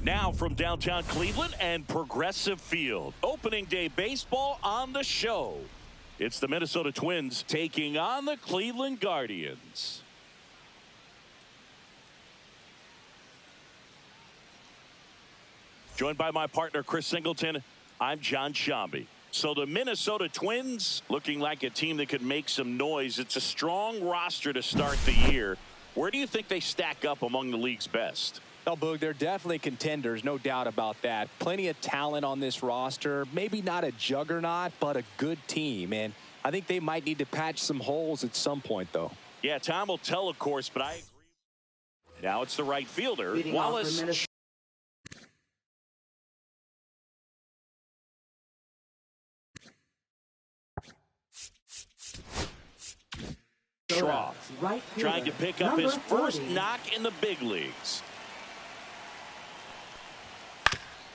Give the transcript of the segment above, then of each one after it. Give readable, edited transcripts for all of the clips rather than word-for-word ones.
Now from downtown Cleveland and Progressive Field. Opening day baseball on the show. It's the Minnesota Twins taking on the Cleveland Guardians. Joined by my partner Chris Singleton, I'm John Shambi. So the Minnesota Twins looking like a team that could make some noise. It's a strong roster to start the year. Where do you think they stack up among the league's best? Well, Boog, they're definitely contenders, no doubt about that. Plenty of talent on this roster. Maybe not a juggernaut, but a good team. And I think they might need to patch some holes at some point, though. Yeah, time will tell, of course, but I agree. Now it's the right fielder, Wallace. Schroff trying to pick up his first knock in the big leagues.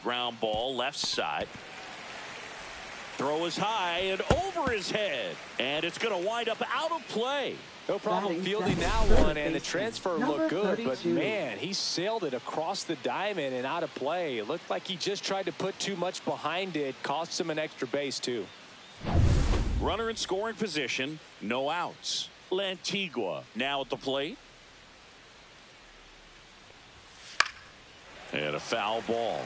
Ground ball left side. Throw is high and over his head. And it's going to wind up out of play. No problem fielding that one, and the transfer looked good, but man, he sailed it across the diamond and out of play. It looked like he just tried to put too much behind it. Cost him an extra base, too. Runner in scoring position, no outs. Lantigua now at the plate. And a foul ball.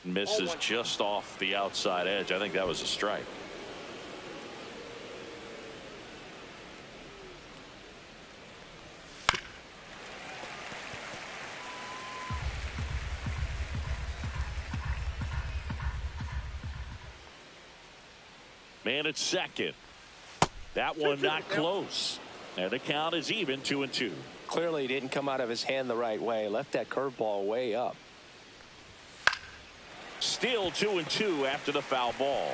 Misses just off the outside edge. I think that was a strike. Man at second. That one not close. And the count is even 2-2. Clearly didn't come out of his hand the right way. Left that curveball way up. Still 2-2 after the foul ball.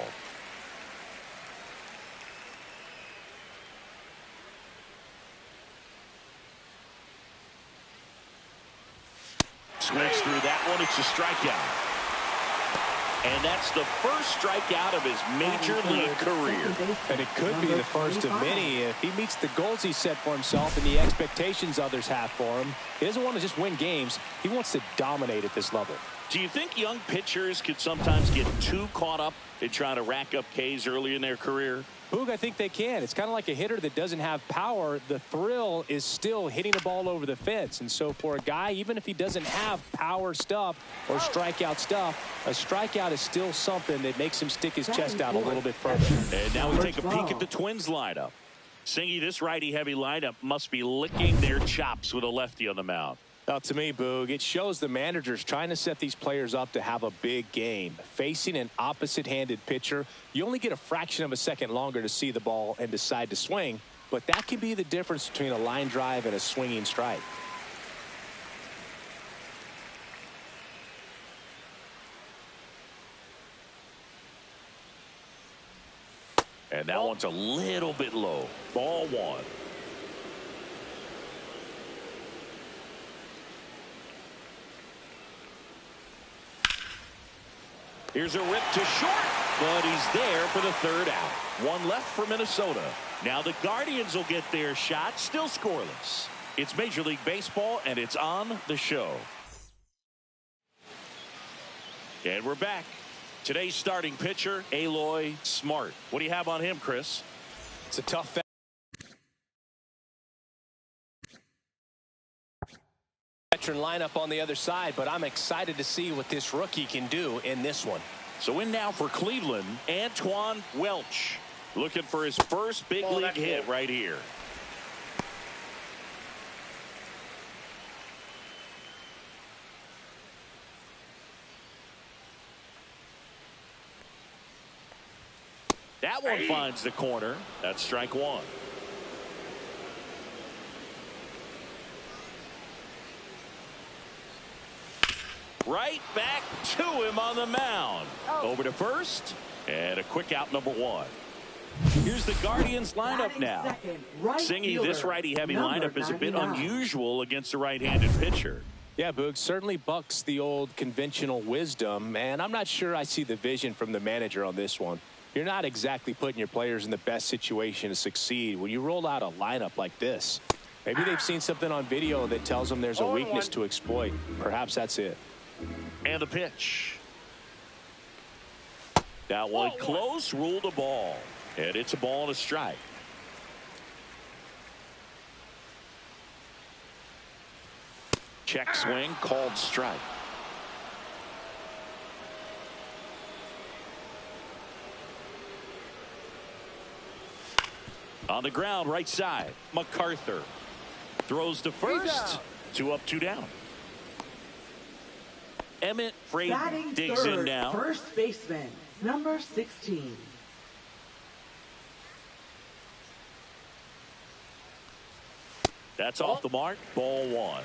Swings through that one. It's a strikeout. And that's the first strikeout of his major league career. And it could be the first of many if he meets the goals he set for himself and the expectations others have for him. He doesn't want to just win games. He wants to dominate at this level. Do you think young pitchers could sometimes get too caught up in trying to rack up Ks early in their career? Boog, I think they can. It's kind of like a hitter that doesn't have power. The thrill is still hitting the ball over the fence. And so for a guy, even if he doesn't have power stuff or strikeout stuff, a strikeout is still something that makes him stick his chest out a little bit further. And now we take a peek at the Twins lineup. Singy, this righty-heavy lineup must be licking their chops with a lefty on the mound. Now, to me, Boog, it shows the managers trying to set these players up to have a big game. Facing an opposite-handed pitcher, you only get a fraction of a second longer to see the ball and decide to swing, but that can be the difference between a line drive and a swinging strike. And that one's a little bit low. Ball one. Here's a rip to short, but he's there for the third out. One left for Minnesota. Now the Guardians will get their shot, still scoreless. It's Major League Baseball, and it's on the show. And we're back. Today's starting pitcher, Aloy Smart. What do you have on him, Chris? It's a tough veteran lineup on the other side, but I'm excited to see what this rookie can do in this one. So in now for Cleveland, Antoine Welch. Looking for his first big league hit right here. That one finds the corner. That's strike one. Right back to him on the mound. Over to first. And a quick out, number one. Here's the Guardians lineup now. Singy, this righty-heavy lineup is a bit unusual against a right-handed pitcher. Yeah, Boog, certainly bucks the old conventional wisdom, and I'm not sure I see the vision from the manager on this one. You're not exactly putting your players in the best situation to succeed when you roll out a lineup like this. Maybe they've seen something on video that tells them there's a weakness to exploit. Perhaps that's it. And the pitch. That one close, ruled a ball. And it's a ball and a strike. Check swing, called strike. On the ground, right side, MacArthur throws to first. 2 up, 2 down. Emmett Fraden digs in now. First baseman, number 16. That's off the mark. Ball one.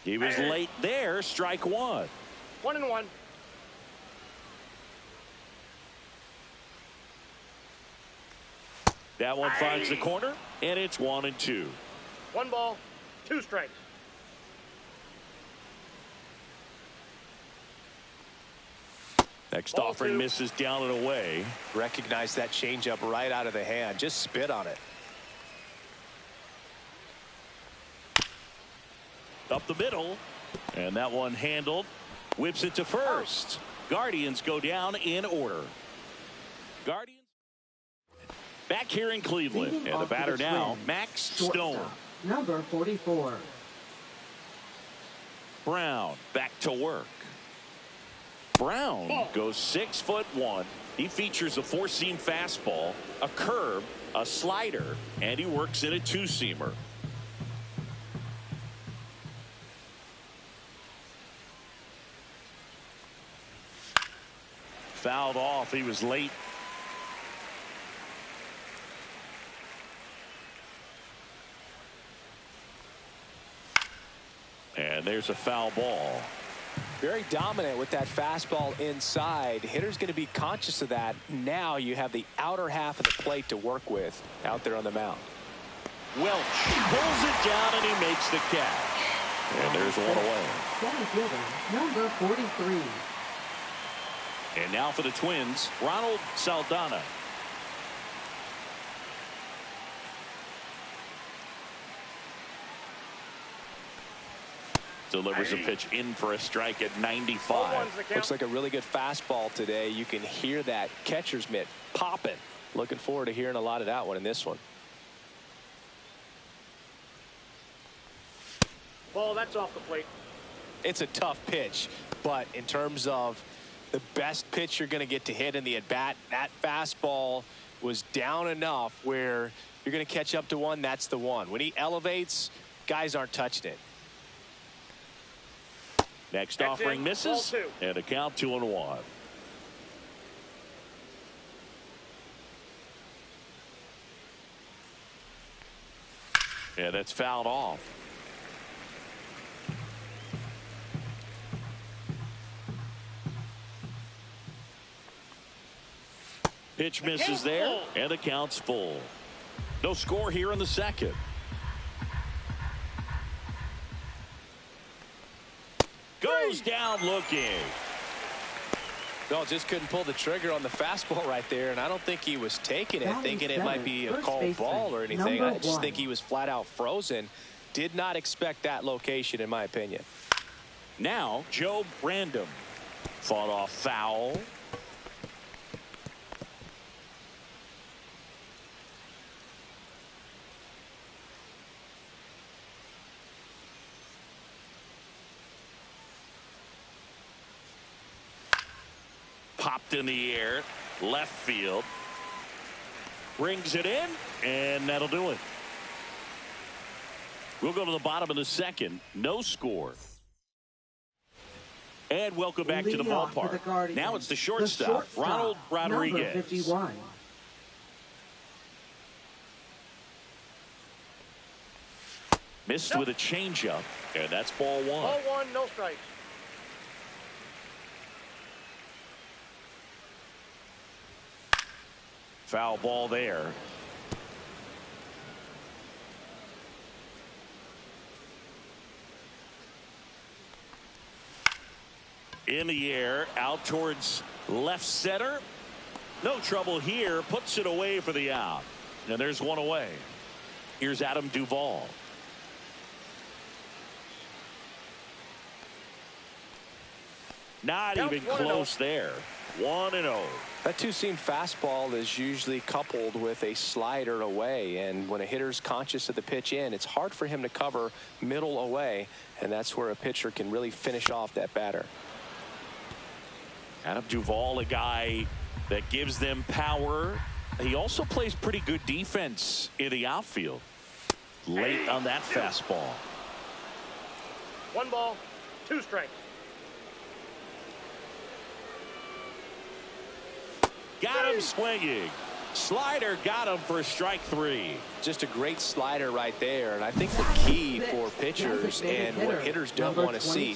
He was late there. Strike one. 1-1. That one finds the corner, and it's 1-2. 1 ball, 2 strikes. Next offering misses down and away. Recognize that changeup right out of the hand. Just spit on it. Up the middle, and that one handled. Whips it to first. Guardians go down in order. Guardians back here in Cleveland, and the batter now, Max Stone. Number 44. Brown back to work. Brown goes 6'1". He features a 4-seam fastball, a curve, a slider, and he works in a 2-seamer. Fouled off. He was late. And there's a foul ball. Very dominant with that fastball inside. Hitter's going to be conscious of that. Now you have the outer half of the plate to work with out there on the mound. Welch pulls it down and he makes the catch. And there's one away. Center fielder, number 43. And now for the Twins, Ronald Saldana. Delivers a pitch in for a strike at 95. Looks like a really good fastball today. You can hear that catcher's mitt popping. Looking forward to hearing a lot of that one in this one. Ball, that's off the plate. It's a tough pitch, but in terms of the best pitch you're going to get to hit in the at-bat, that fastball was down enough where you're going to catch up to one. That's the one. When he elevates, guys aren't touching it. Next offering misses, and a count 2-1. Yeah, that's fouled off. Pitch misses there, and the count's full. No score here in the second. Goes down looking. No, just couldn't pull the trigger on the fastball right there, and I don't think he was taking it, thinking it might be a called ball or anything. I just think he was flat out frozen. Did not expect that location, in my opinion. Now, Joe Brandon fought off foul. Popped in the air, left field. Brings it in, and that'll do it. We'll go to the bottom of the second. No score. And welcome back to the ballpark. Now it's the shortstop, Ronald Rodriguez. Number 51. Missed with a changeup, and that's ball one. Ball one, no strikes. Foul ball there. In the air, out towards left center. No trouble here. Puts it away for the out. And there's one away. Here's Adam Duvall. Not even close there. 1-0. That two-seam fastball is usually coupled with a slider away, and when a hitter's conscious of the pitch in, it's hard for him to cover middle away, and that's where a pitcher can really finish off that batter. Adam Duvall, a guy that gives them power. He also plays pretty good defense in the outfield. Late on that fastball. 1 ball, 2 strikes. Got him swinging. Slider got him for strike 3. Just a great slider right there, and I think the key for pitchers and what hitters don't want to see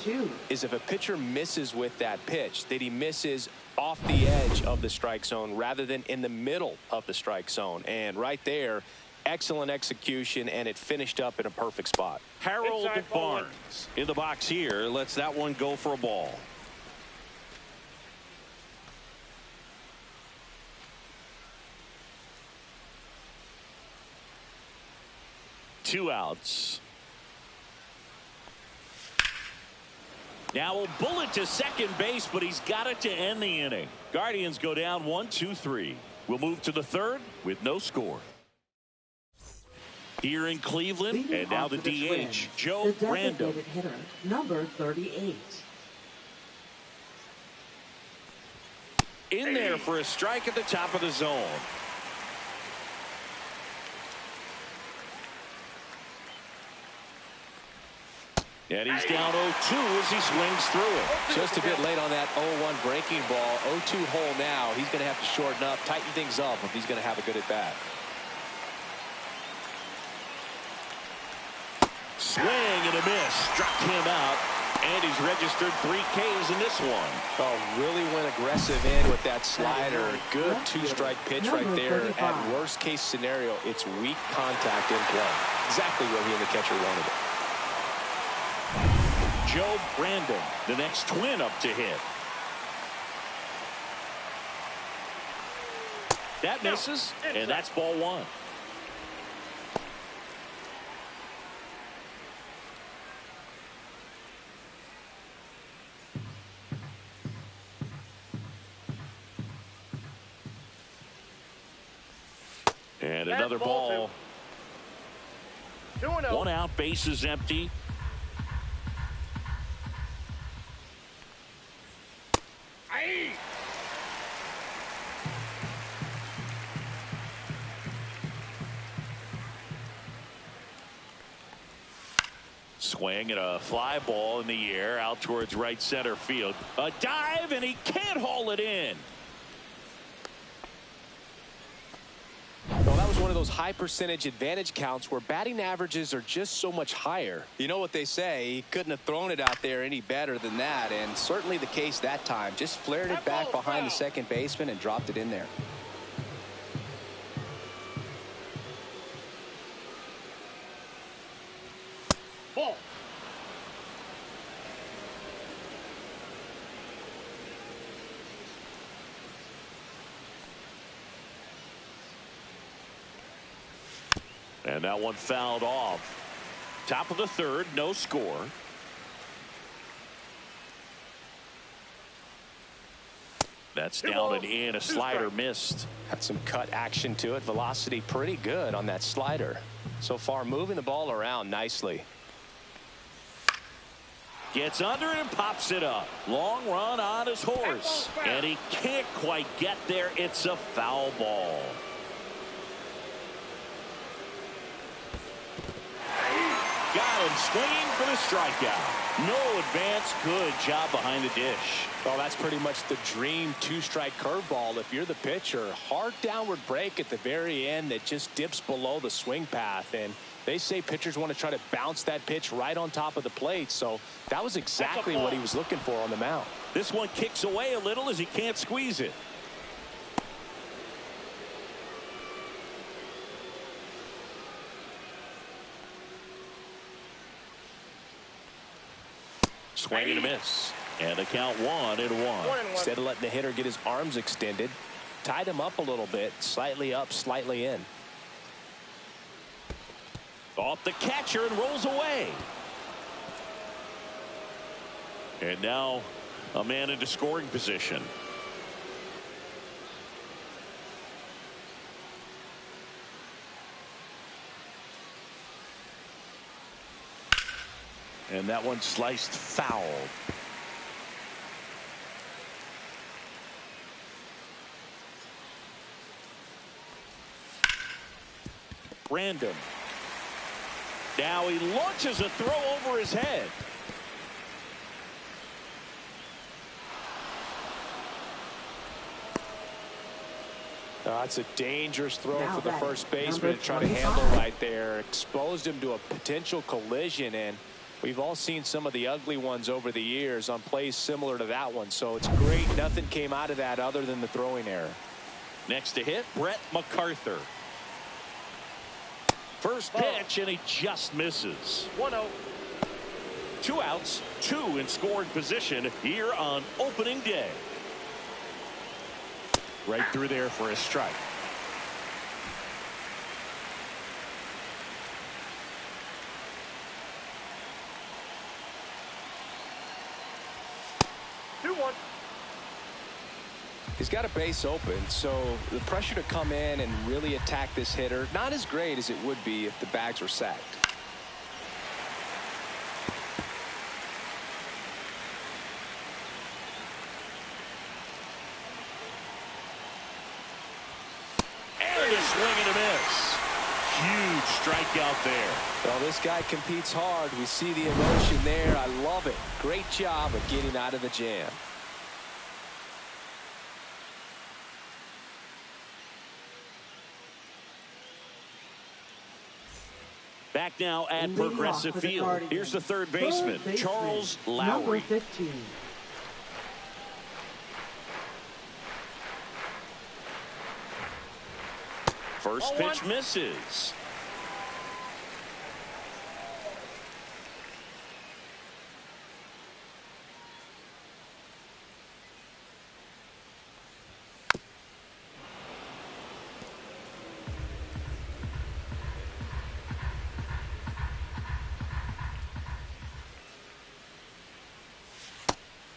is if a pitcher misses with that pitch, that he misses off the edge of the strike zone rather than in the middle of the strike zone. And right there, excellent execution, and it finished up in a perfect spot. Harold Barnes in the box here lets that one go for a ball. Two outs. Now a bullet to second base, but he's got it to end the inning. Guardians go down 1-2-3. We'll move to the third with no score. Here in Cleveland, and now the DH, Joe Brandon. Hitter, number 38. In there for a strike at the top of the zone. And he's down 0-2 as he swings through it. Just a bit late on that 0-1 breaking ball. 0-2 hole now. He's going to have to shorten up, tighten things up if he's going to have a good at bat. Swing and a miss. Struck him out. And he's registered 3 Ks in this one. Oh, really went aggressive in with that slider. Good two-strike pitch right there. At worst case scenario, it's weak contact in play. Exactly where he and the catcher wanted it. Joe Brandon, the next twin up to hit. That misses, and that's ball one. And another ball. 2-0. 1 out, bases empty. Swing and a fly ball in the air out towards right center field. A dive, and he can't haul it in. Well, that was one of those high percentage advantage counts where batting averages are just so much higher. You know what they say, he couldn't have thrown it out there any better than that, and certainly the case that time. Just flared it back behind the second baseman and dropped it in there. Ball. And that one fouled off. Top of the third, no score. That's down and in. A slider missed. Had some cut action to it. Velocity pretty good on that slider. So far moving the ball around nicely. Gets under it and pops it up. Long run on his horse. And he can't quite get there. It's a foul ball. Got him swinging for the strikeout. No advance. Good job behind the dish. Well, that's pretty much the dream two-strike curveball. If you're the pitcher, hard downward break at the very end that just dips below the swing path. And they say pitchers want to try to bounce that pitch right on top of the plate. So that was exactly what he was looking for on the mound. This one kicks away a little as he can't squeeze it. Swing and a miss. And the count 1-1. Instead of letting the hitter get his arms extended, tied him up a little bit, slightly up, slightly in. Off the catcher and rolls away. And now a man into scoring position. And that one sliced foul. Random. Now he launches a throw over his head. That's a dangerous throw Now for the that first baseman to try to 25. handle right there. Exposed him to a potential collision, and we've all seen some of the ugly ones over the years on plays similar to that one. So it's great nothing came out of that other than the throwing error. Next to hit, Brett MacArthur. First pitch, and he just misses. 1-0. 2 outs, 2 in scoring position here on opening day. Right through there for a strike. He's got a base open, so the pressure to come in and really attack this hitter, not as great as it would be if the bags were sacked. And a swing and a miss. Huge strikeout there. Well, this guy competes hard. We see the emotion there. I love it. Great job of getting out of the jam. Back now at Progressive Field. Here's the third baseman, Charles Lowry. Number 15. First pitch misses.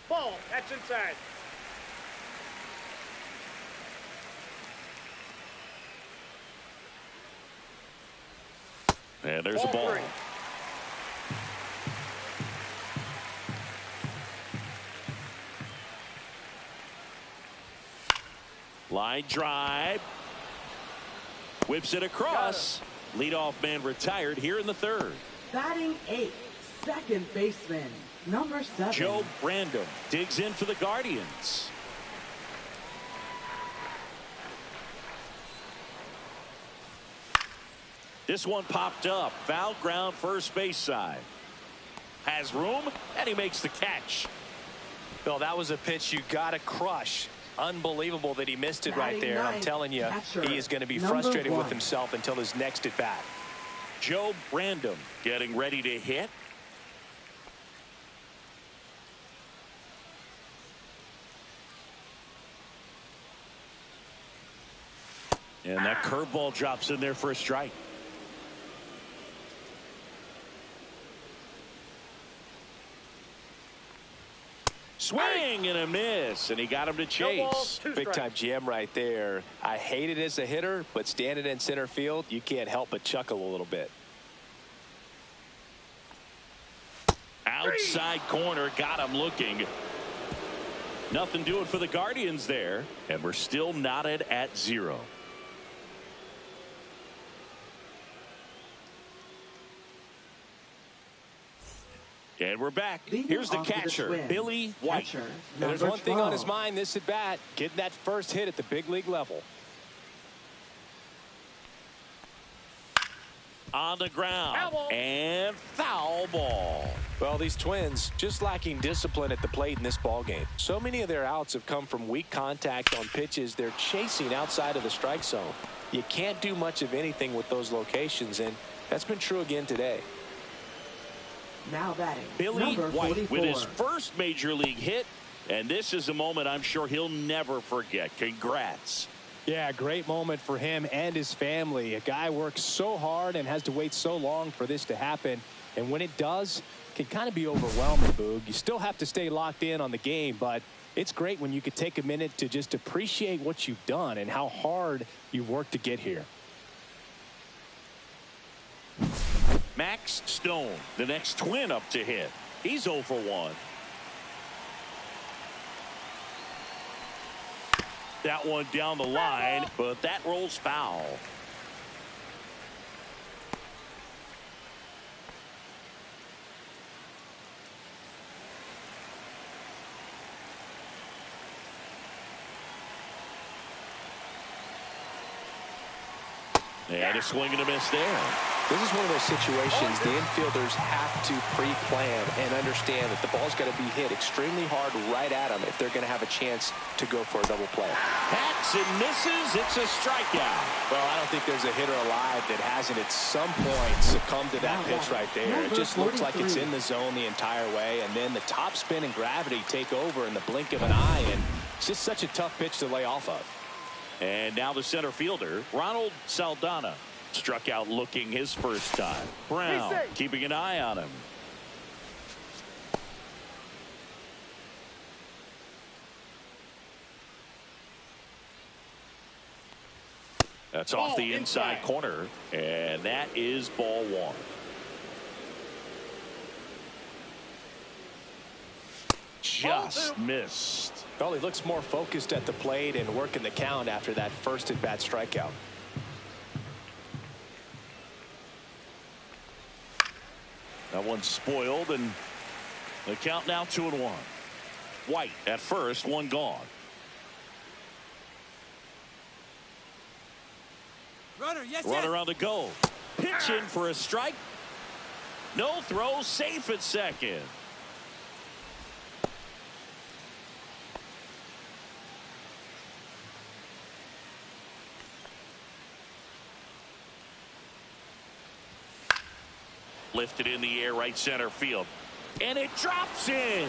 Ball. That's inside. And there's a ball. 3. Line drive. Whips it across. Leadoff man retired here in the third. Batting 8th, second baseman, number 7. Joe Brandon digs in for the Guardians. This one popped up. Foul ground first base side. Has room, and he makes the catch. Bill, that was a pitch you got to crush. Unbelievable that he missed it right there. I'm telling you, he is going to be frustrated with himself until his next at bat. Joe Brandon getting ready to hit. And that curveball drops in there for a strike. Swing and a miss, and he got him to chase. Big time GM right there. I hate it as a hitter, but standing in center field, you can't help but chuckle a little bit. Outside corner, got him looking. Nothing doing for the Guardians there, and we're still knotted at 0. And we're back. Here's the catcher, Billy White. There's one thing on his mind this at bat, getting that first hit at the big league level. On the ground, and foul ball. Well, these Twins just lacking discipline at the plate in this ball game. So many of their outs have come from weak contact on pitches they're chasing outside of the strike zone. You can't do much of anything with those locations, and that's been true again today. Now batting, Billy White 44. with his first major league hit, and this is a moment I'm sure he'll never forget. Congrats. Yeah, great moment for him and his family. A guy works so hard and has to wait so long for this to happen, and when it does, it can kind of be overwhelming, Boog. You still have to stay locked in on the game, but it's great when you could take a minute to just appreciate what you've done and how hard you've worked to get here. Max Stone, the next Twin up to hit. He's 0 for 1. That one down the line, but that rolls foul. And a swing and a miss there. This is one of those situations the infielders have to pre-plan and understand that the ball's got to be hit extremely hard right at them if they're going to have a chance to go for a double play. Hacks and misses. It's a strikeout. Well, I don't think there's a hitter alive that hasn't at some point succumbed to that pitch right there. It just looks like it's in the zone the entire way, and then the top spin and gravity take over in the blink of an eye, and it's just such a tough pitch to lay off of. And now the center fielder, Ronald Saldana, struck out looking his first time. Brown keeping an eye on him. That's off the inside corner, and that is ball 1. Just missed. Well, he looks more focused at the plate and working the count after that first at-bat strikeout. That one's spoiled, and the count now 2-1. White at first, one gone. Runner on the go. Pitch in for a strike. No throw, safe at second. Lifted in the air, right center field. And it drops in.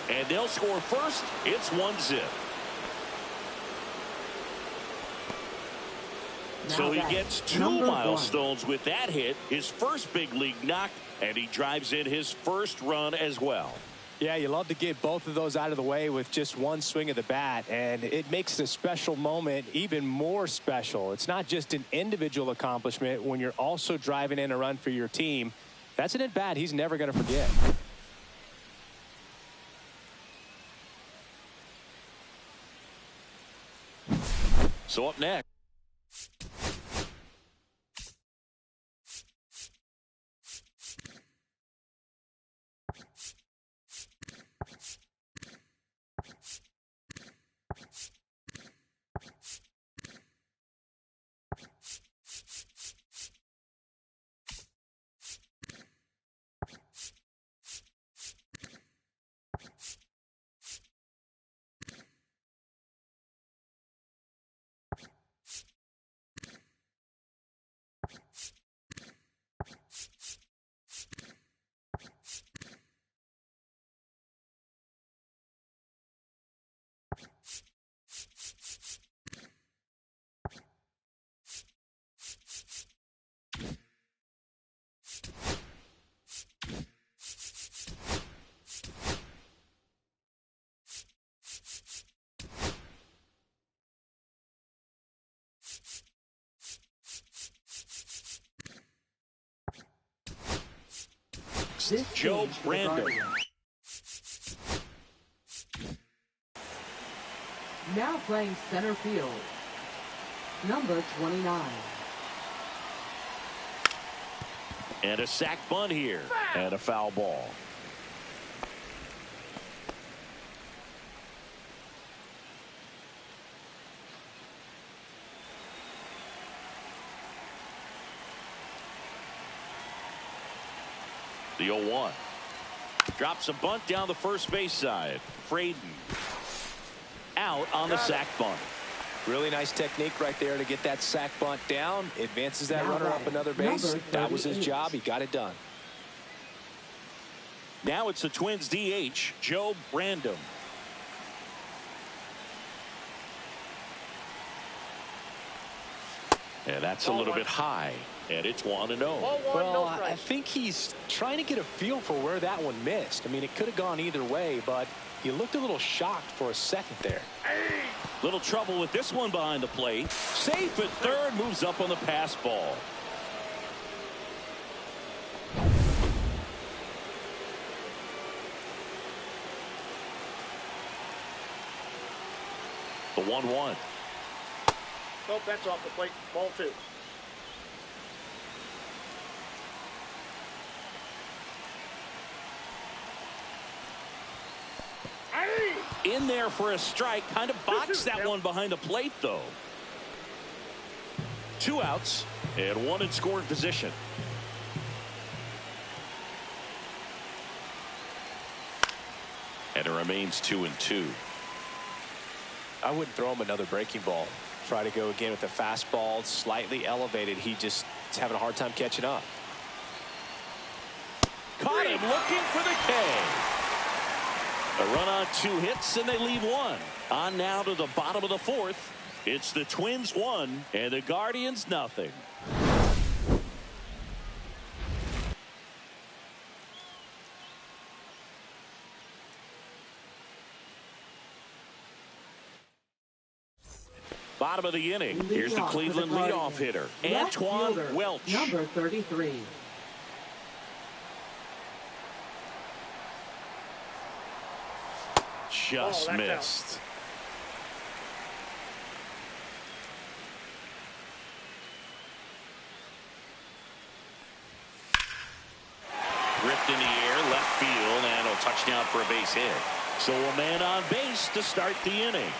And they'll score first. It's 1-0. So he gets 2 milestones with that hit, his first big league knock, and he drives in his first run as well. Yeah, you love to get both of those out of the way with just one swing of the bat, and it makes the special moment even more special. It's not just an individual accomplishment when you're also driving in a run for your team. That's an at-bat he's never going to forget. So up next. This Joe is the Brandon. Guardians. Now playing center field, number 29. And a sac bunt here. And a foul ball. The 0-1. Drops a bunt down the first base side. Fraden out on the sac bunt. Really nice technique right there to get that sac bunt down. Advances that Now runner up batting, another base. number That was his 38. job. He got it done. Now it's the Twins DH, Joe Brandon. And that's a little bit high. And it's 1-0. Ball one, Well, no I strike. think he's trying to get a feel for where that one missed. I mean, it could have gone either way, but he looked a little shocked for a second there. Little trouble with this one behind the plate. Safe at third, moves up on the pass ball. The 1-1. Nope, that's off the plate. Ball two. In there for a strike. Kind of boxed that one behind the plate, though. 2 outs and 1 in scoring position. And it remains 2-2. I wouldn't throw him another breaking ball. Try to go again with the fastball slightly elevated. He just is having a hard time catching up. Caught him looking for the K. A run on 2 hits, and they leave 1. On now to the bottom of the 4th. It's the Twins 1 and the Guardians nothing. Bottom of the inning. Here's the Leadoff for Cleveland the leadoff Guardians. hitter, Left Antoine fielder, Welch. number 33. Just that's missed. Ripped in the air, left field, and a touchdown for a base hit. So a man on base to start the inning.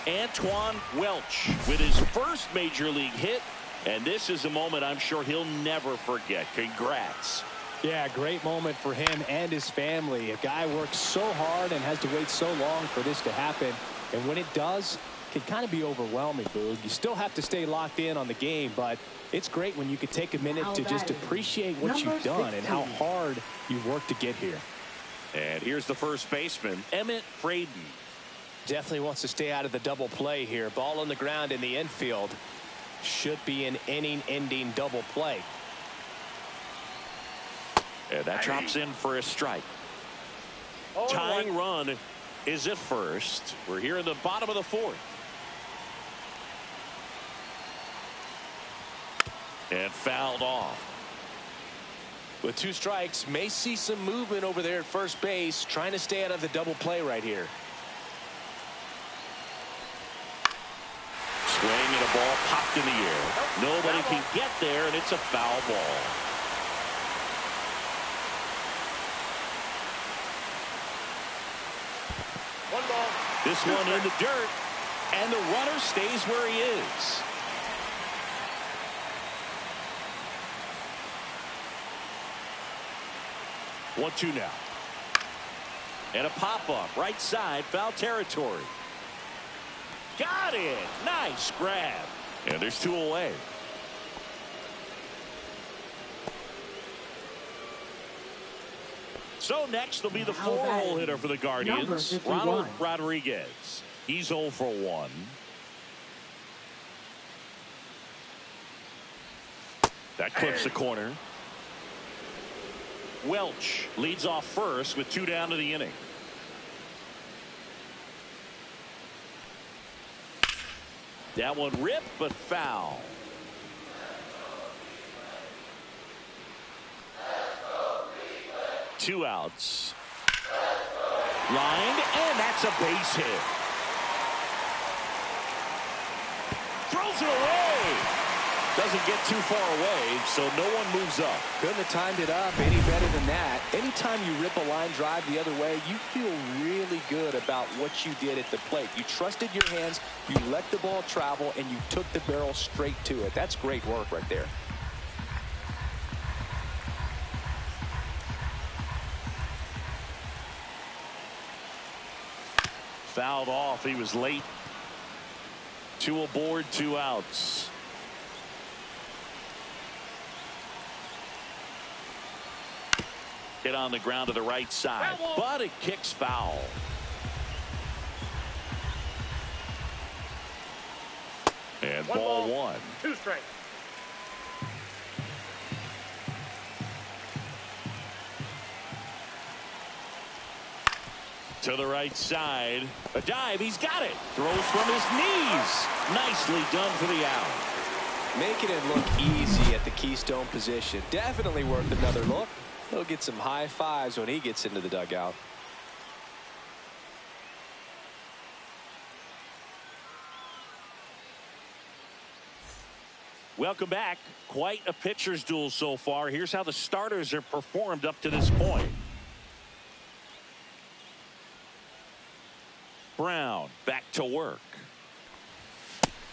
Antoine Welch with his first major league hit, and this is a moment I'm sure he'll never forget. Congrats. Yeah, great moment for him and his family. A guy works so hard and has to wait so long for this to happen. And when it does, it can kind of be overwhelming, Boog. You still have to stay locked in on the game, but it's great when you can take a minute to just appreciate what Number you've done and how 16. hard you worked to get here. And here's the first baseman, Emmett Fraden. Definitely wants to stay out of the double play here. Ball on the ground in the infield. Should be an inning-ending double play. And that drops in for a strike. Oh, Tying run is at first. We're here in the bottom of the 4th. And fouled off. With 2 strikes, may see some movement over there at first base, trying to stay out of the double play right here. Swing and a ball popped in the air. Nobody can get there, and it's a foul ball. One ball. This one in the dirt, and the runner stays where he is. One, 2 now. And a pop-up, right side, foul territory. Got it. Nice grab. And there's 2 away. So next will be the 4-hole hitter for the Guardians, Ronald Rodriguez. He's 0 for 1. That clips the corner. Welch leads off first with 2 down to the inning. That one ripped, but foul. Two outs. Lined, and that's a base hit. Throws it away. Doesn't get too far away, so no one moves up. Couldn't have timed it up any better than that. Anytime you rip a line drive the other way, you feel really good about what you did at the plate. You trusted your hands, you let the ball travel, and you took the barrel straight to it. That's great work right there. Fouled off. He was late. Two aboard, two outs. Hit on the ground to the right side, but it kicks foul. And ball one. Two strikes. To the right side. A dive. He's got it. Throws from his knees. Nicely done for the out. Making it look easy at the keystone position. Definitely worth another look. He'll get some high fives when he gets into the dugout. Welcome back. Quite a pitcher's duel so far. Here's how the starters have performed up to this point. Brown back to work.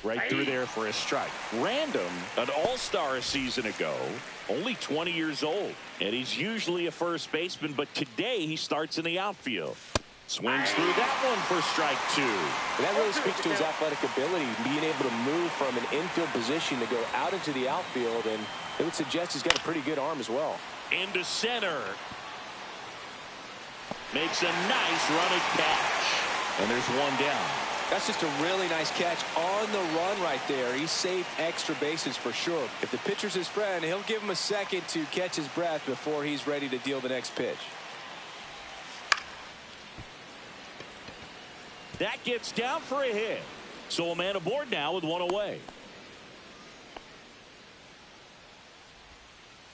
Right through there for a strike. Random, an all-star a season ago, only 20 years old. And he's usually a first baseman, but today he starts in the outfield. Swings through that one for strike two. And that really speaks to his athletic ability, being able to move from an infield position to go out into the outfield, and it would suggest he's got a pretty good arm as well. Into center. Makes a nice running catch. And there's one down. That's just a really nice catch on the run right there. He saved extra bases for sure. If the pitcher's his friend, he'll give him a second to catch his breath before he's ready to deal the next pitch. That gets down for a hit. So a man aboard now with one away.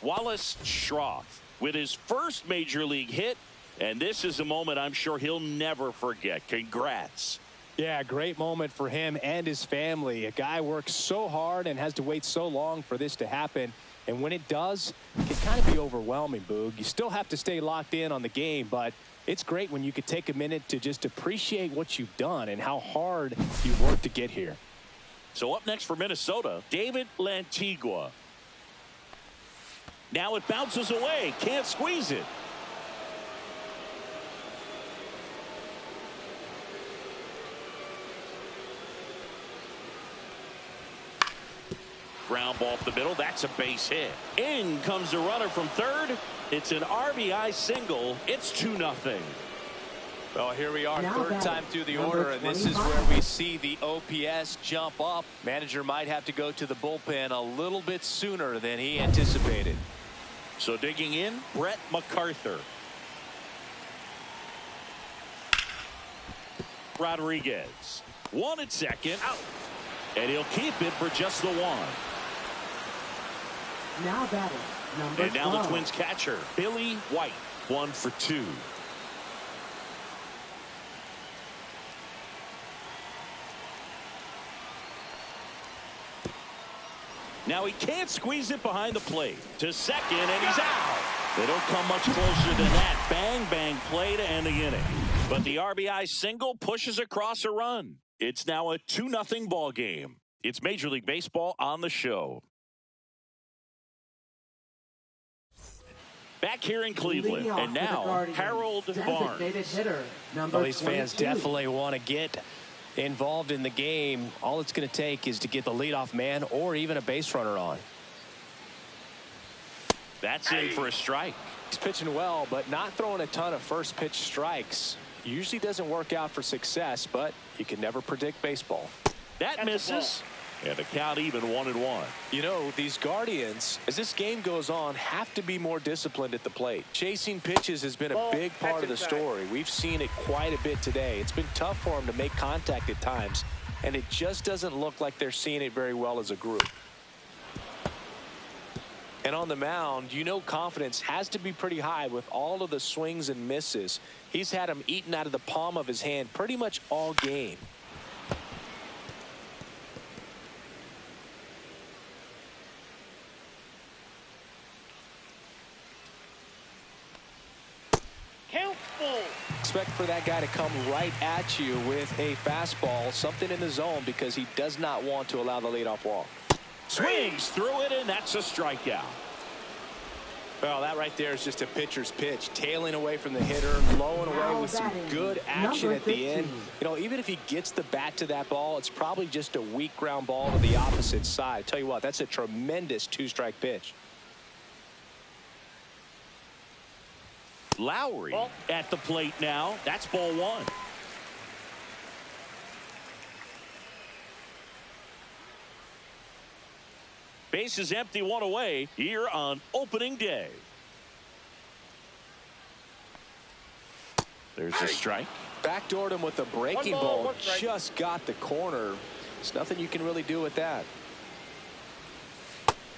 Wallace Schroff with his first major league hit. And this is a moment I'm sure he'll never forget. Congrats. Yeah, great moment for him and his family. A guy works so hard and has to wait so long for this to happen. And when it does, it can kind of be overwhelming, Boog. You still have to stay locked in on the game, but it's great when you could take a minute to just appreciate what you've done and how hard you worked to get here. So up next for Minnesota, David Lantigua. Now it bounces away. Can't squeeze it. Ground ball up the middle. That's a base hit. In comes the runner from third. It's an RBI single. It's 2-0. Well, here we are, Now third time through the order, and this is 25. where we see the OPS jump up. Manager might have to go to the bullpen a little bit sooner than he anticipated. So digging in, Brett MacArthur. Rodriguez. One at second. Out. And he'll keep it for just the one. Now batting, number And now 12. the Twins catcher, Billy White. 1 for 2. Now he can't squeeze it behind the plate. To second, and he's out. They don't come much closer than that. Bang, bang play to end the inning. But the RBI single pushes across a run. It's now a 2-0 ball game. It's Major League Baseball on the show. Back here in Cleveland, Leading off and for the now Guardians, Harold designated Barnes. hitter, number Well, these fans 22. definitely want to get involved in the game. All it's going to take is to get the leadoff man or even a base runner on. That's in for a strike. He's pitching well, but not throwing a ton of first pitch strikes. Usually doesn't work out for success, but you can never predict baseball. That misses. And the count even 1-1. You know, these Guardians, as this game goes on, have to be more disciplined at the plate. Chasing pitches has been a big part of the story. We've seen it quite a bit today. It's been tough for them to make contact at times. and it just doesn't look like they're seeing it very well as a group. And on the mound, you know, confidence has to be pretty high with all of the swings and misses. He's had them eaten out of the palm of his hand pretty much all game. Expect for that guy to come right at you with a fastball, something in the zone, because he does not want to allow the leadoff walk. Swings through it, and that's a strikeout. Well, that right there is just a pitcher's pitch, tailing away from the hitter, blowing away with some good action at the end. You know, even if he gets the bat to that ball, it's probably just a weak ground ball to the opposite side. Tell you what, that's a tremendous two-strike pitch. Lowry at the plate now. That's ball one. Base is empty, one away here on opening day. There's a strike. Backdoored him with a breaking ball. Just got the corner. There's nothing you can really do with that.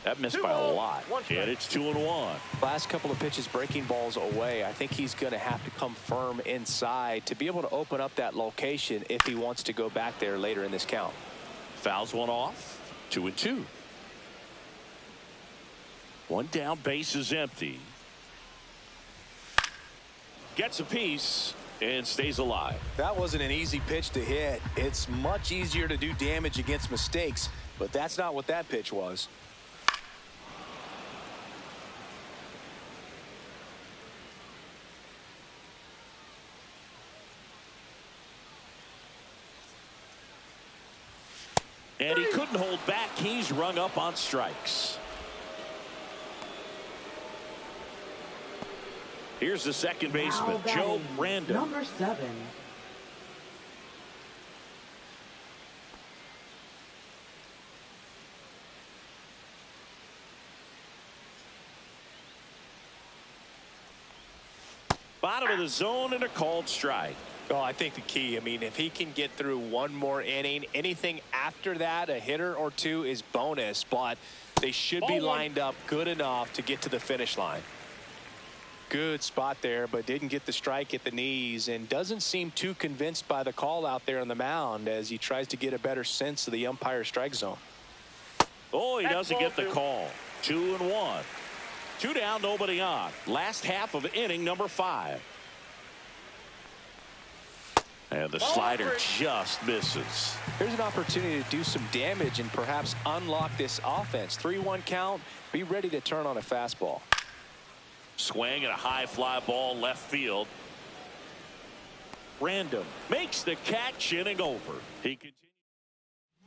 That missed by a lot. And it's 2-1. Last couple of pitches breaking balls away. I think he's going to have to come firm inside to be able to open up that location if he wants to go back there later in this count. Fouls one off. 2-2. One down, base is empty. Gets a piece and stays alive. That wasn't an easy pitch to hit. It's much easier to do damage against mistakes, but that's not what that pitch was. And he couldn't hold back. He's rung up on strikes. Here's the second baseman, Joe Random. Number 7. Bottom of the zone and a called strike. Oh, I think the key, I mean, if he can get through one more inning, anything after that, a hitter or two is bonus, but they should be lined up good enough to get to the finish line. Good spot there, but didn't get the strike at the knees and doesn't seem too convinced by the call out there on the mound as he tries to get a better sense of the umpire strike zone. Oh, he doesn't get the call. 2-1. 2 down, nobody on. Last half of inning number 5. And the slider just misses. There's an opportunity to do some damage and perhaps unlock this offense. 3-1 count. Be ready to turn on a fastball. Swing and a high fly ball left field. Random makes the catch, inning over. He continues.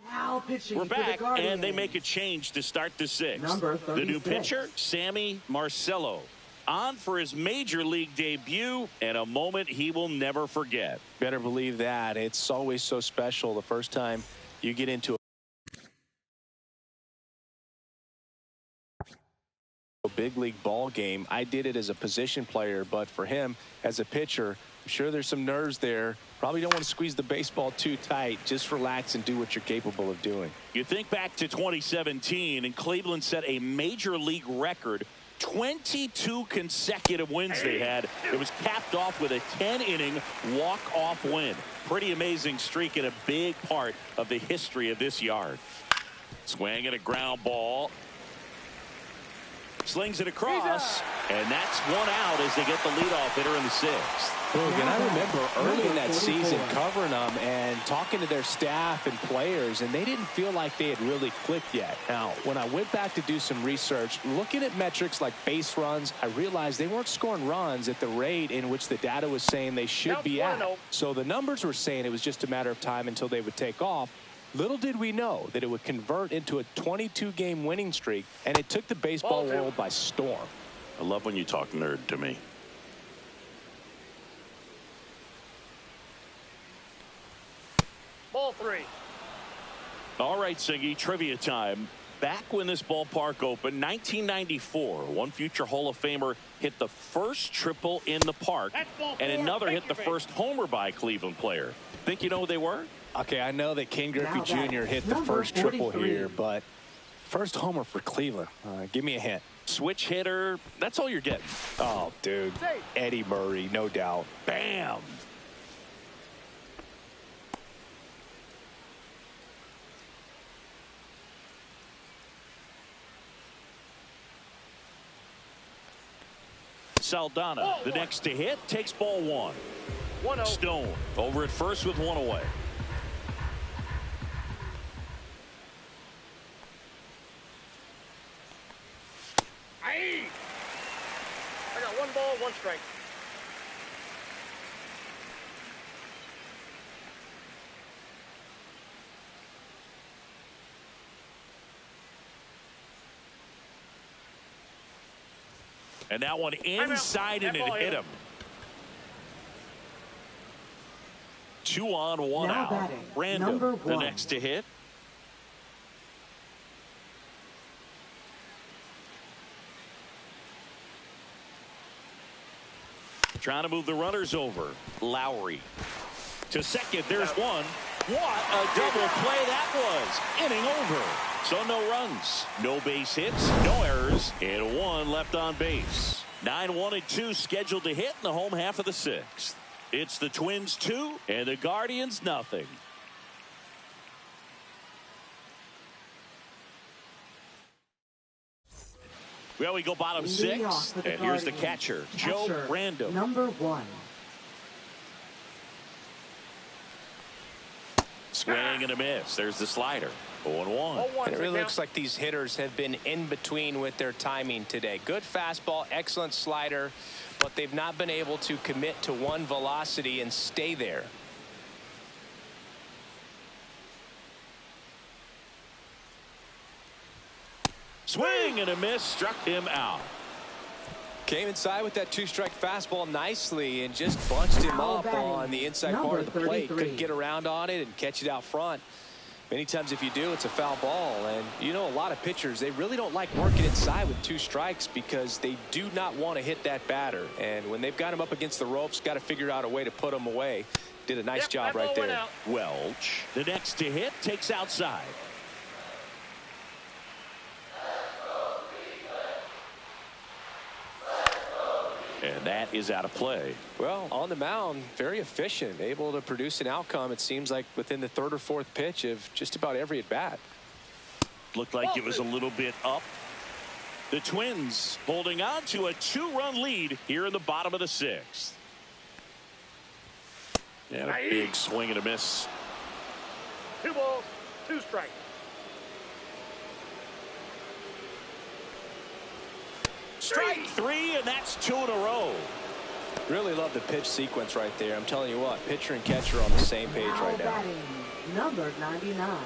Now pitching. We're back, for the and they make a change to start the 6th. Number 36. The new pitcher, Sammy Marcello, on for his major league debut, and a moment he will never forget. Better believe that. It's always so special the first time you get into a big league ball game. I did it as a position player, but for him as a pitcher, I'm sure there's some nerves there. Probably don't want to squeeze the baseball too tight. Just relax and do what you're capable of doing. You think back to 2017, and Cleveland set a major league record. 22 consecutive wins they had. It was capped off with a 10-inning walk-off win. Pretty amazing streak and a big part of the history of this yard. Swing and a ground ball. Slings it across, and that's one out as they get the leadoff hitter in the 6th. And I remember early in that season covering them and talking to their staff and players, and they didn't feel like they had really clicked yet. Now, when I went back to do some research, looking at metrics like base runs, I realized they weren't scoring runs at the rate in which the data was saying they should be at. So the numbers were saying it was just a matter of time until they would take off. Little did we know that it would convert into a 22-game winning streak, and it took the baseball world by storm. I love when you talk nerd to me. Ball 3. All right, Singy, trivia time. Back when this ballpark opened, 1994, one future Hall of Famer hit the first triple in the park, and another hit the first homer by a Cleveland player. Think you know who they were? Okay, I know that Ken Griffey Now Jr. hit the number first triple 43. here, but first homer for Cleveland. Give me a hint. Switch hitter, that's all you're getting. Oh, dude. Eddie Murray, no doubt. Bam. Saldana, the next to hit, takes ball one. 1-0. Stone over at first with one away. Aye. I got 1 ball, 1 strike. And that one inside and it hit him. 2 on, 1 Now out. batting, Random, number the 1. next to hit. Trying to move the runners over. Lowry to second. There's one. What a double play that was. Inning over. So no runs, no base hits, no errors, and 1 left on base. 9-1 and 2 scheduled to hit in the home half of the 6th. It's the Twins 2 and the Guardians nothing. Well, we go bottom Leading off 6, for the and here's the Guardians, catcher, Joe Random. Number 1. Swing and a miss. There's the slider. 0-1. And it really looks like these hitters have been in between with their timing today. Good fastball, excellent slider, but they've not been able to commit to one velocity and stay there. Swing and a miss, struck him out. Came inside with that 2-strike fastball nicely and just bunched him Foul up batting, on the inside number part of the plate. 33. Couldn't get around on it and catch it out front. Many times if you do, it's a foul ball. And you know, a lot of pitchers, they really don't like working inside with 2 strikes because they do not want to hit that batter. And when they've got him up against the ropes, got to figure out a way to put him away. Did a nice job right there. Welch, the next to hit, takes outside. And that is out of play. Well, on the mound, very efficient, able to produce an outcome, it seems like, within the 3rd or 4th pitch of just about every at-bat. Looked like it was a little bit up. The Twins holding on to a 2-run lead here in the bottom of the 6th. And a big swing and a miss. 2 balls, 2 strikes. Strike 3, and that's 2 in a row. Really love the pitch sequence right there. I'm telling you what, pitcher and catcher are on the same page Now right now. batting, number 99.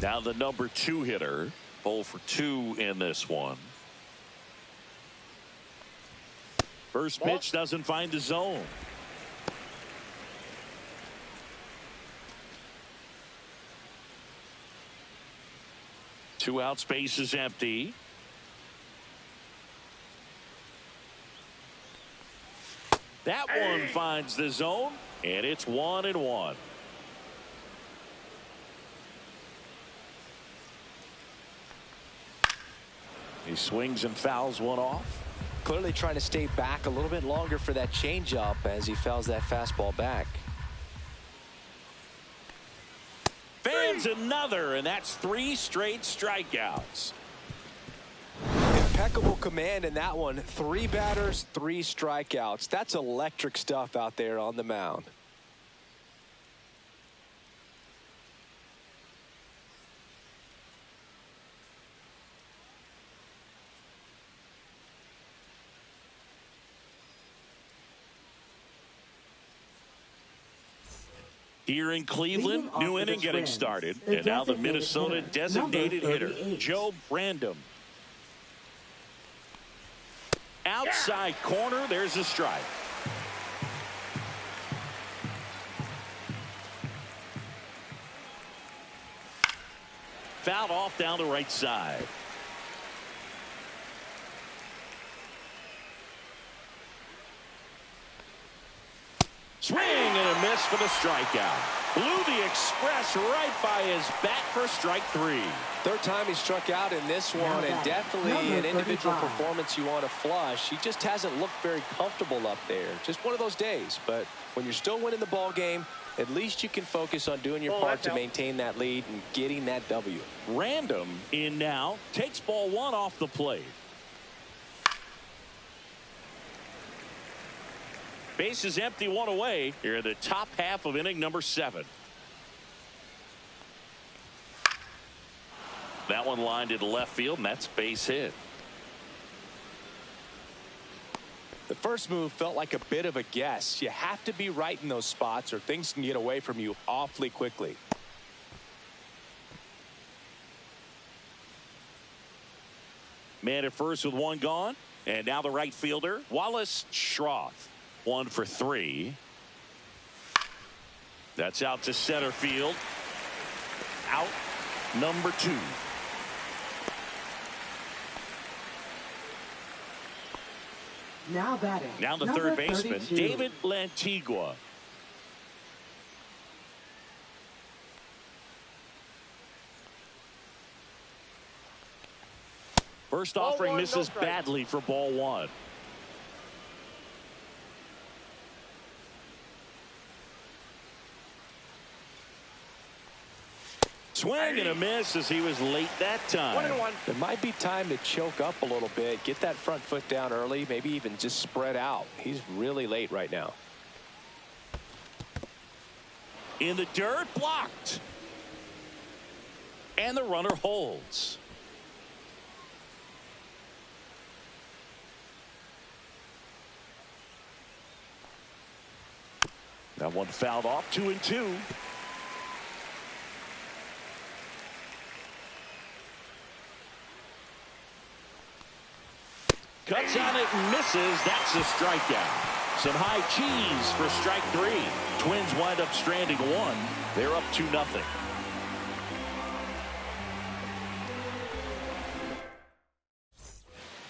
Now the number 2 hitter, 0 for 2 in this one. First pitch doesn't find the zone. Two out, space is empty. That one finds the zone, and it's 1-1. He swings and fouls one off. Clearly trying to stay back a little bit longer for that changeup as he fouls that fastball back. Fans another, and that's 3 straight strikeouts. Impeccable command in that one. 3 batters, 3 strikeouts. That's electric stuff out there on the mound. Here in Cleveland, new inning getting started. And now the Minnesota designated hitter, Joe Random. Outside corner, there's a strike. Fouled off down the right side. Swing and a miss for the strikeout. Blew the express right by his bat for strike 3. Third time he struck out in this one, and definitely an individual performance you want to flush. He just hasn't looked very comfortable up there. Just one of those days. But when you're still winning the ball game, at least you can focus on doing your part to maintain that lead and getting that W. Random in now. Takes ball 1 off the plate. Base is empty, 1 away here in the top half of inning number 7. That one lined into left field, and that's base hit. The first move felt like a bit of a guess. You have to be right in those spots or things can get away from you awfully quickly. Man at first with 1 gone, and now the right fielder, Wallace Schroth. 1 for 3. That's out to center field. Out number 2. Now batting. Now the third baseman, David Lantigua. First offering misses badly for ball 1. Swing and a miss as he was late that time. 1-1. There might be time to choke up a little bit, get that front foot down early, maybe even just spread out. He's really late right now. In the dirt, blocked. And the runner holds. That one fouled off, 2-2. Cuts on it and misses. That's a strikeout. Some high cheese for strike 3. Twins wind up stranding 1. They're up 2-0.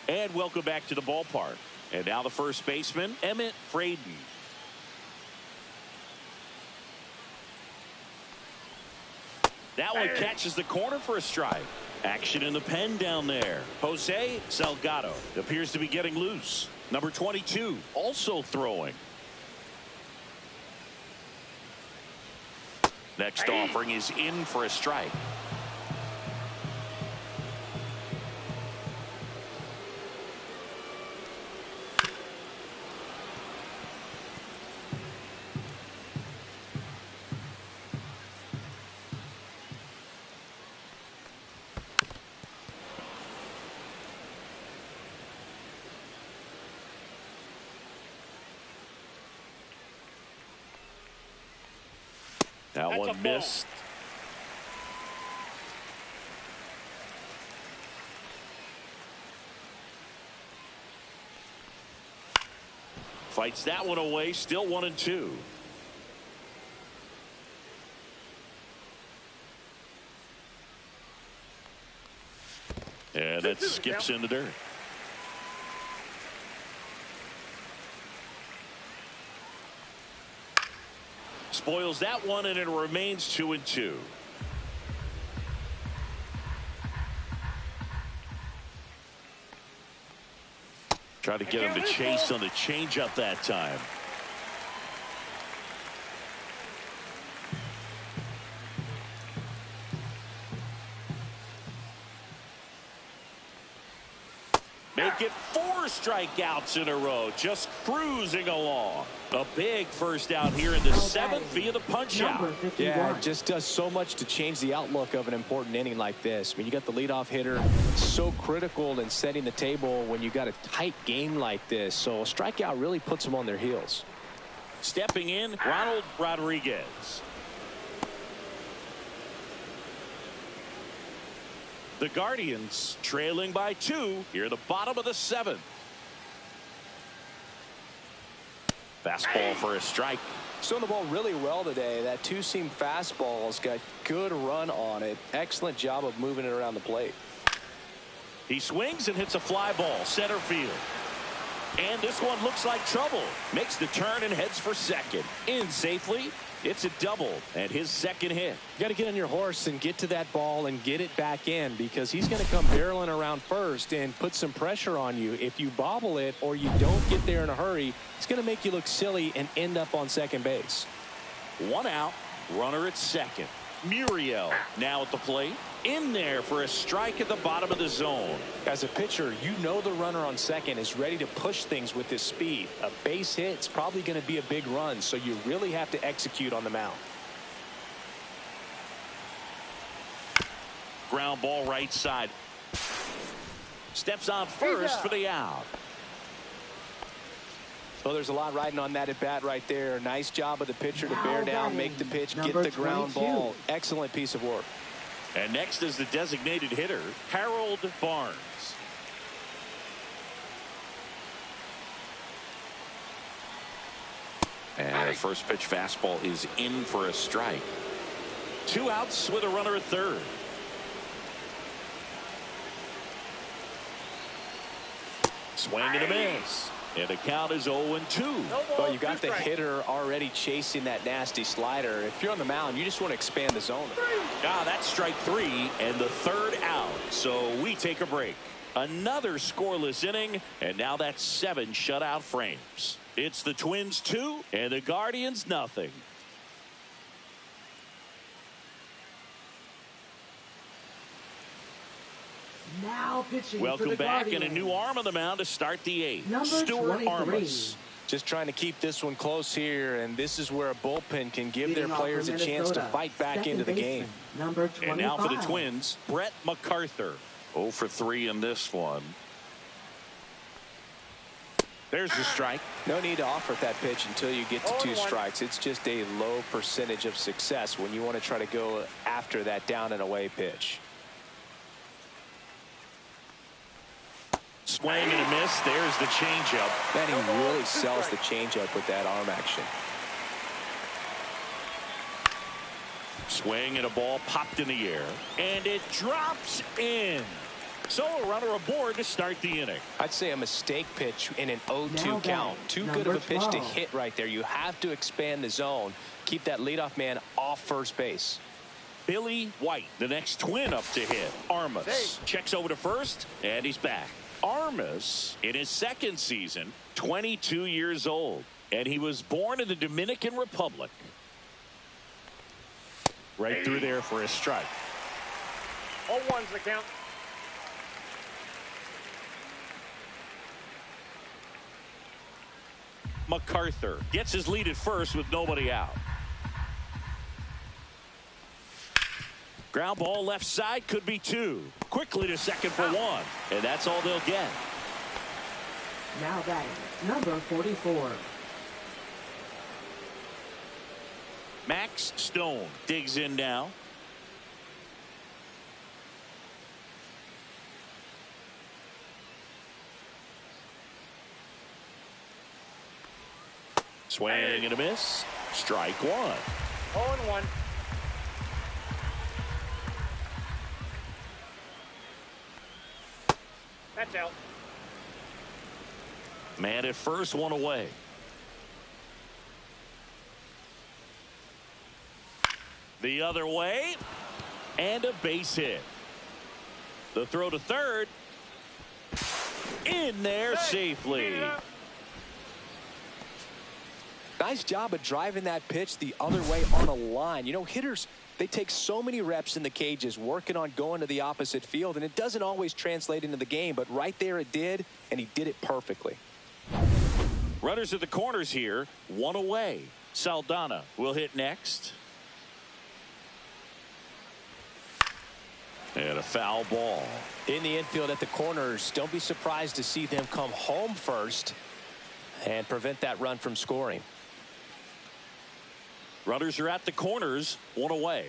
And welcome back to the ballpark. And now the first baseman, Emmett Fraden. That one catches the corner for a strike. Action in the pen down there. Jose Salgado appears to be getting loose. Number 22 also throwing. Next offering is in for a strike. That one missed. Fights that one away. Still 1-2. And that skips in the dirt. Spoils that one, and it remains 2-2. Try to get him to chase on the changeup that time. Make it 4 strikeouts in a row, just cruising along. A big first out here in the 7th via the punch out. Yeah, it just does so much to change the outlook of an important inning like this. I mean, you got the leadoff hitter, so critical in setting the table when you got a tight game like this. So a strikeout really puts them on their heels. Stepping in, Ronald Rodriguez. The Guardians trailing by 2 here at the bottom of the 7th. Fastball for a strike. Throwing the ball really well today. That 2-seam fastball's got good run on it. Excellent job of moving it around the plate. He swings and hits a fly ball center field. And this one looks like trouble. Makes the turn and heads for second. In safely. It's a double and his second hit. You got to get on your horse and get to that ball and get it back in, because he's going to come barreling around first and put some pressure on you. If you bobble it or you don't get there in a hurry, it's going to make you look silly and end up on second base. One out, runner at second. Muriel now at the plate. In there for a strike at the bottom of the zone. As a pitcher, you know the runner on second is ready to push things with his speed. A base hit's probably going to be a big run, so you really have to execute on the mound. Ground ball right side. Steps on first for the out. Well, there's a lot riding on that at bat right there. Nice job of the pitcher to bear down, make the pitch, get the ground ball. Excellent piece of work. And next is the designated hitter, Harold Barnes. And the first pitch fastball is in for a strike. 2 outs with a runner at third. Swing and a miss. And the count is 0-2. Well, you got the hitter already chasing that nasty slider. If you're on the mound, you just want to expand the zone. That's strike 3 and the third out. So we take a break. Another scoreless inning, and now that's 7 shutout frames. It's the Twins 2 and the Guardians nothing. Now pitching. Welcome for the back, Guardians. and a new arm on the mound to start the 8th. Number Stuart 23. Armas. Just trying to keep this one close here, and this is where a bullpen can give Leading their off players for a chance to Minnesota, fight back second into the baseman, game. Number 25. And now for the Twins, Brett MacArthur. 0 for 3 in this one. There's the strike. No need to offer that pitch until you get to 2 strikes. It's just a low percentage of success when you want to try to go after that down and away pitch. Swing and a miss. There's the changeup. Man, he really sells the changeup with that arm action. Swing and a ball popped in the air. And it drops in. So a runner aboard to start the inning. I'd say a mistake pitch in an 0-2 Now count. Too number good of a pitch 12. to hit right there. You have to expand the zone. Keep that leadoff man off first base. Billy White, the next Twin up to hit. Armas checks over to first, and he's back. Armas, in his second season, 22 years old, and he was born in the Dominican Republic. Right through there for a strike. 0-1's the count. MacArthur gets his lead at first with nobody out. Ground ball left side, could be 2. Quickly to second for 1. And that's all they'll get. Now batting, number 44. Max Stone digs in now. Swing and a miss. Strike 1. 0-1. That's out. Man at first, 1 away. The other way. And a base hit. The throw to third. In there safely. Nice job of driving that pitch the other way on a line. You know, hitters, they take so many reps in the cages working on going to the opposite field, and it doesn't always translate into the game, but right there it did, and he did it perfectly. Runners at the corners here, 1 away. Saldana will hit next. And a foul ball. In the infield at the corners, don't be surprised to see them come home first and prevent that run from scoring. Runners are at the corners, 1 away.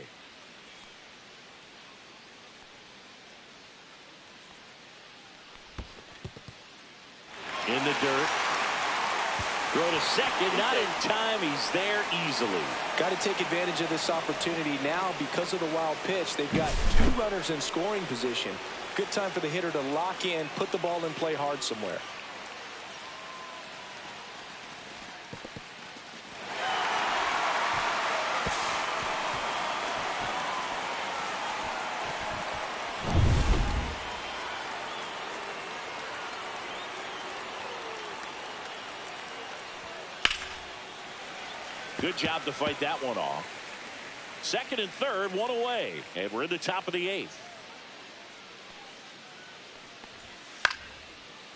In the dirt. Throw to second, not in time. He's there easily. Got to take advantage of this opportunity now because of the wild pitch. They've got 2 runners in scoring position. Good time for the hitter to lock in, put the ball in play hard somewhere. Good job to fight that one off. Second and third, one away. And we're in the top of the 8th.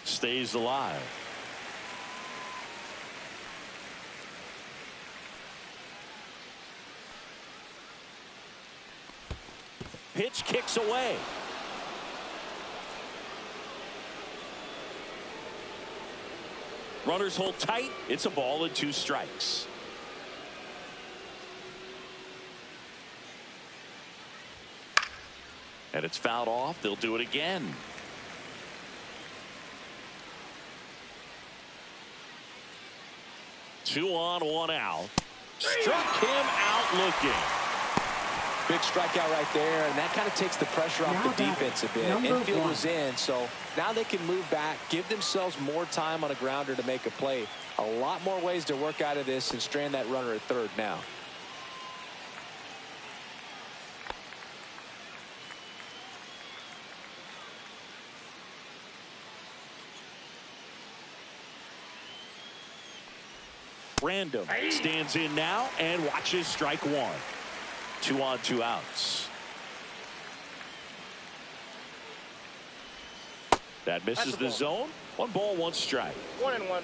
Stays alive. Pitch kicks away. Runners hold tight. It's a ball and 2 strikes. And it's fouled off. They'll do it again. Two on, one out. Struck him out looking. Big strikeout right there, and that kind of takes the pressure off the defense a bit. Infield was in, so now they can move back, give themselves more time on a grounder to make a play. A lot more ways to work out of this and strand that runner at third now. Random stands in now and watches strike one. 2 on, 2 outs. That misses the zone. 1 ball, 1 strike. 1-1.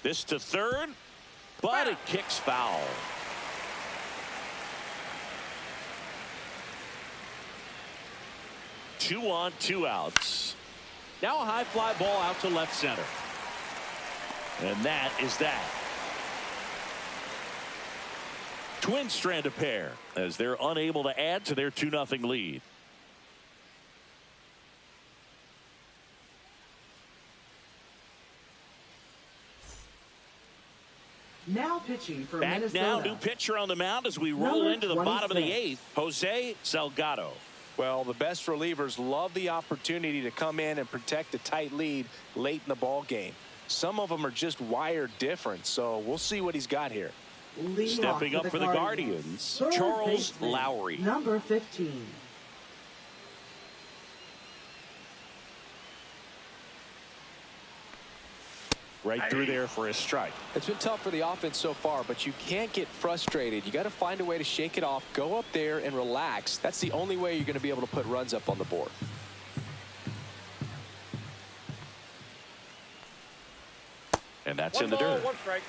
This to third, but it kicks foul. Two on, 2 outs. Now a high fly ball out to left center. And that is that. Twins strand a pair as they're unable to add to their 2-0 lead. Now pitching for Back Minnesota. now, new pitcher on the mound as we roll into the bottom of the 8th. Jose Salgado. Well, the best relievers love the opportunity to come in and protect a tight lead late in the ball game. Some of them are just wired different, so we'll see what he's got here. Stepping up for the Guardians, Charles Lowry. Number 15. Right through there for a strike. It's been tough for the offense so far, but you can't get frustrated. You got to find a way to shake it off, go up there and relax. That's the only way you're going to be able to put runs up on the board. And that's 1 in the ball, dirt. 1 strike.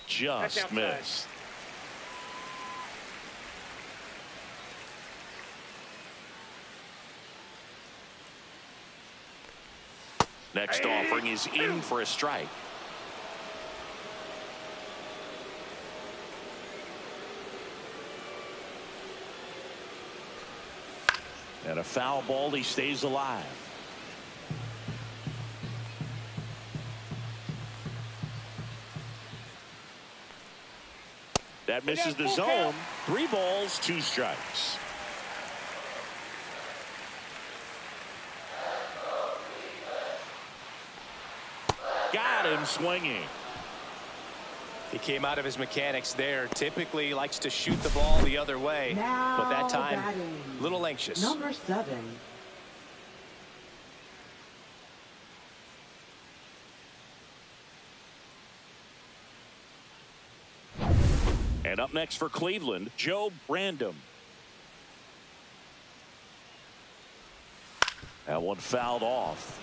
Just missed. Next offering is in for a strike. And a foul ball. He stays alive. That misses the zone. 3 balls, 2 strikes. Got him swinging. He came out of his mechanics there. Typically likes to shoot the ball the other way, but that time a little anxious. Number 7. And up next for Cleveland, Joe Brandom. That one fouled off.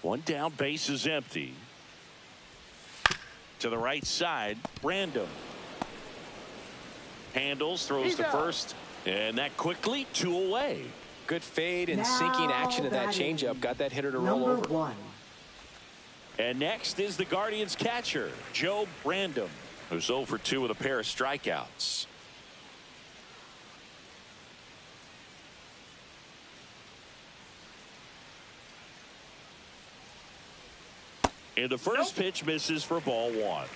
One down, base is empty. To the right side, Brandom. Handles, throws to first, and that quickly 2 away. Good fade and sinking action of that changeup got that hitter to roll over. Number 1. And next is the Guardians catcher, Joe Brandom, who's 0 for 2 with a pair of strikeouts. And the first pitch misses for ball 1.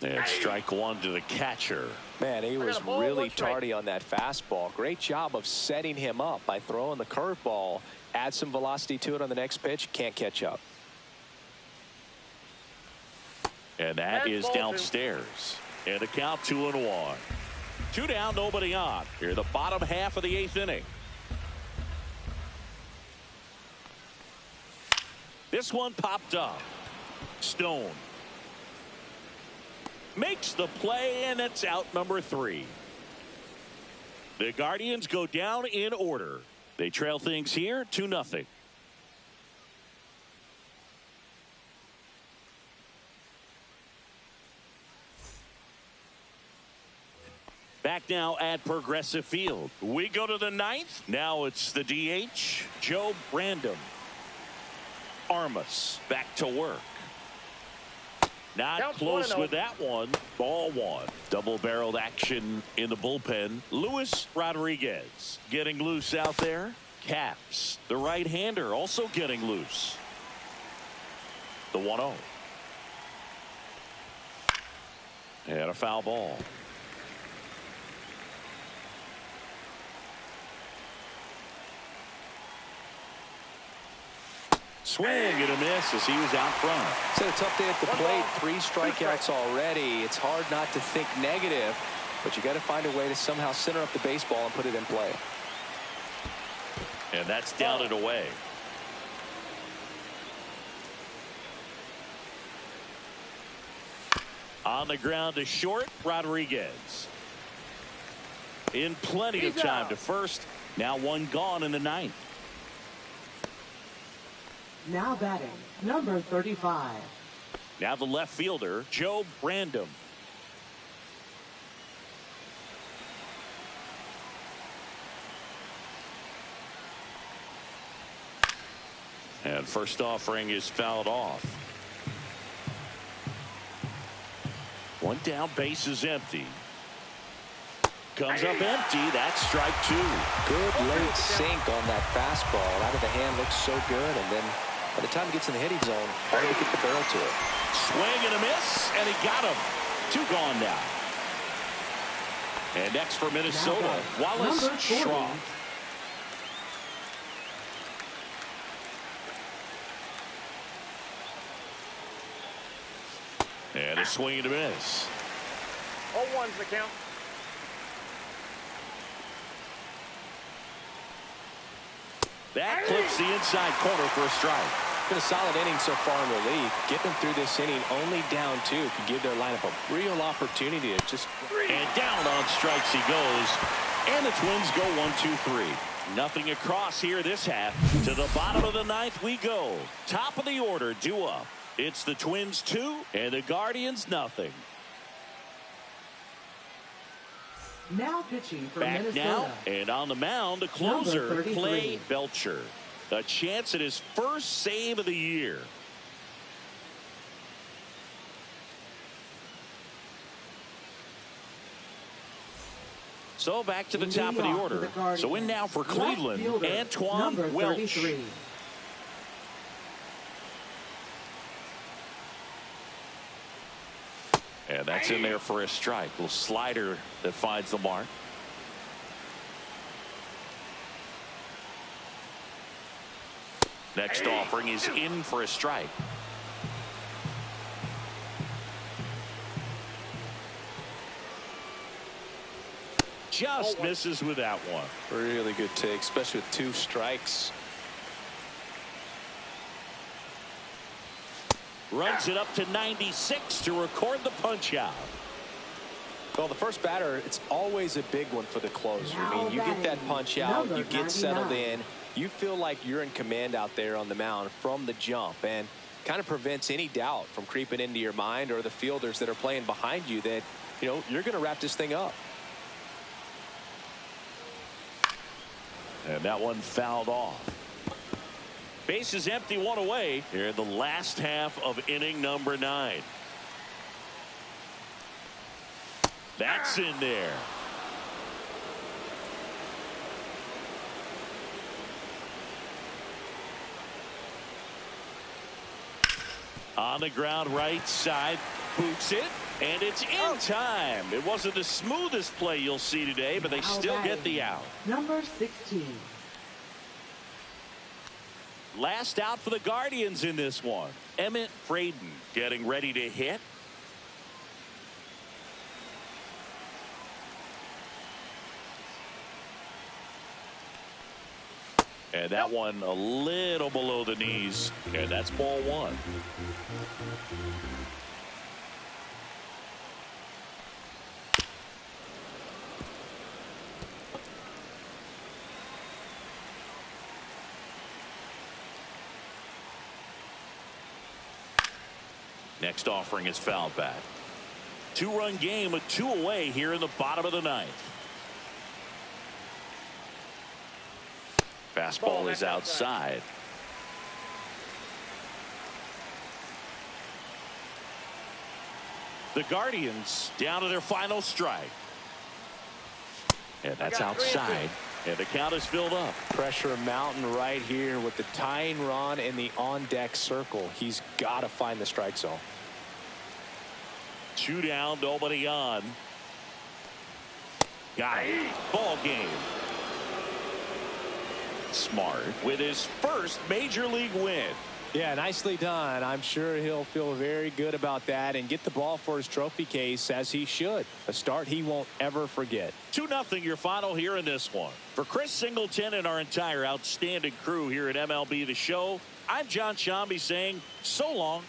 And strike one to the catcher. Man, he was ball, really one strike. tardy on that fastball. Great job of setting him up by throwing the curveball. Add some velocity to it on the next pitch. Can't catch up. And that And is ball two. downstairs. And a count 2-1. 2 down, nobody on. Here, the bottom half of the 8th inning. This one popped up. Stone makes the play, and it's out number 3. The Guardians go down in order. They trail things here 2-0. Back now at Progressive Field. We go to the 9th. Now it's the DH, Joe Random. Armas back to work. Not Counts close 1-0. with that one. Ball one. Double-barreled action in the bullpen. Luis Rodriguez getting loose out there. Caps, the right-hander, also getting loose. The 1-0. And a foul ball. Swing and a miss as he was out front. It's a tough day at the plate. 3 strikeouts already. It's hard not to think negative, but you got to find a way to somehow center up the baseball and put it in play. And that's down and away. On the ground to short, Rodriguez. In plenty of time to first. Now one gone in the 9th. Now batting, number 35. Now the left fielder, Joe Random. And first offering is fouled off. One down, base is empty. Comes up empty. That's strike 2. Good late sink on that fastball. Out of the hand, looks so good, and then by the time it gets in the hitting zone, hard to get the barrel to it. Swing and a miss, and he got him. 2 gone now. And next for Minnesota, Wallace number 40. Schroff. And a swing and a miss. 0-1's the count. That clips the inside corner for a strike. Been a solid inning so far in relief. Getting them through this inning only down 2 could give their lineup a real opportunity to just. And down on strikes he goes. And the Twins go 1-2-3. Nothing across here this half. To the bottom of the 9th we go. Top of the order, due up. It's the Twins 2 and the Guardians nothing. Now pitching for Back Minnesota. now, and on the mound, the closer, Number 33. Clay Belcher. A chance at his first save of the year. So back to the top of the order. So in now for Cleveland, Antoine number Welch. 33. And that's in there for a strike. Little slider that finds the mark. Next offering is in for a strike. Just misses with that one. Really good take, especially with 2 strikes. Runs it up to 96 to record the punch out. Well, the first batter, it's always a big one for the closer. I mean, you get that punch out, Number you get settled 99. in, you feel like you're in command out there on the mound from the jump, and kind of prevents any doubt from creeping into your mind or the fielders that are playing behind you that, you know, you're going to wrap this thing up. And that one fouled off. Base is empty, 1 away here in the last half of inning number 9. That's in there. On the ground right side, boots it. And it's in time. It wasn't the smoothest play you'll see today, but they still get the out. Number 16. Last out for the Guardians in this one. Emmett Fraden getting ready to hit. And that one a little below the knees. And that's ball one. Next offering is fouled back. 2-run game with 2 away here in the bottom of the ninth. Fastball is outside. The Guardians down to their final strike. And that's outside. And the count is filled up. Pressure mountain right here with the tying run in the on-deck circle. He's got to find the strike zone. 2 down, nobody on. Got it. Ball game. Smart with his first major league win. Yeah, nicely done. I'm sure he'll feel very good about that and get the ball for his trophy case, as he should. A start he won't ever forget. 2-0 your final here in this one. For Chris Singleton and our entire outstanding crew here at MLB The Show, I'm John Shambi saying so long.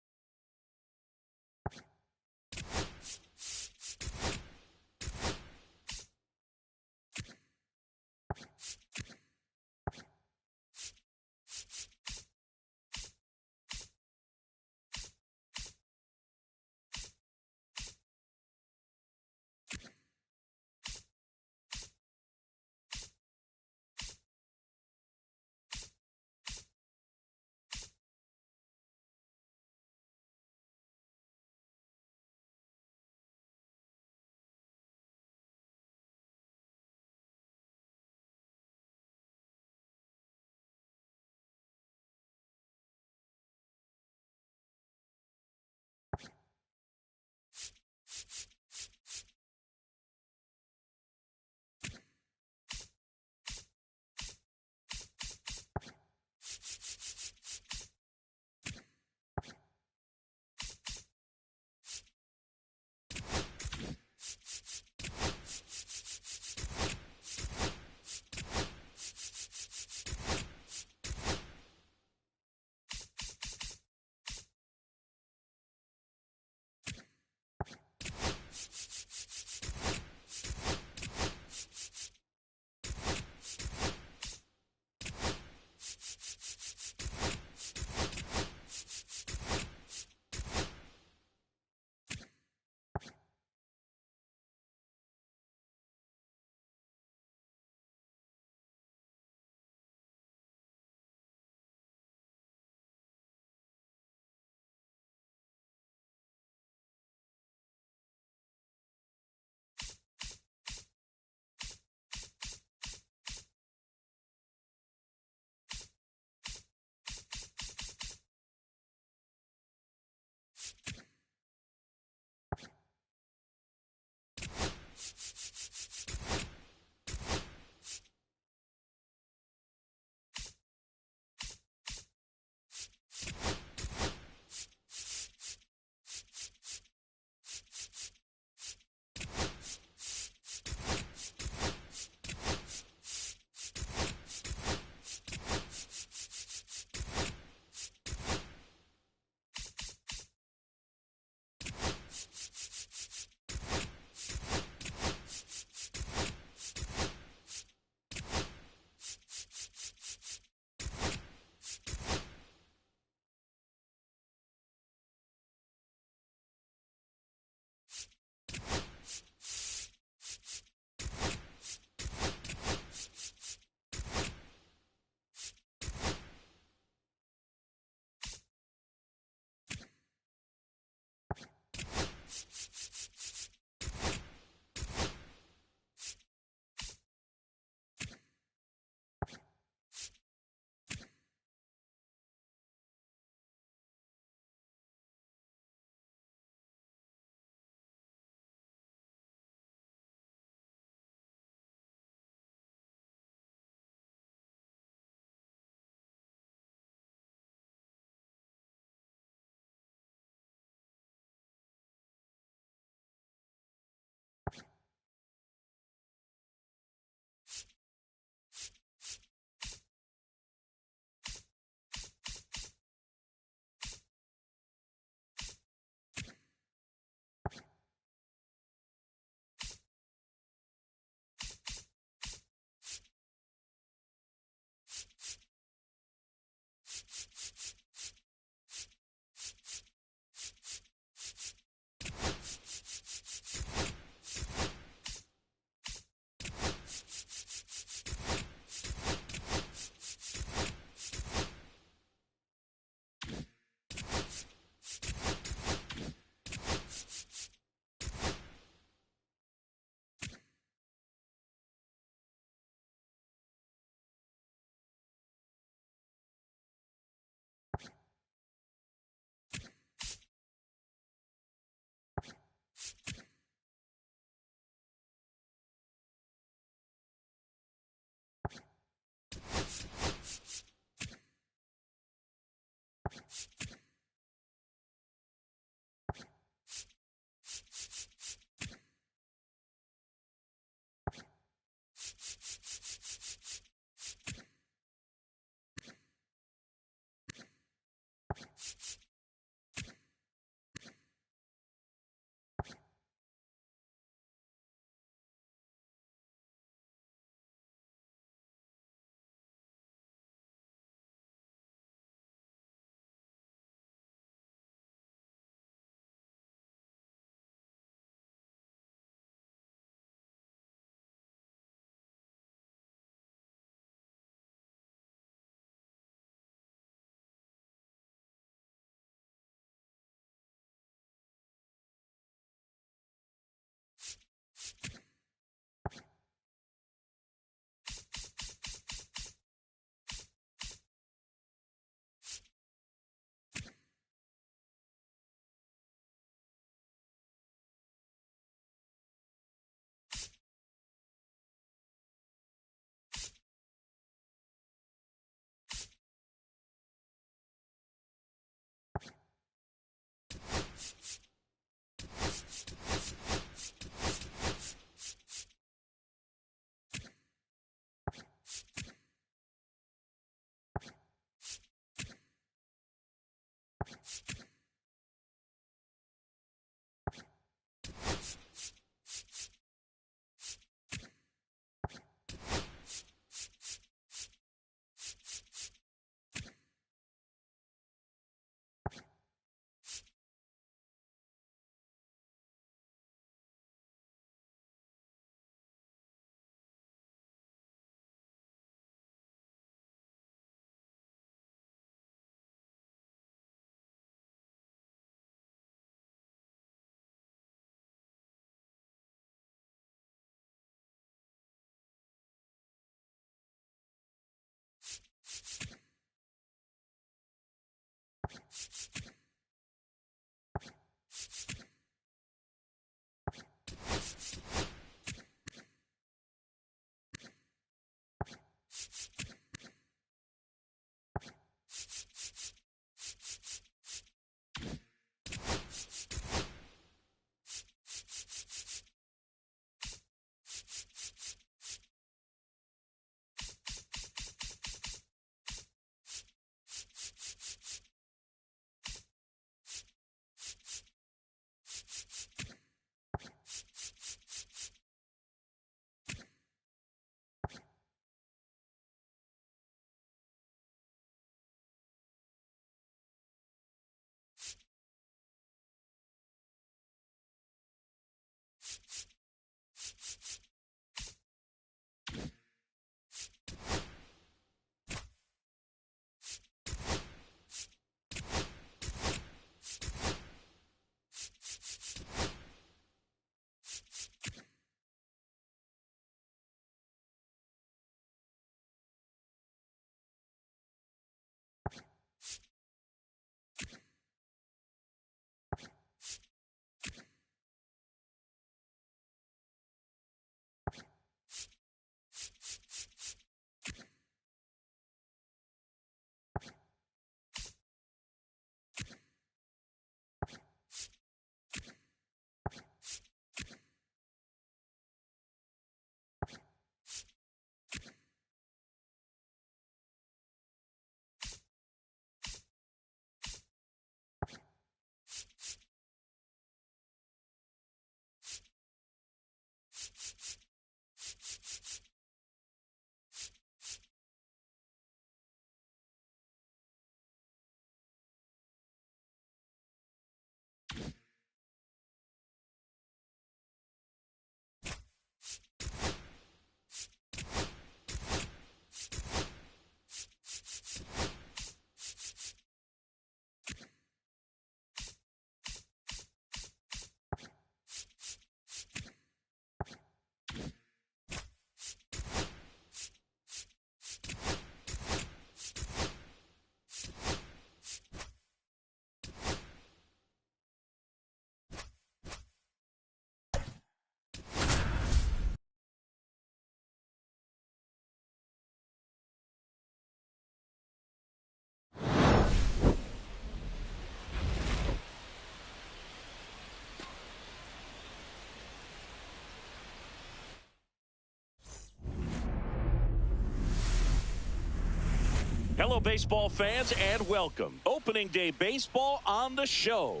Hello, baseball fans, and welcome. Opening day baseball on the show.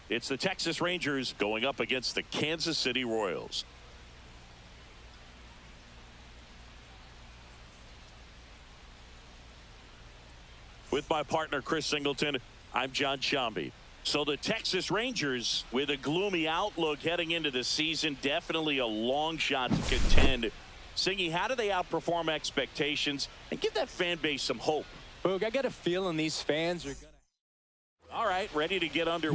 It's the Texas Rangers going up against the Kansas City Royals. With my partner, Chris Singleton, I'm John Shambi. So the Texas Rangers, with a gloomy outlook heading into the season, definitely a long shot to contend. Singy, how do they outperform expectations and give that fan base some hope? Boog, I got a feeling these fans are going to. All right, ready to get under.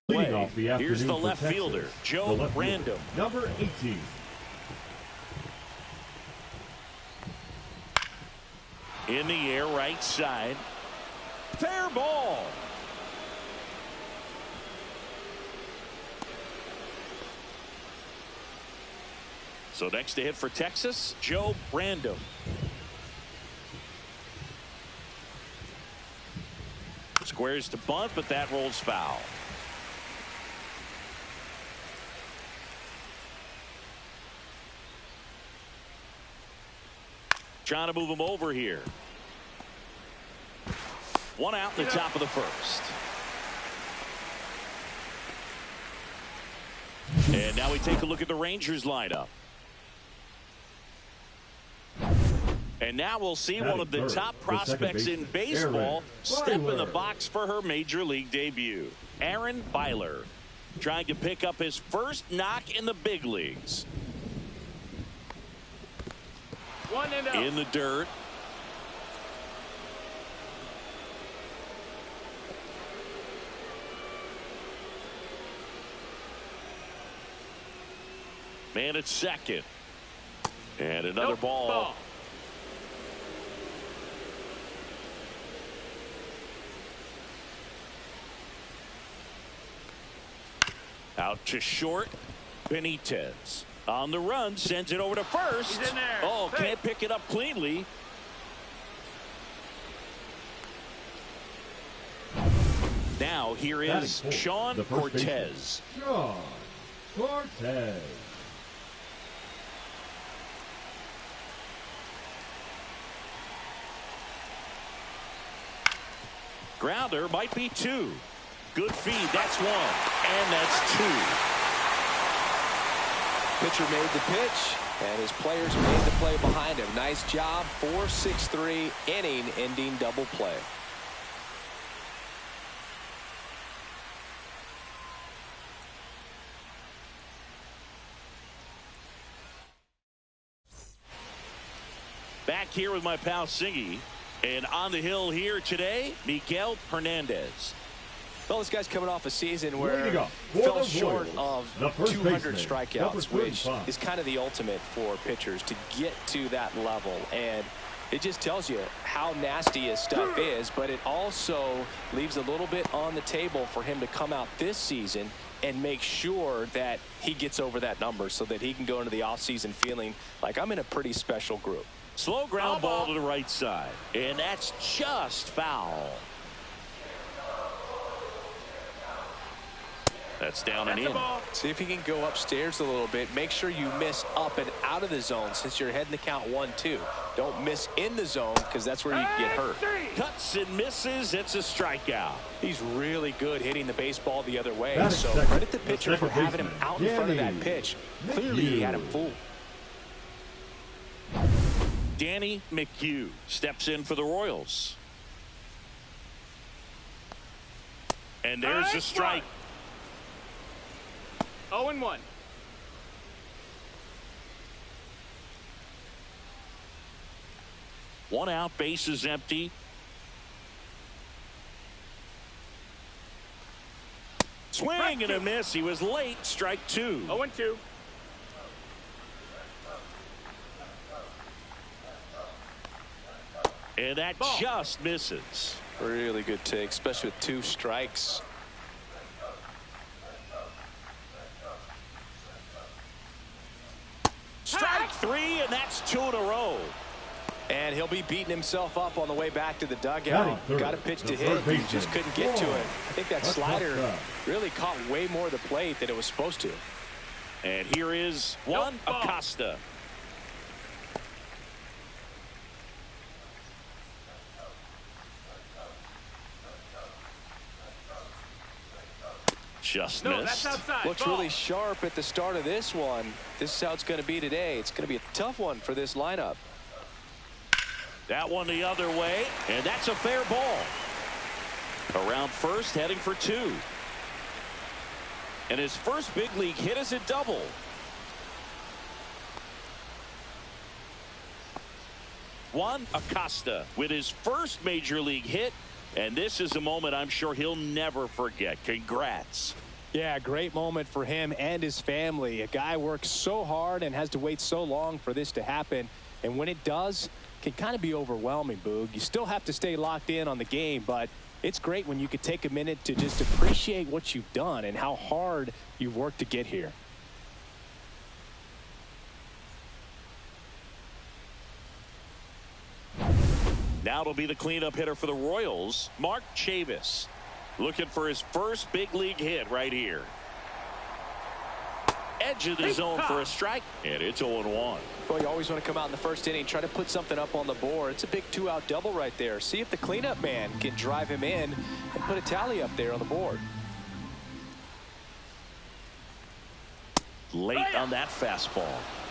Leading off the afternoon Here's the for left Texas, fielder, Joe the left fielder, Random. number 18. In the air, right side. Fair ball. So next to hit for Texas, Joe Random. Squares to bunt, but that rolls foul. Trying to move him over here. One out in the top of the first. And now we take a look at the Rangers lineup. And now we'll see one of the top prospects in baseball step in the box for her major league debut. Aaron Byler, trying to pick up his first knock in the big leagues. In the dirt. Man at second. And another ball. Out to short. Benitez on the run, sends it over to first. He's in there. Oh, can't pick it up cleanly. Now here is Sean Cortez. Sean Cortez. Grounder might be two. Good feed. That's one. And that's two. Pitcher made the pitch, and his players made the play behind him. Nice job. 4-6-3 inning-ending double play. Back here with my pal Singy. And on the hill here today, Miguel Hernandez. Well, this guy's coming off a season where he fell short of 200 baseman, strikeouts, which is kind of the ultimate for pitchers to get to that level. And it just tells you how nasty his stuff is, but it also leaves a little bit on the table for him to come out this season and make sure that he gets over that number so that he can go into the offseason feeling like I'm in a pretty special group. Slow ground ball to the right side. And that's just foul. That's down and in. See if he can go upstairs a little bit. Make sure you miss up and out of the zone since you're heading to count 1-2. Don't miss in the zone because that's where you can get hurt. Cuts and misses. It's a strikeout. He's really good hitting the baseball the other way. So credit the pitcher for having him out in front of that pitch. Clearly he had him fooled. Danny McHugh steps in for the Royals. And there's a strike. 0-1. One out, base is empty. Swing and a miss. He was late. Strike two. 0-2. And that just misses. Really good take, especially with 2 strikes. Strike 3, and that's 2 in a row. And he'll be beating himself up on the way back to the dugout. Got a pitch to hit. He just couldn't get to it. I think that slider really caught way more of the plate than it was supposed to. And here is Juan Acosta. Just missed. That's outside. Looks really sharp at the start of this one. This is how it's going to be today. It's going to be a tough one for this lineup. That one the other way, and that's a fair ball. Around first, heading for 2. And his first big league hit is a double. Juan Acosta with his first major league hit, and this is a moment I'm sure he'll never forget. Congrats. Yeah, great moment for him and his family. A guy works so hard and has to wait so long for this to happen, and when it does, it can kind of be overwhelming, Boog. You still have to stay locked in on the game, but it's great when you could take a minute to just appreciate what you've done and how hard you've worked to get here. Now it'll be the cleanup hitter for the Royals, Mark Chavis, looking for his first big league hit right here. Edge of the zone for a strike, and it's 0-1. Well, you always want to come out in the first inning, try to put something up on the board. It's a big 2-out double right there. See if the cleanup man can drive him in and put a tally up there on the board. Late on that fastball.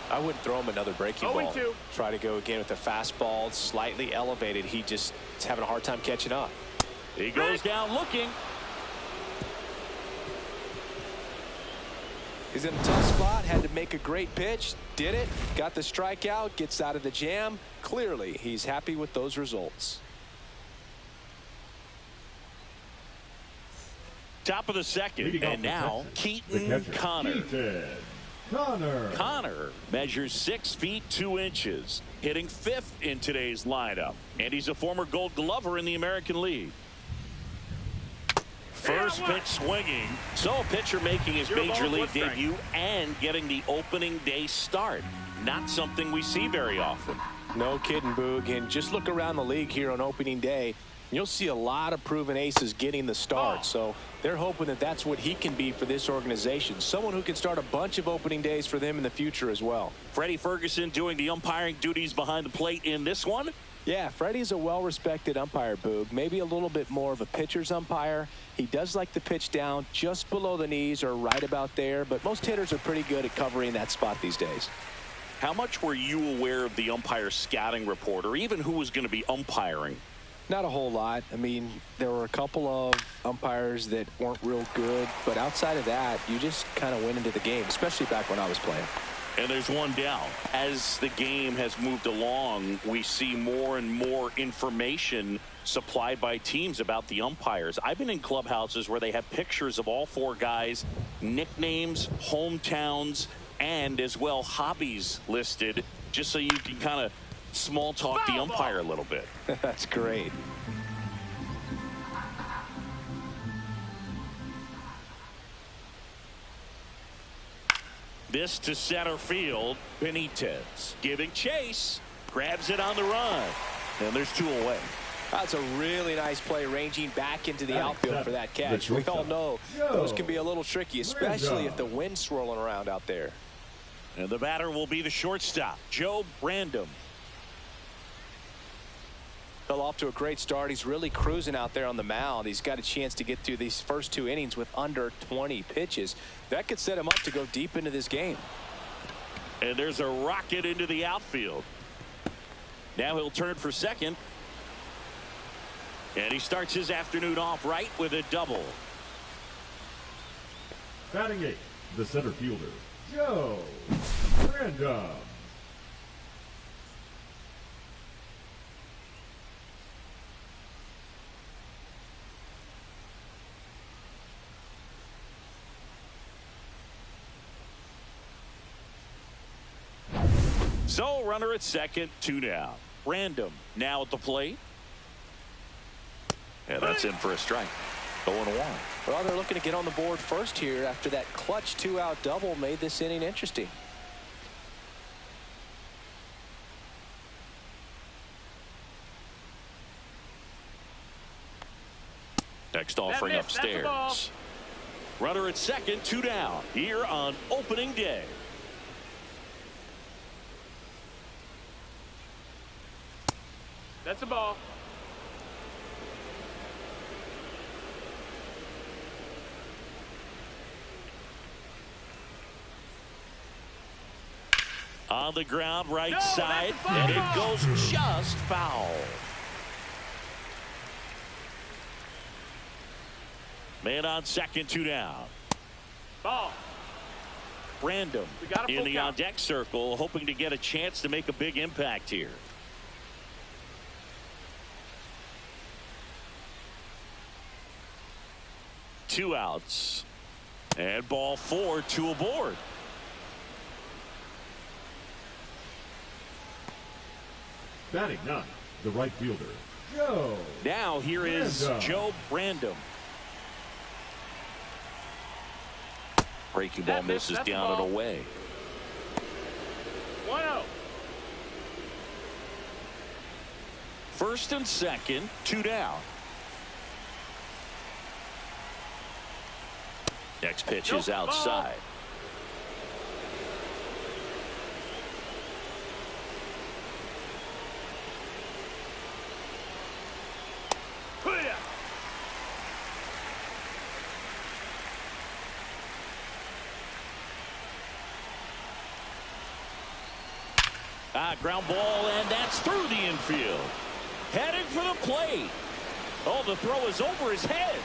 I wouldn't throw him another breaking ball. 0-2. Try to go again with the fastball, slightly elevated. He just is having a hard time catching up. He goes down looking. He's in a tough spot, had to make a great pitch, did it, got the strikeout, gets out of the jam. Clearly, he's happy with those results. Top of the second, and now Keaton Connor. Connor measures 6 feet 2 inches, hitting 5th in today's lineup, and he's a former Gold Glover in the American League. First pitch swinging. So a pitcher making his major league debut and getting the opening day start. Not something we see very often. No kidding, Boog. And just look around the league here on opening day. You'll see a lot of proven aces getting the start. So they're hoping that that's what he can be for this organization. Someone who can start a bunch of opening days for them in the future as well. Freddie Ferguson doing the umpiring duties behind the plate in this one. Yeah, Freddie's a well-respected umpire, Boog. Maybe a little bit more of a pitcher's umpire. He does like to pitch down just below the knees or right about there, but most hitters are pretty good at covering that spot these days. How much were you aware of the umpire scouting report, or even who was going to be umpiring? Not a whole lot. I mean, there were a couple of umpires that weren't real good, but outside of that, you just kind of went into the game, especially back when I was playing. And there's one down. As the game has moved along, we see more and more information supplied by teams about the umpires. I've been in clubhouses where they have pictures of all 4 guys, nicknames, hometowns, and as well hobbies listed, just so you can kind of small talk the umpire a little bit. That's great. This to center field. Benitez giving chase. Grabs it on the run. And there's 2 away. That's a really nice play ranging back into the outfield for that catch. We all know those can be a little tricky, especially if the wind's swirling around out there. And the batter will be the shortstop, Joe Brandom. Fell off to a great start. He's really cruising out there on the mound. He's got a chance to get through these first 2 innings with under 20 pitches. That could set him up to go deep into this game. And there's a rocket into the outfield. Now he'll turn for second. And he starts his afternoon off right with a double. Batting 8, the center fielder, Joe Brandom. So runner at second, 2 down. Brandom now at the plate. Yeah, that's in for a strike. 0-1. Well, they're looking to get on the board first here after that clutch 2-out double made this inning interesting. Next offering upstairs. Runner at second, 2 down here on opening day. That's a ball. On the ground, right side, and it goes just foul. Man on second, 2 down. Ball. Brandom in the on-deck circle, hoping to get a chance to make a big impact here. Two outs. And ball 4, 2 aboard. Batting 9, the right fielder, Joe. Now here is Joe Brandom. Breaking ball misses down and away. 1-0. First and second, 2 down. Next pitch is outside. Ground ball, and that's through the infield. Heading for the plate. Oh, the throw is over his head.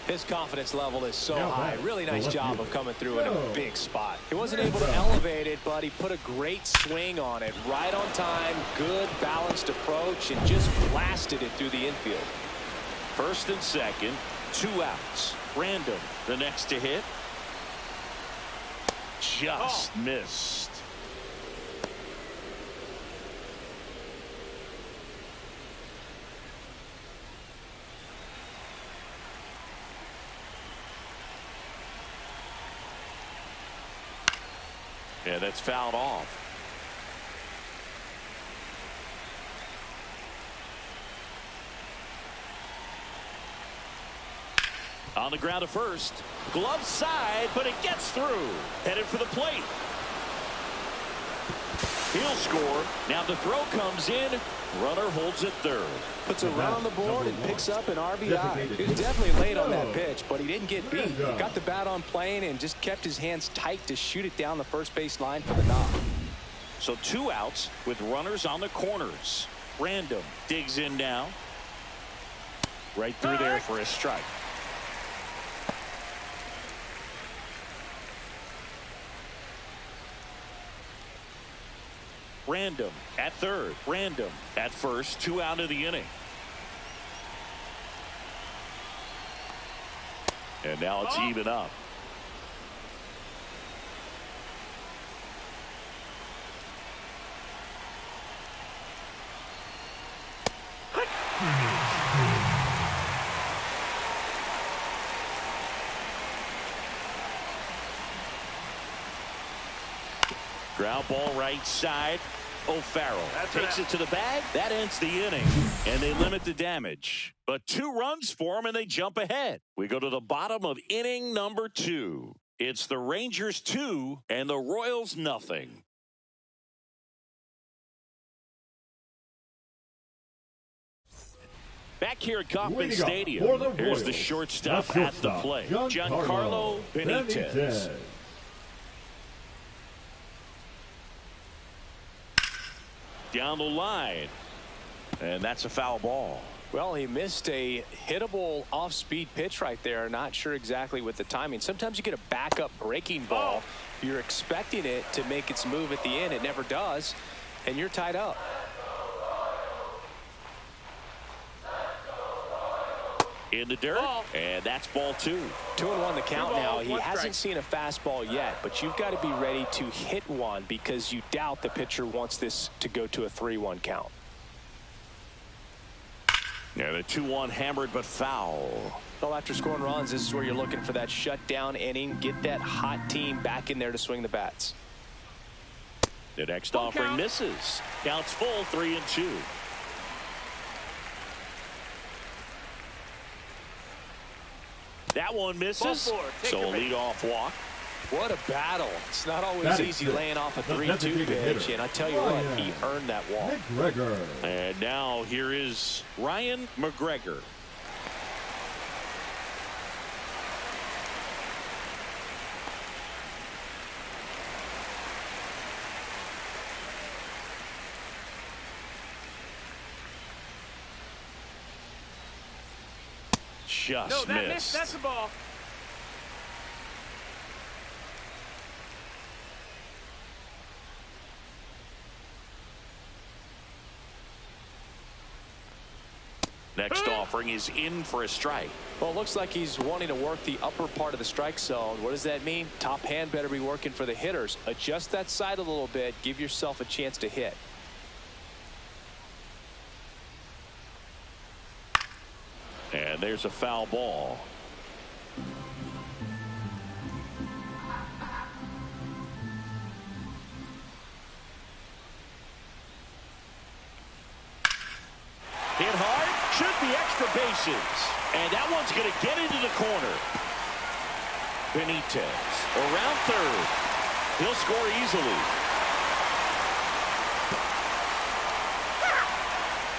His confidence level is so high. Really nice job of coming through in a big spot. He wasn't able to elevate it, but he put a great swing on it. Right on time, good balanced approach, and just blasted it through the infield. First and second, 2 outs. Random, the next to hit. Just missed. Yeah, that's fouled off. On the ground to first. Glove side, but it gets through. Headed for the plate. He'll score. Now the throw comes in. Runner holds it third. Puts a run on the board and picks up an RBI. He was definitely late on that pitch, but he didn't get beat. He got the bat on plane and just kept his hands tight to shoot it down the first base line for the knock. So 2 outs with runners on the corners. Random digs in now. Right through there for a strike. Random at third. Random at first. 2 out of the inning. And now it's even up. Ground ball right side. O'Farrell takes it to the bag. That ends the inning, and they limit the damage. But 2 runs for them, and they jump ahead. We go to the bottom of inning number 2. It's the Rangers 2 and the Royals nothing. Back here at Kauffman Stadium, here's the shortstop at the plate, Giancarlo Benitez. Down the line, and that's a foul ball. Well, he missed a hittable off-speed pitch right there. Not sure exactly with the timing. Sometimes you get a backup breaking ball. You're expecting it to make its move at the end. It never does, and you're tied up. In the dirt, and that's ball 2. 2-1 the count now. He hasn't seen a fastball yet, but you've got to be ready to hit one because you doubt the pitcher wants this to go to a 3-1 count. Yeah, the 2-1 hammered but foul. Well, after scoring runs, this is where you're looking for that shutdown inning. Get that hot team back in there to swing the bats. The next offering misses. Counts full, 3-2. That one misses, so a leadoff walk. What a battle. It's not always easy laying off a 3-2 pitch, and I tell you what, he earned that walk. McGregor. And now here is Ryan McGregor. Just missed. That's the ball. Next offering is in for a strike. Well, it looks like he's wanting to work the upper part of the strike zone. What does that mean? Top hand better be working for the hitters. Adjust that side a little bit. Give yourself a chance to hit. And there's a foul ball. Hit hard, should be extra bases. And that one's going to get into the corner. Benitez around third. He'll score easily.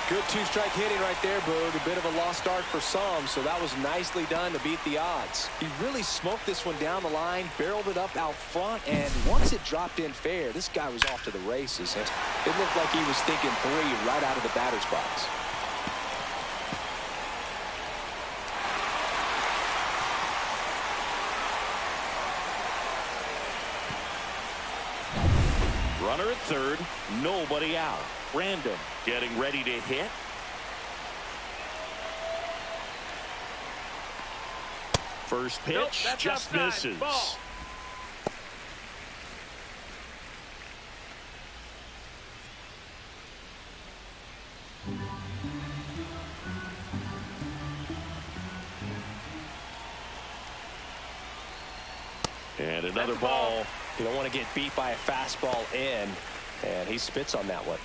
Good 2-strike hitting right there, Boog. A bit of a lost start for some, so that was nicely done to beat the odds. He really smoked this one down the line, barreled it up out front, and once it dropped in fair, this guy was off to the races. It looked like he was thinking 3 right out of the batter's box. Runner at third, nobody out. Random getting ready to hit. First pitch Nope, that's just outside. misses. Ball. And another That's a ball. ball. You don't want to get beat by a fastball in, and he spits on that one.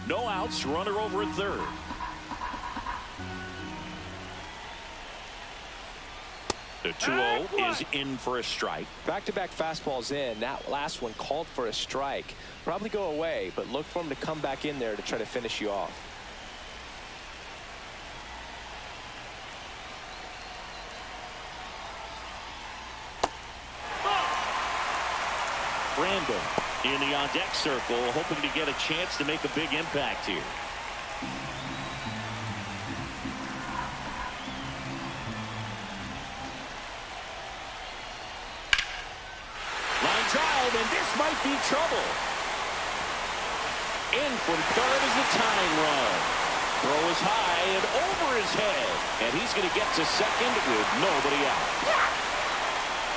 No outs, runner over at third. The 2-0 is in for a strike. Back-to-back fastballs in. That last one called for a strike. Probably go away, but look for him to come back in there to try to finish you off. Brandon in the on-deck circle, hoping to get a chance to make a big impact here. Line drive, and this might be trouble. In from third is the tying run. Throw is high and over his head, and he's going to get to second with nobody out.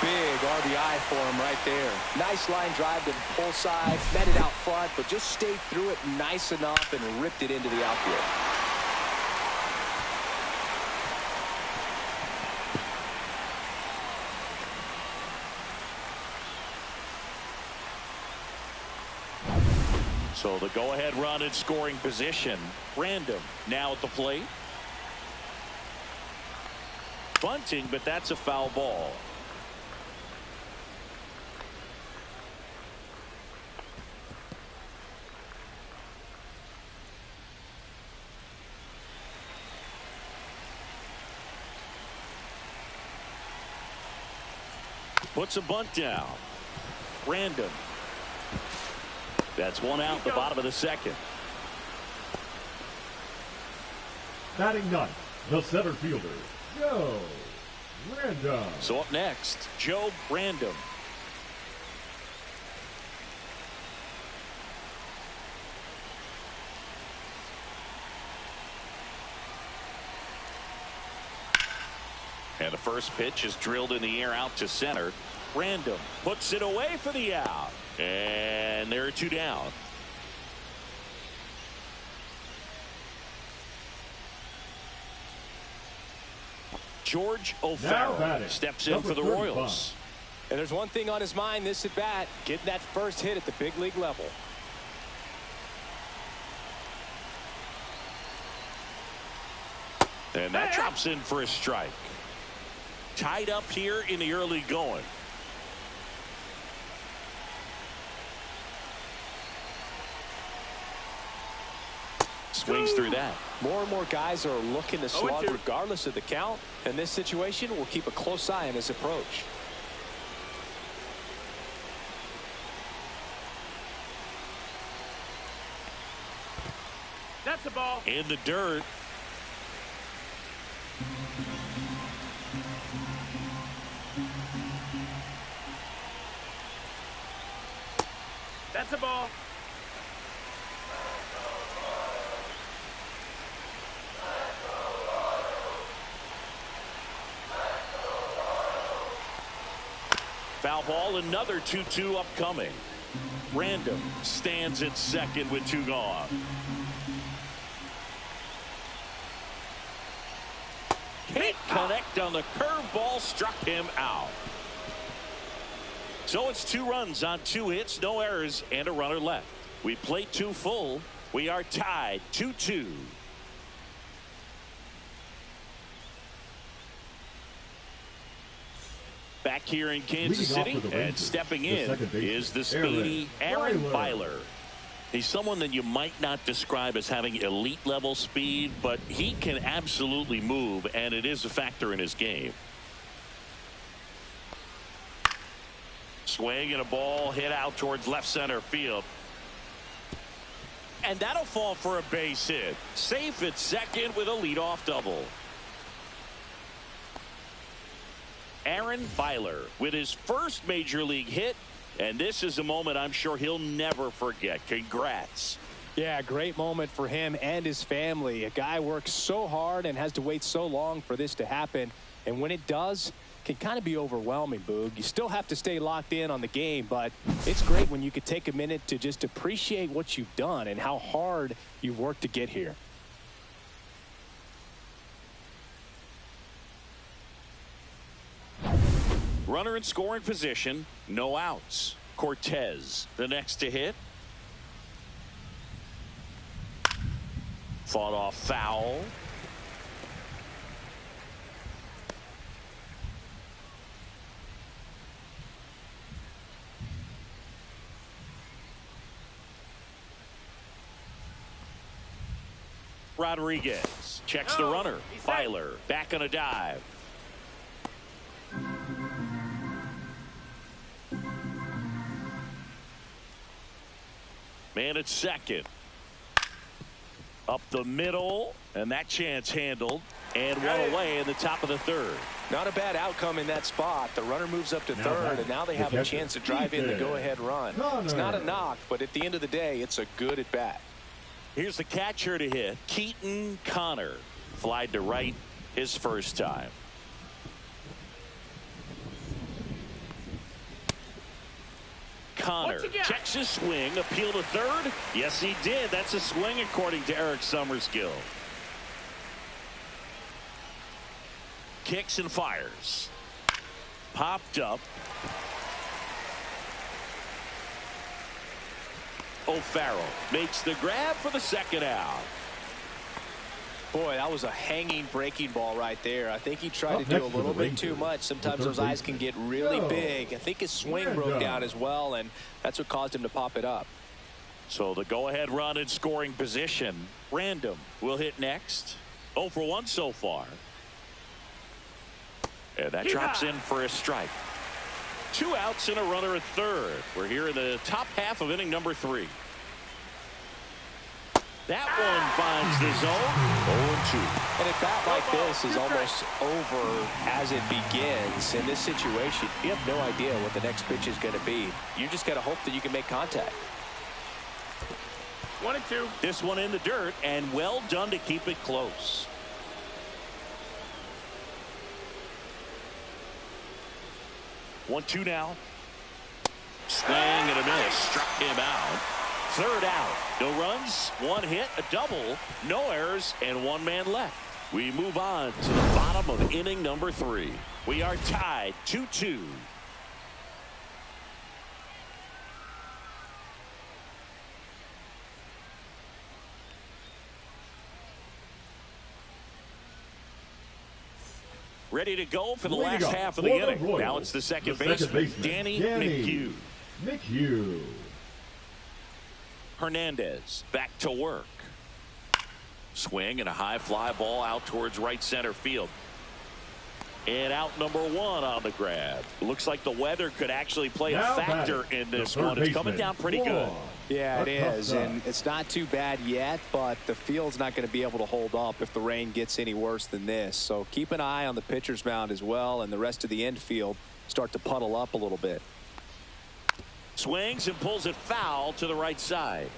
Big RBI for him right there. Nice line drive to the pull side, met it out front, but just stayed through it nice enough and ripped it into the outfield. So the go-ahead run in scoring position. Random now at the plate. Bunting, but that's a foul ball. Puts a bunt down. Random. That's one out the bottom of the second. Batting ninth, the center fielder, Joe Random. So up next, Joe Random. And the first pitch is drilled in the air out to center. Random puts it away for the out. And there are two down. George O'Farrell steps in for the Royals. And there's one thing on his mind this at bat, getting that first hit at the big league level. And that drops in for a strike. Tied up here in the early going. Swings through that. More and more guys are looking to slug regardless of the count. In this situation, we'll keep a close eye on his approach. That's the ball. In the dirt. That's a ball. Foul ball, another 2-2 upcoming. Random stands at second with two gone. Can't connect on the curveball, struck him out. So it's 2 runs on 2 hits, no errors, and a runner left. We play 2 full. We are tied 2-2. Back here in Kansas City, and stepping in is the speedy Aaron Byler. He's someone that you might not describe as having elite level speed, but he can absolutely move, and it is a factor in his game. Swing and a ball hit out towards left center field. And that'll fall for a base hit. Safe at second with a leadoff double. Aaron Byler with his first major league hit. And this is a moment I'm sure he'll never forget. Congrats. Yeah, great moment for him and his family. A guy works so hard and has to wait so long for this to happen. And when it does, it can kind of be overwhelming, Boog. You still have to stay locked in on the game, but it's great when you could take a minute to just appreciate what you've done and how hard you've worked to get here. Runner in scoring position, no outs. Cortez, the next to hit. Fought off foul. Rodriguez checks the runner. Byler back on a dive. Man at second. Up the middle, and that chance handled, and one away in the top of the third. Not a bad outcome in that spot. The runner moves up to third, and now they have a chance to drive in the go-ahead run. It's not a knock, but at the end of the day, it's a good at-bat. Here's the catcher to hit. Keaton Connor. Flied to right his first time. Connor checks his swing. Appeal to third. Yes, he did. That's a swing according to Eric Summerskill. Kicks and fires. Popped up. O'Farrell makes the grab for the second out. Boy, that was a hanging breaking ball right there. I think he tried to do a little bit too much. Sometimes those eyes can get really big. I think his swing broke down as well, and that's what caused him to pop it up. So the go-ahead run in scoring position. Random will hit next. 0 for 1 so far. And that drops in for a strike. 2 outs and a runner at third. We're here in the top half of inning number 3. That one finds the zone. 0-2. And a bat like this is almost over as it begins. In this situation, you have no idea what the next pitch is going to be. You just got to hope that you can make contact. 1-2. This one in the dirt, and well done to keep it close. One, 2 now. Swing and a miss. Struck him out. Third out. No runs, 1 hit, a double, no errors, and 1 man left. We move on to the bottom of inning number 3. We are tied 2-2. Ready to go for the last half of the inning. Now it's the second baseman, Danny McHugh. Hernandez back to work. Swing and a high fly ball out towards right center field. And out number 1 on the grab. Looks like the weather could actually play a factor in this one. It's coming down pretty good. Yeah, it is, and it's not too bad yet, but the field's not going to be able to hold up if the rain gets any worse than this. So keep an eye on the pitcher's mound as well, and the rest of the infield start to puddle up a little bit. Swings and pulls it foul to the right side.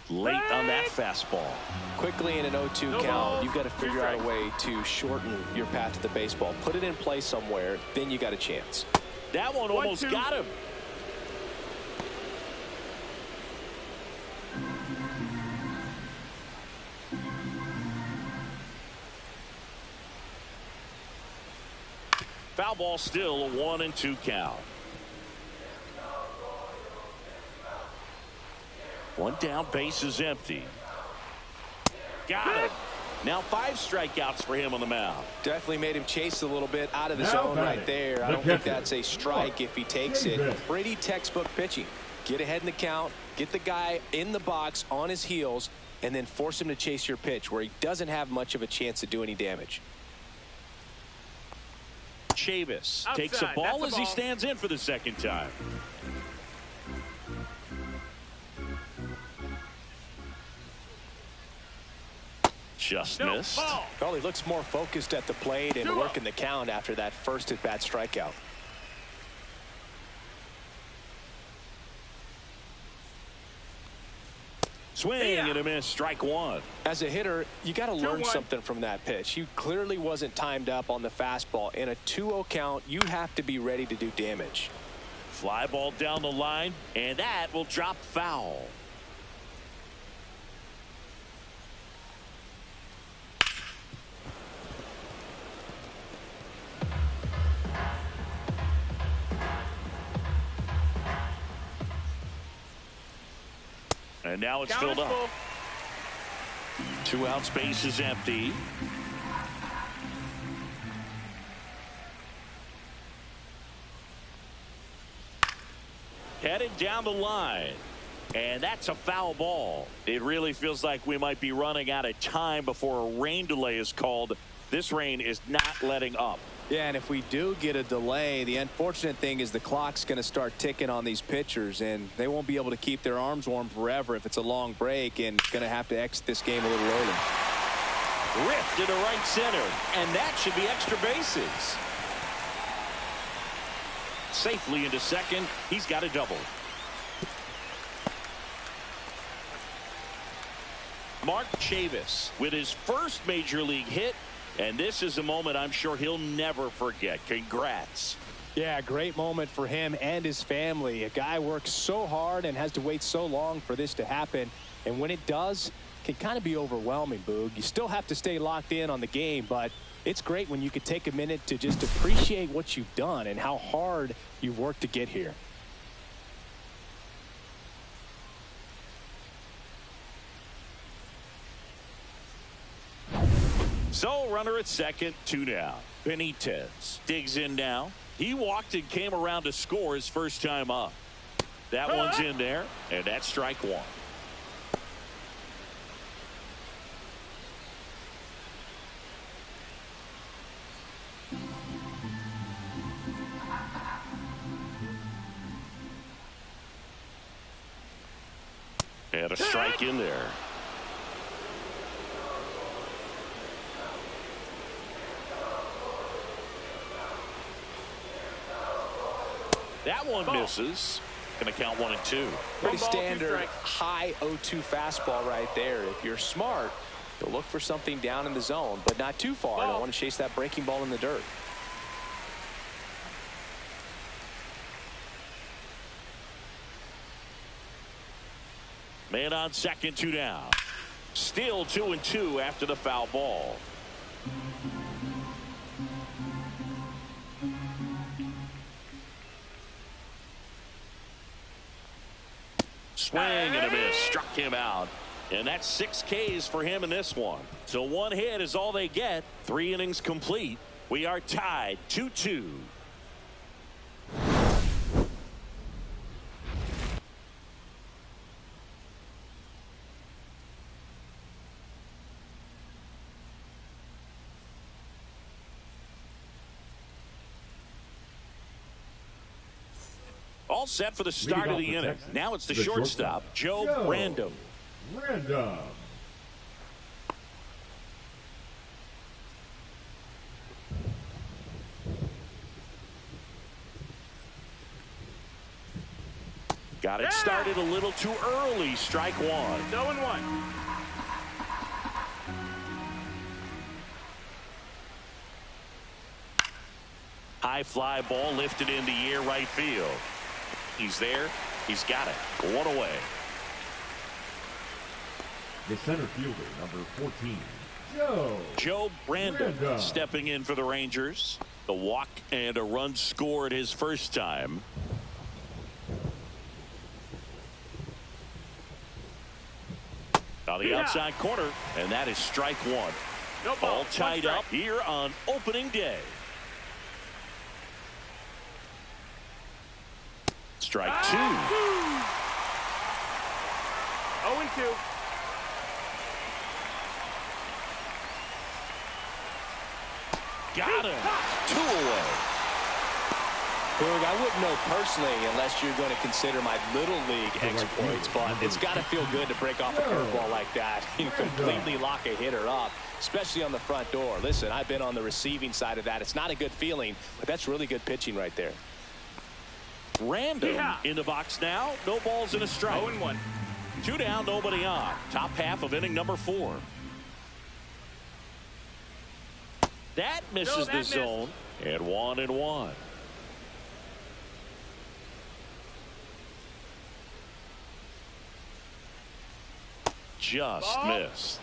Late on that fastball. Quickly in an 0-2 count, you've got to figure out a way to shorten your path to the baseball. Put it in play somewhere, then you got a chance. That one almost got him. Foul ball, still a 1-2 count. 1 down, base is empty. Got him. Now 5 strikeouts for him on the mound. Definitely made him chase a little bit out of the zone right there. I don't think that's a strike if he takes it. Pretty textbook pitching. Get ahead in the count, get the guy in the box on his heels, and then force him to chase your pitch where he doesn't have much of a chance to do any damage. Chavis Outside. takes a ball That's as a he ball. stands in for the second time. Just No, missed. ball. Well, he looks more focused at the plate and 2-0. working the count after that first at-bat strikeout. Swing and a miss. Strike one. As a hitter, you got to learn 2-1. something from that pitch. He clearly wasn't timed up on the fastball. In a 2-0 count, you have to be ready to do damage. Fly ball down the line, and that will drop foul. And now it's Count filled is up. full. 2 out, space is empty. Headed down the line. And that's a foul ball. It really feels like we might be running out of time before a rain delay is called. This rain is not letting up. Yeah, and if we do get a delay, the unfortunate thing is the clock's going to start ticking on these pitchers, and they won't be able to keep their arms warm forever if it's a long break, and going to have to exit this game a little early. Ripped to the right center, and that should be extra bases. Safely into second. He's got a double. Mark Chavis with his first major league hit, and this is a moment I'm sure he'll never forget. Congrats. Yeah, great moment for him and his family. A guy works so hard and has to wait so long for this to happen, and when it does, it can kind of be overwhelming, Boog. You still have to stay locked in on the game, but it's great when you could take a minute to just appreciate what you've done and how hard you've worked to get here. So runner at second, 2 down. Benitez digs in now. He walked and came around to score his first time up. That one's in there, and that's strike one. And a strike in there. That one misses. Going to count 1 and 2. Pretty One ball, 2 standard strikes. high 0-2 fastball right there. If you're smart, you'll look for something down in the zone, but not too far. Don't want to chase that breaking ball in the dirt. Man on second, 2 down. Still 2 and 2 after the foul ball. Swing and a miss. Struck him out. And that's 6 Ks for him in this one. So 1 hit is all they get. 3 innings complete. We are tied 2-2. All set for the start of the inning. Now it's the shortstop, Joe Random. Random. Got it started a little too early. Strike one. 0-1. High fly ball lifted in the air right field. He's there. He's got it. 1 away. The center fielder, number 14, Joe Brandon stepping in for the Rangers. The walk and a run scored his first time. On the outside corner, and that is strike one. No ball. All tied up here on opening day. Strike 2. 0-2. got him. 2 away. Look, I wouldn't know personally unless you're going to consider my little league exploits, but it's got to feel good to break off a curveball like that and completely lock a hitter up, especially on the front door. Listen, I've been on the receiving side of that. It's not a good feeling, but that's really good pitching right there. Random in the box now. No balls and a strike. 0-1. 2 down, nobody on. Top half of inning number 4. That misses the zone. And 1-1. Just missed.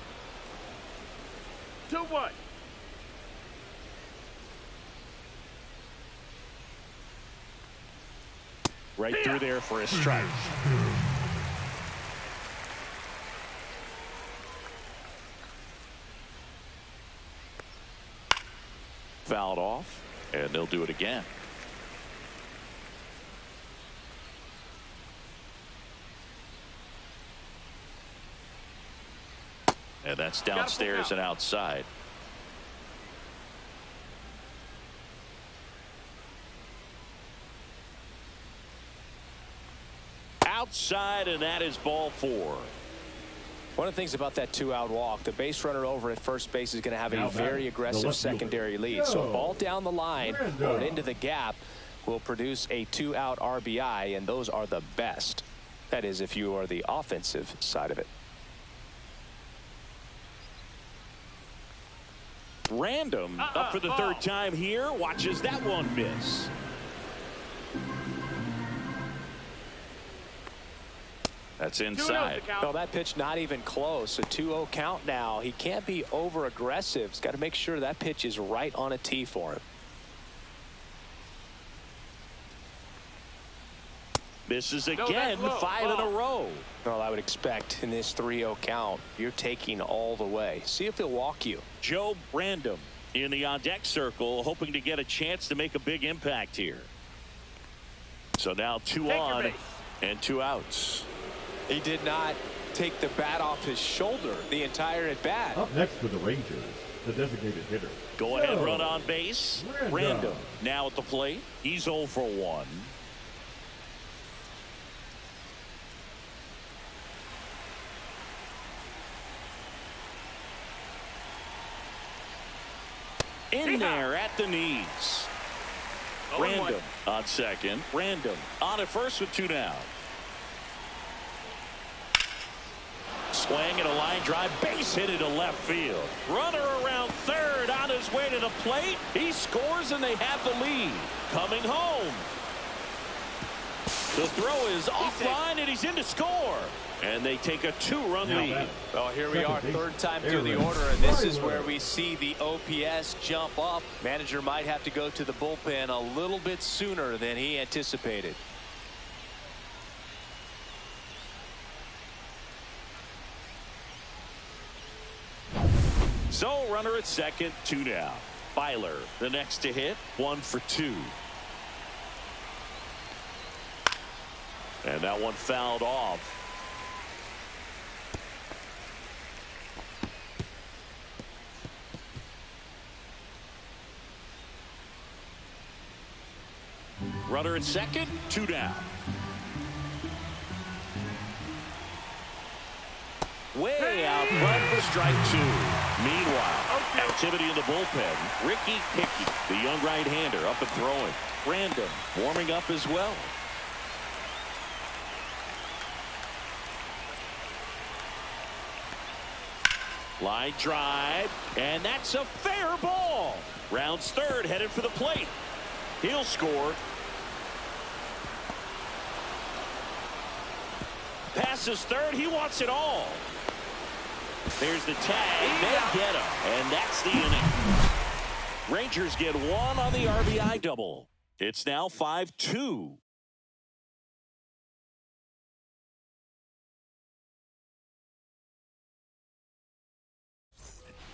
2-1. Right through there for a strike. Fouled off, and they'll do it again. And that's downstairs and outside. Outside, and that is ball 4. One of the things about that 2-out walk, the base runner over at first base is going to have a very aggressive secondary lead. So a ball down the line or into the gap will produce a 2-out RBI, and those are the best. That is, if you are the offensive side of it. Random up for the 3rd time here. Watches that one miss. That's inside. Well, that pitch not even close. A 2-0 count now. He can't be over aggressive. He's got to make sure that pitch is right on a tee for him. Misses again. 5 in a row. Well, I would expect in this 3-0 count, you're taking all the way. See if he'll walk you. Joe Random in the on-deck circle, hoping to get a chance to make a big impact here. So now 2 on and 2 outs. He did not take the bat off his shoulder the entire at bat. Up next for the Rangers, the designated hitter. Go ahead, run on base. Random now at the plate. He's 0 for 1. In there at the knees. Random on second. Random on at first with 2 down. Swing and a line drive, base hit into left field. Runner around third on his way to the plate. He scores and they have the lead. Coming home. The throw is offline and he's in to score. And they take a 2-run lead. Well, here we are, 3rd time through the order, and this is where we see the OPS jump up. Manager might have to go to the bullpen a little bit sooner than he anticipated. So runner at second, 2 down. Byler the next to hit, 1 for 2. And that one fouled off. Runner at second, 2 down. Way out front for strike 2. Meanwhile, activity in the bullpen. Ricky Hickey, the young right-hander, up and throwing. Random warming up as well. Line drive, and that's a fair ball. Rounds third, headed for the plate. He'll score. Passes third, he wants it all. There's the tag, they get him, and that's the inning. Rangers get 1 on the RBI double. It's now 5-2.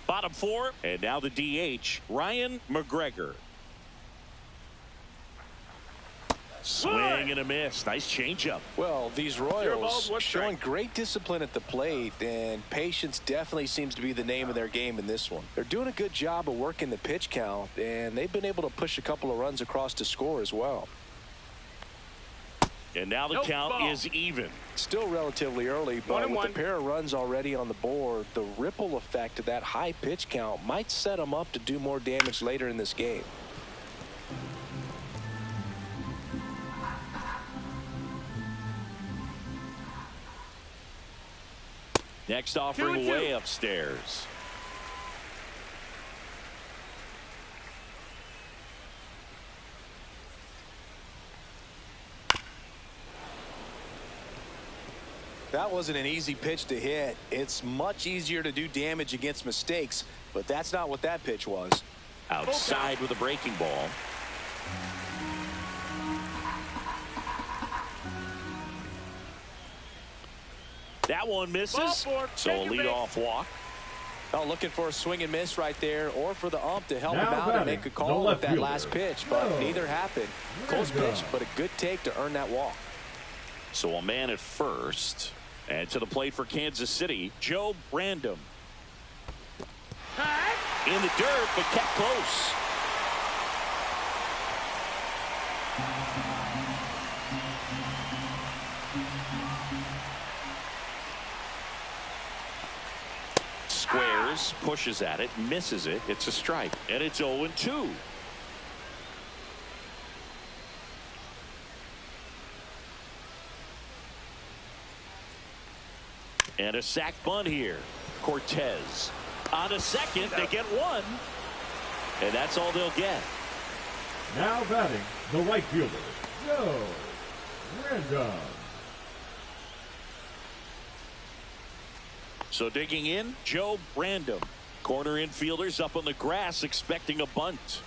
Bottom 4, and now the DH, Ryan McGregor. Swing and a miss. Nice changeup. Well, these Royals showing great discipline at the plate, and patience definitely seems to be the name of their game in this one. They're doing a good job of working the pitch count, and they've been able to push a couple of runs across to score as well. And now the count is even. Still relatively early, but with a pair of runs already on the board, the ripple effect of that high pitch count might set them up to do more damage later in this game. Next offering way upstairs. That wasn't an easy pitch to hit. It's much easier to do damage against mistakes, but that's not what that pitch was. Outside with a breaking ball. That one misses, so a leadoff walk. Oh, looking for a swing and miss right there, or for the ump to help him out and make a call with that last pitch, but neither happened. Close pitch, but a good take to earn that walk. So a man at first, and to the plate for Kansas City, Joe Brandom. In the dirt, but kept close. Squares, pushes at it, misses it. It's a strike, and it's 0-2. And a sac bunt here. Cortez on a second. They get one, and that's all they'll get. Now batting, the right fielder, Joe Brandom. So digging in, Joe Brandom. Corner infielders up on the grass expecting a bunt.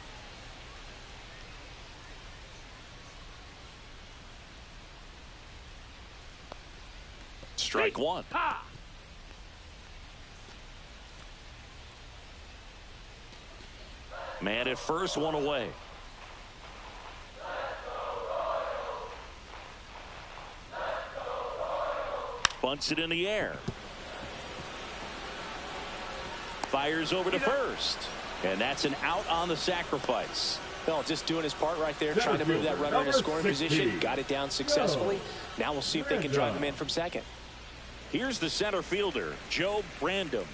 Strike one. Man at first, one away. Bunts it in the air. Fires over to first. And that's an out on the sacrifice. Well, just doing his part right there, trying to move that runner in a scoring position. Got it down successfully. Now we'll see if they can drive him in from second. Here's the center fielder, Joe Brandom.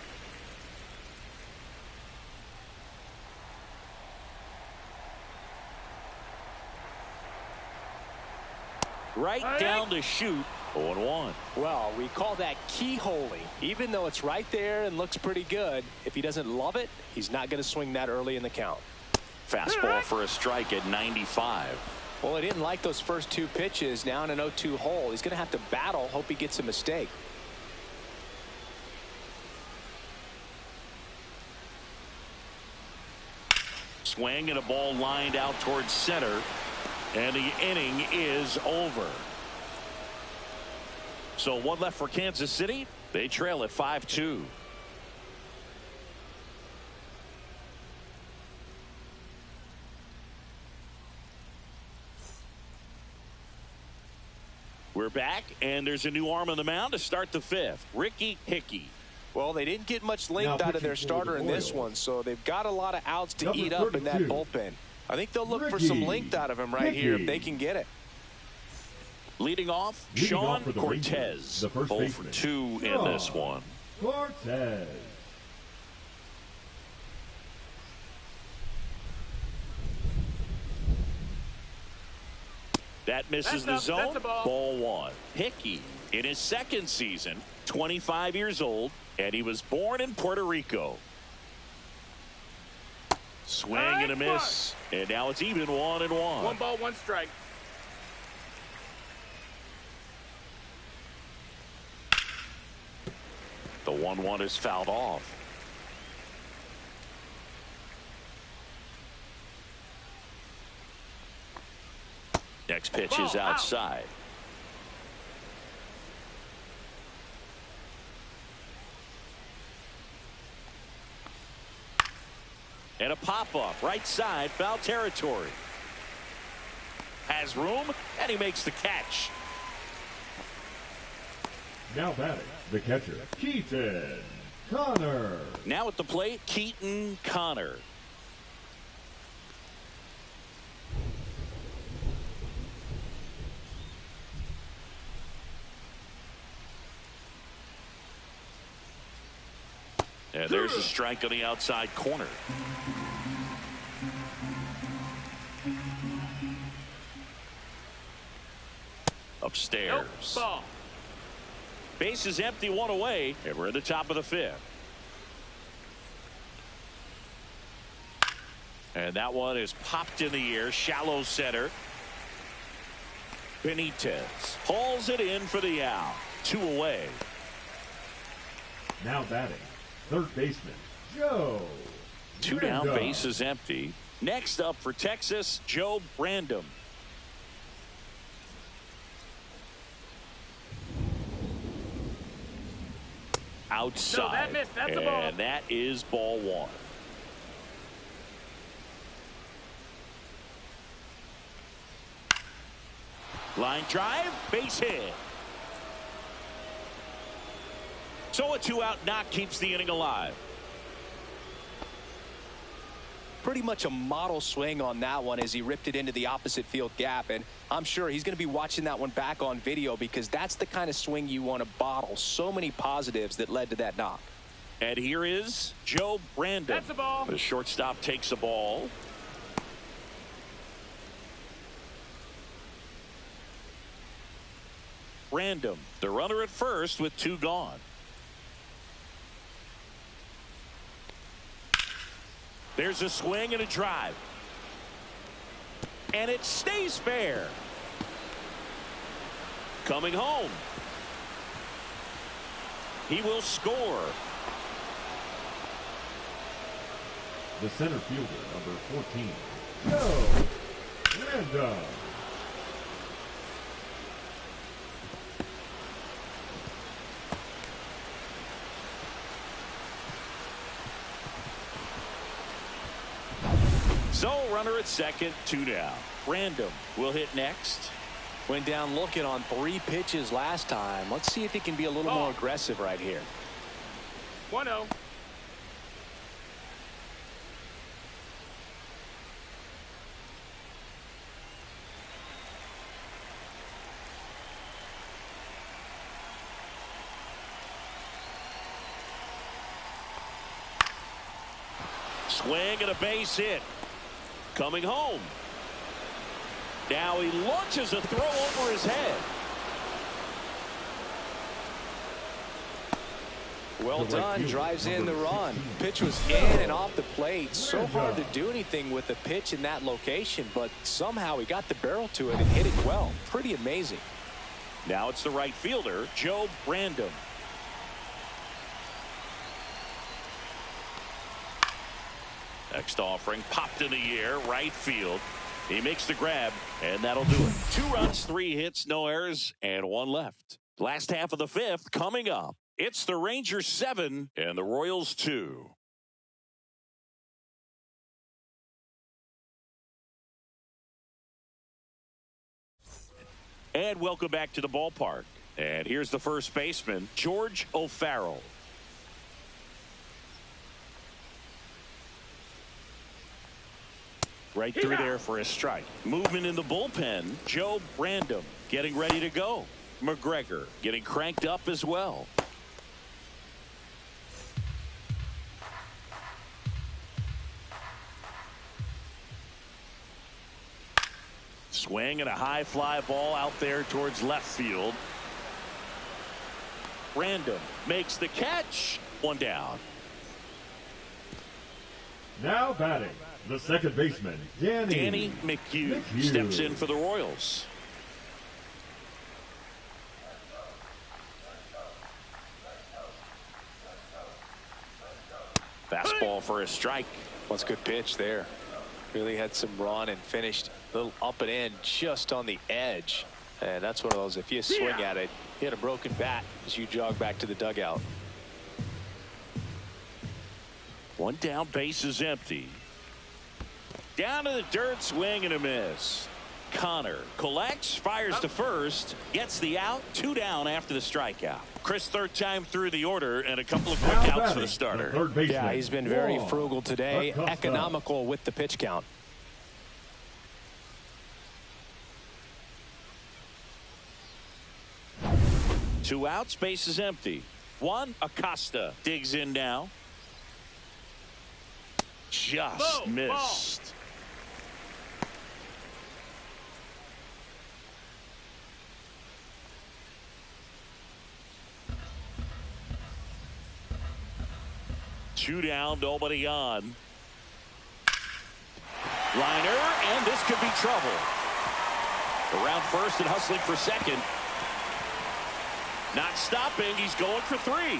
Right down to shoot. 0-1. Well, we call that keyholing. Even though it's right there and looks pretty good, if he doesn't love it, he's not going to swing that early in the count. Fastball for a strike at 95. Well, he didn't like those first two pitches. Now in an 0-2 hole, he's going to have to battle. Hope he gets a mistake. Swing and a ball lined out towards center, and the inning is over. So one left for Kansas City. They trail at 5-2. We're back, and there's a new arm on the mound to start the fifth. Ricky Hickey. Well, they didn't get much length out of their starter in this one, so they've got a lot of outs to eat up in that bullpen. I think they'll look for some length out of him right here if they can get it. Leading off, Sean Cortez. 0 for 2 in this one. Cortez. That misses the zone. Ball one. Hickey in his second season, 25 years old, and he was born in Puerto Rico. Swing and a miss, and now it's even 1-1. 1 ball, 1 strike. The 1-1 is fouled off. Next pitch is outside. And a pop-up right side, foul territory. has room, and he makes the catch. Now batting, the catcher, Keaton Connor. Now at the plate, Keaton Connor. And there's a strike on the outside corner. Upstairs. Nope, ball. Base is empty, one away, and we're at the top of the fifth. And that one is popped in the air, shallow center. Benitez hauls it in for the out. 2 away. Now batting, third baseman, Joe 2 down, Random. base is empty. Next up for Texas, Joe Random. Outside. No, that missed. That's a ball. And that is ball 1. Line drive, base hit. So a 2-out knock keeps the inning alive. Pretty much a model swing on that one as he ripped it into the opposite field gap, and I'm sure he's going to be watching that one back on video because that's the kind of swing you want to bottle. So many positives that led to that knock. And here is Joe Brandon. That's a ball. The shortstop takes the ball. Random, the runner at first with 2 gone. There's a swing and a drive. And it stays fair. Coming home. He will score. The center fielder, number 14, Joe Random. So runner at second, 2 down. Random will hit next. Went down looking on 3 pitches last time. Let's see if he can be a little more aggressive right here. 1-0. Swing and a base hit. Coming home. Now he launches a throw over his head. Well The right done. fielder, Drives in the number run. 16, Pitch was in and off the plate. So hard to do anything with the pitch in that location, but somehow he got the barrel to it and hit it well. Pretty amazing. Now it's the right fielder, Joe Random. Next offering popped in the air, right field. He makes the grab, and that'll do it. 2 runs, 3 hits, no errors, and 1 left. Last half of the 5th coming up. It's the Rangers 7 and the Royals 2. And welcome back to the ballpark. And here's the first baseman, George O'Farrell. Right through there for a strike. Movement in the bullpen. Joe Random getting ready to go. McGregor getting cranked up as well. Swing and a high fly ball out there towards left field. Random makes the catch. 1 down. Now batting, the second baseman, Danny McHugh steps in for the Royals. Fastball for a strike. That's a good pitch there. Really had some run and finished a little up and in just on the edge. And that's one of those, if you swing at it, hit a broken bat as you jog back to the dugout. 1 down, base is empty. Down to the dirt, swing and a miss. Connor collects, fires to first, gets the out, 2 down after the strikeout. Chris, third time through the order, and a couple of quick outs for the starter. Yeah, he's been very frugal today, economical with the pitch count. Two outs, base is empty. One, Acosta digs in now. Just missed. Two down, nobody on. Liner, and this could be trouble. Around first and hustling for second. Not stopping, he's going for 3.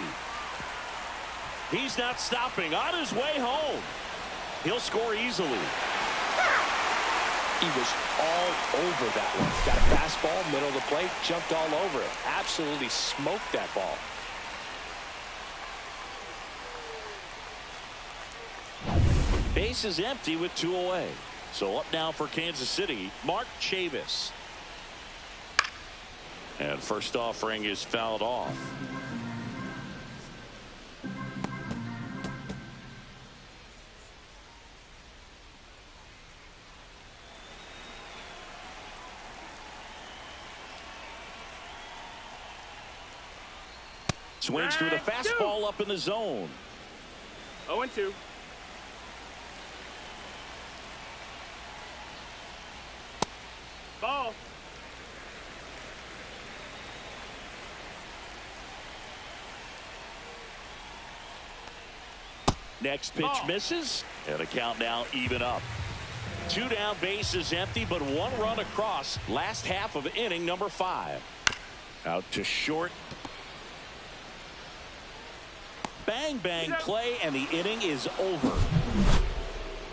He's not stopping, on his way home. He'll score easily. He was all over that one. Got a fastball, middle of the plate, jumped all over it. Absolutely smoked that ball. Base is empty with 2 away. So up now for Kansas City, Mark Chavis. And first offering is fouled off. Swings through the fastball up in the zone. 0-2. Ball. Next pitch misses, and the count now even up. 2 down, base is empty, but 1 run across. Last half of inning number 5. Out to short. Bang, bang play, and the inning is over.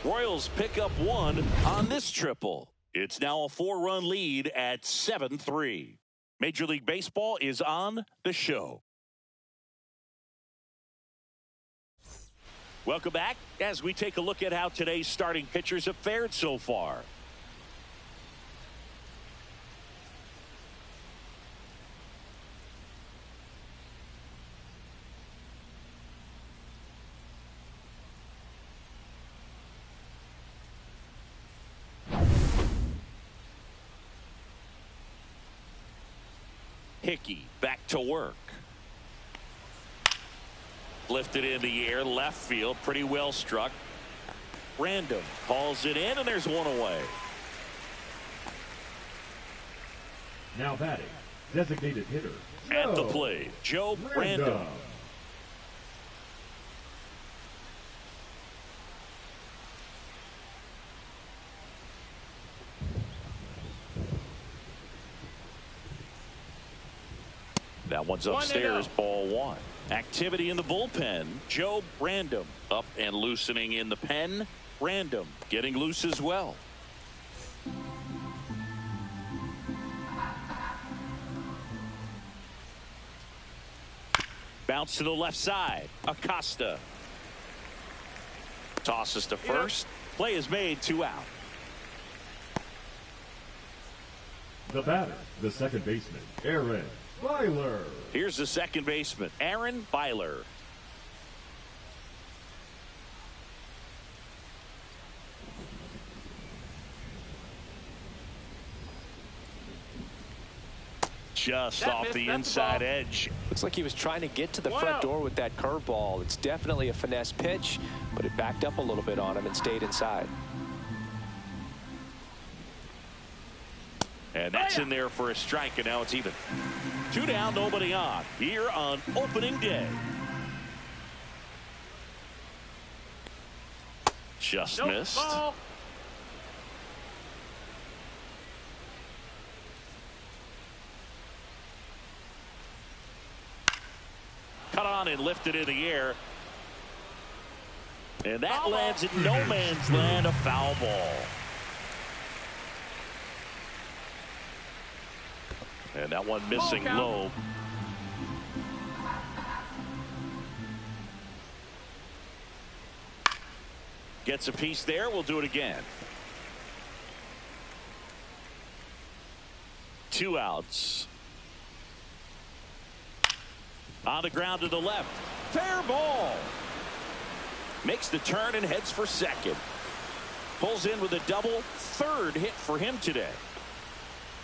Royals pick up 1 on this triple. It's now a 4-run lead at 7-3. Major League Baseball is on the show. Welcome back as we take a look at how today's starting pitchers have fared so far. Hickey back to work. Lifted in the air, left field, pretty well struck. Random hauls it in, and there's 1 away. Now batting, designated hitter. At the plate, Joe Random. That one's upstairs, ball 1. Activity in the bullpen. Joe Random up and loosening in the pen. Random getting loose as well. Bounce to the left side. Acosta tosses to first. Play is made, 2 out. The batter, the second baseman, Aaron Byler. Here's the second baseman, Aaron Byler. Just off the inside edge. Looks like he was trying to get to the front door with that curveball. It's definitely a finesse pitch, but it backed up a little bit on him and stayed inside. And that's in there for a strike, and now it's even. 2 down, nobody on. Here on opening day. Just missed. Ball. Cut on and lifted in the air. And that lands in no man's land, a foul ball. And that one missing low. Gets a piece there. We'll do it again. 2 outs. On the ground to the left. Fair ball. Makes the turn and heads for second. Pulls in with a double. 3rd hit for him today.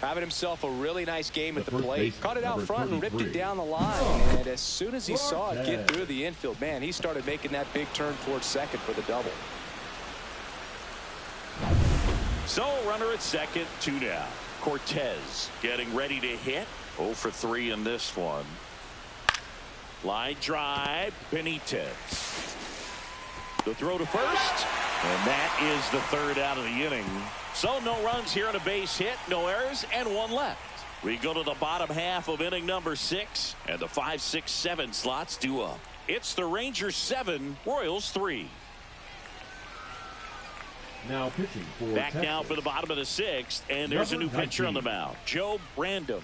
Having himself a really nice game at the plate. Caught it out front and ripped it down the line. And as soon as he saw it get through the infield, man, he started making that big turn towards second for the double. So runner at second, 2 down. Cortez getting ready to hit. 0 for 3 in this one. Line drive. Benitez. The throw to first. And that is the 3rd out of the inning. So no runs here on a base hit, no errors, and 1 left. We go to the bottom half of inning number 6, and the 5, 6, 7 slots due up. It's the Rangers 7, Royals 3. Now pitching for Back Texas. now for the bottom of the 6th, and there's a new pitcher on the mound, Joe Brandom.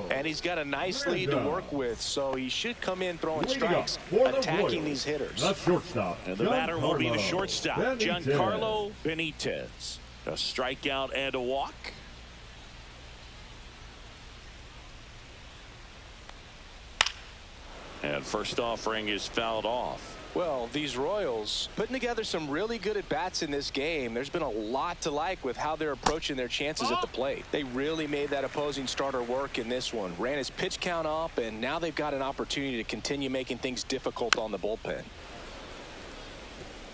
And he's got a nice lead to work with, so he should come in throwing Leading strikes, attacking these hitters. The shortstop. And the batter will be the shortstop, Benitez. Giancarlo Benitez. A strikeout and a walk. And first offering is fouled off. Well, these Royals putting together some really good at-bats in this game. There's been a lot to like with how they're approaching their chances at the plate. They really made that opposing starter work in this one. Ran his pitch count up, and now they've got an opportunity to continue making things difficult on the bullpen.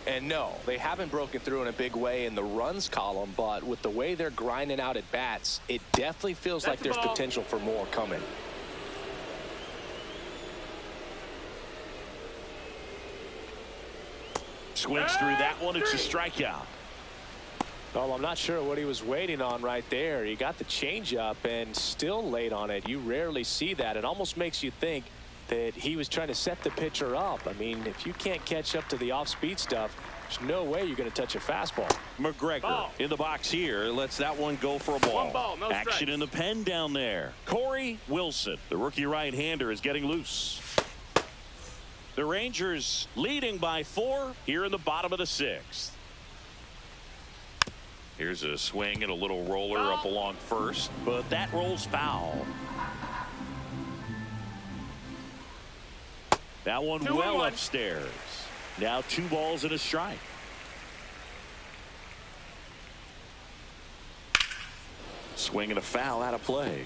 And no, they haven't broken through in a big way in the runs column, but with the way they're grinding out at bats, it definitely feels like there's potential for more coming. Swings through that one. It's a strikeout. Well, I'm not sure what he was waiting on right there. He got the changeup and still late on it. You rarely see that. It almost makes you think that he was trying to set the pitcher up. I mean, if you can't catch up to the off-speed stuff, there's no way you're going to touch a fastball. McGregor in the box here lets that one go for a ball. 1 ball, no Action strikes. in the pen down there. Corey Wilson, the rookie right-hander, is getting loose. The Rangers leading by 4 here in the bottom of the 6th. Here's a swing and a little roller up along first, but that rolls foul. That one well upstairs. Now 2 balls and a strike. Swing and a foul out of play.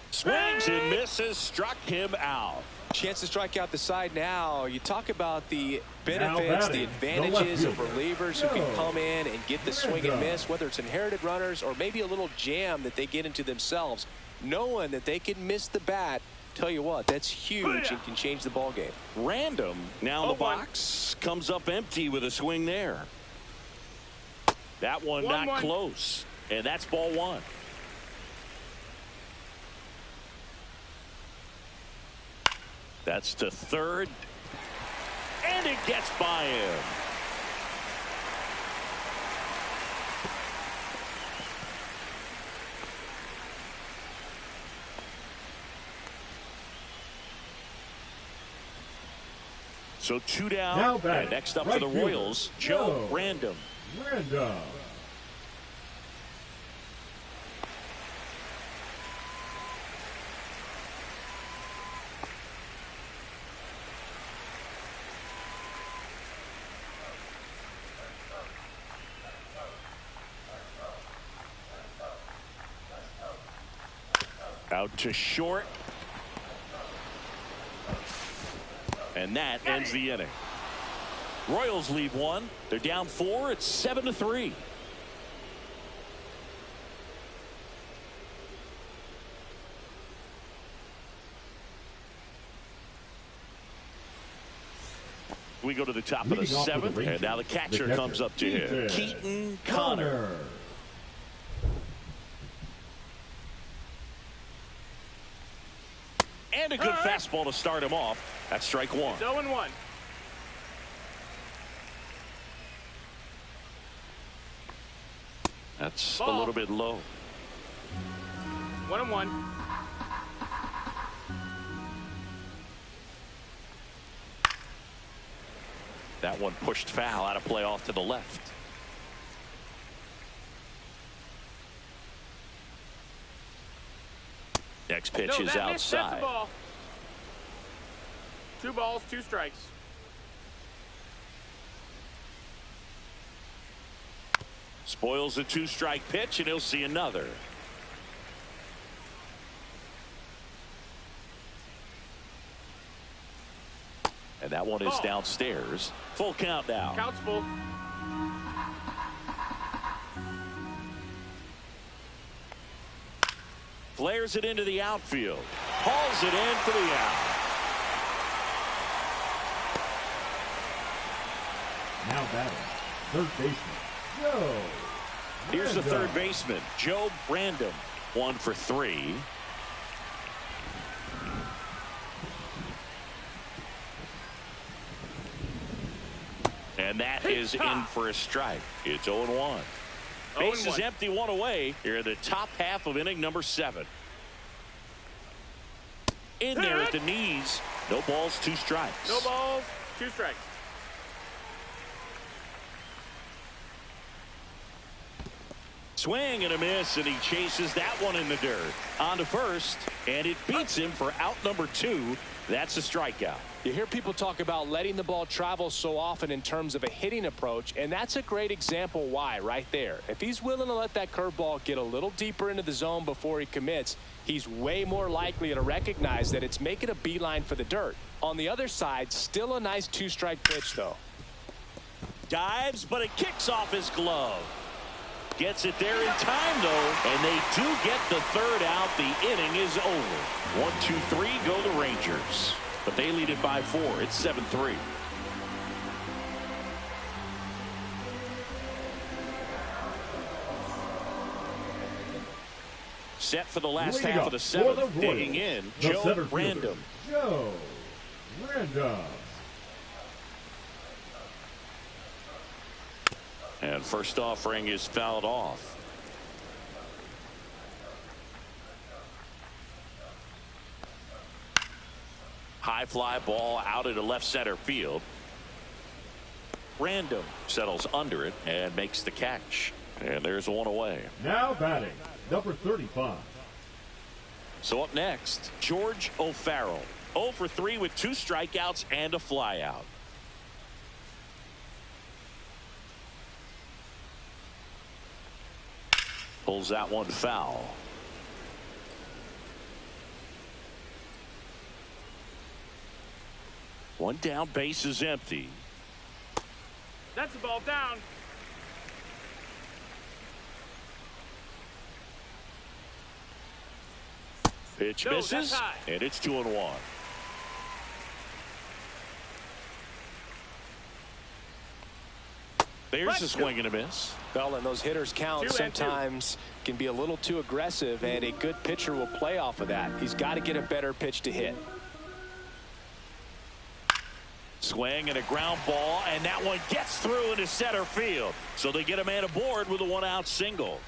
Swings and misses, struck him out. Chance to strike out the side now. You talk about the benefits, the advantages of relievers who can come in and get the swing and miss, whether it's inherited runners or maybe a little jam that they get into themselves, knowing that they can miss the bat. Tell you what, that's huge and can change the ball game. Random now in the box, comes up empty with a swing there. That one not close, and that's ball 1. That's to third, and it gets by him. So 2 down, and next up for the Royals, Joe Brandom. Out to short. And that ends the inning. Royals leave 1. They're down 4. It's 7-3. We go to the top of the 7th, and now the catcher comes up to him. Keaton Connor. And a good fastball to start him off. That's strike 1. 0-1. That's a little bit low. 1-1. That one pushed foul out of play off to the left. Next pitch is outside. That's a ball. 2 balls, 2 strikes. Spoils a 2-strike pitch, and he'll see another. And that one is downstairs. Full count now. Count's full. Flares it into the outfield. Hauls it in for the out. Now batting, third baseman, Joe. Here's the Random. third baseman, Joe Random. 1 for 3. And that is in for a strike. It's 0-1. Base is empty, 1 away. Here in the top half of inning number 7. In there at the knees. No balls, 2 strikes. No balls, 2 strikes. Swing and a miss, and he chases that one in the dirt. On to first, and it beats him for out number 2. That's a strikeout. You hear people talk about letting the ball travel so often in terms of a hitting approach, and that's a great example why right there. If he's willing to let that curveball get a little deeper into the zone before he commits, he's way more likely to recognize that it's making a beeline for the dirt. On the other side, still a nice 2-strike pitch, though. Dives, but it kicks off his glove. Gets it there in time, though, and they do get the third out. The inning is over. 1, 2, 3 go the Rangers. But they lead it by 4. It's 7-3. Set for the last half of the 7th. Digging in, Joe Random. Joe Random. And first offering is fouled off. High fly ball out into left center field. Random settles under it and makes the catch. And there's 1 away. Now batting, number 35. So up next, George O'Farrell. 0 for 3 with 2 strikeouts and a flyout. Pulls that one foul. One down, base is empty. That's the ball down. Pitch No, misses, that's high. and it's 2-1. There's a swing and a miss. Well, and those hitters count 2 and 2. sometimes can be a little too aggressive, and a good pitcher will play off of that. He's got to get a better pitch to hit. Swing and a ground ball, and that one gets through into center field. So they get a man aboard with a 1-out single.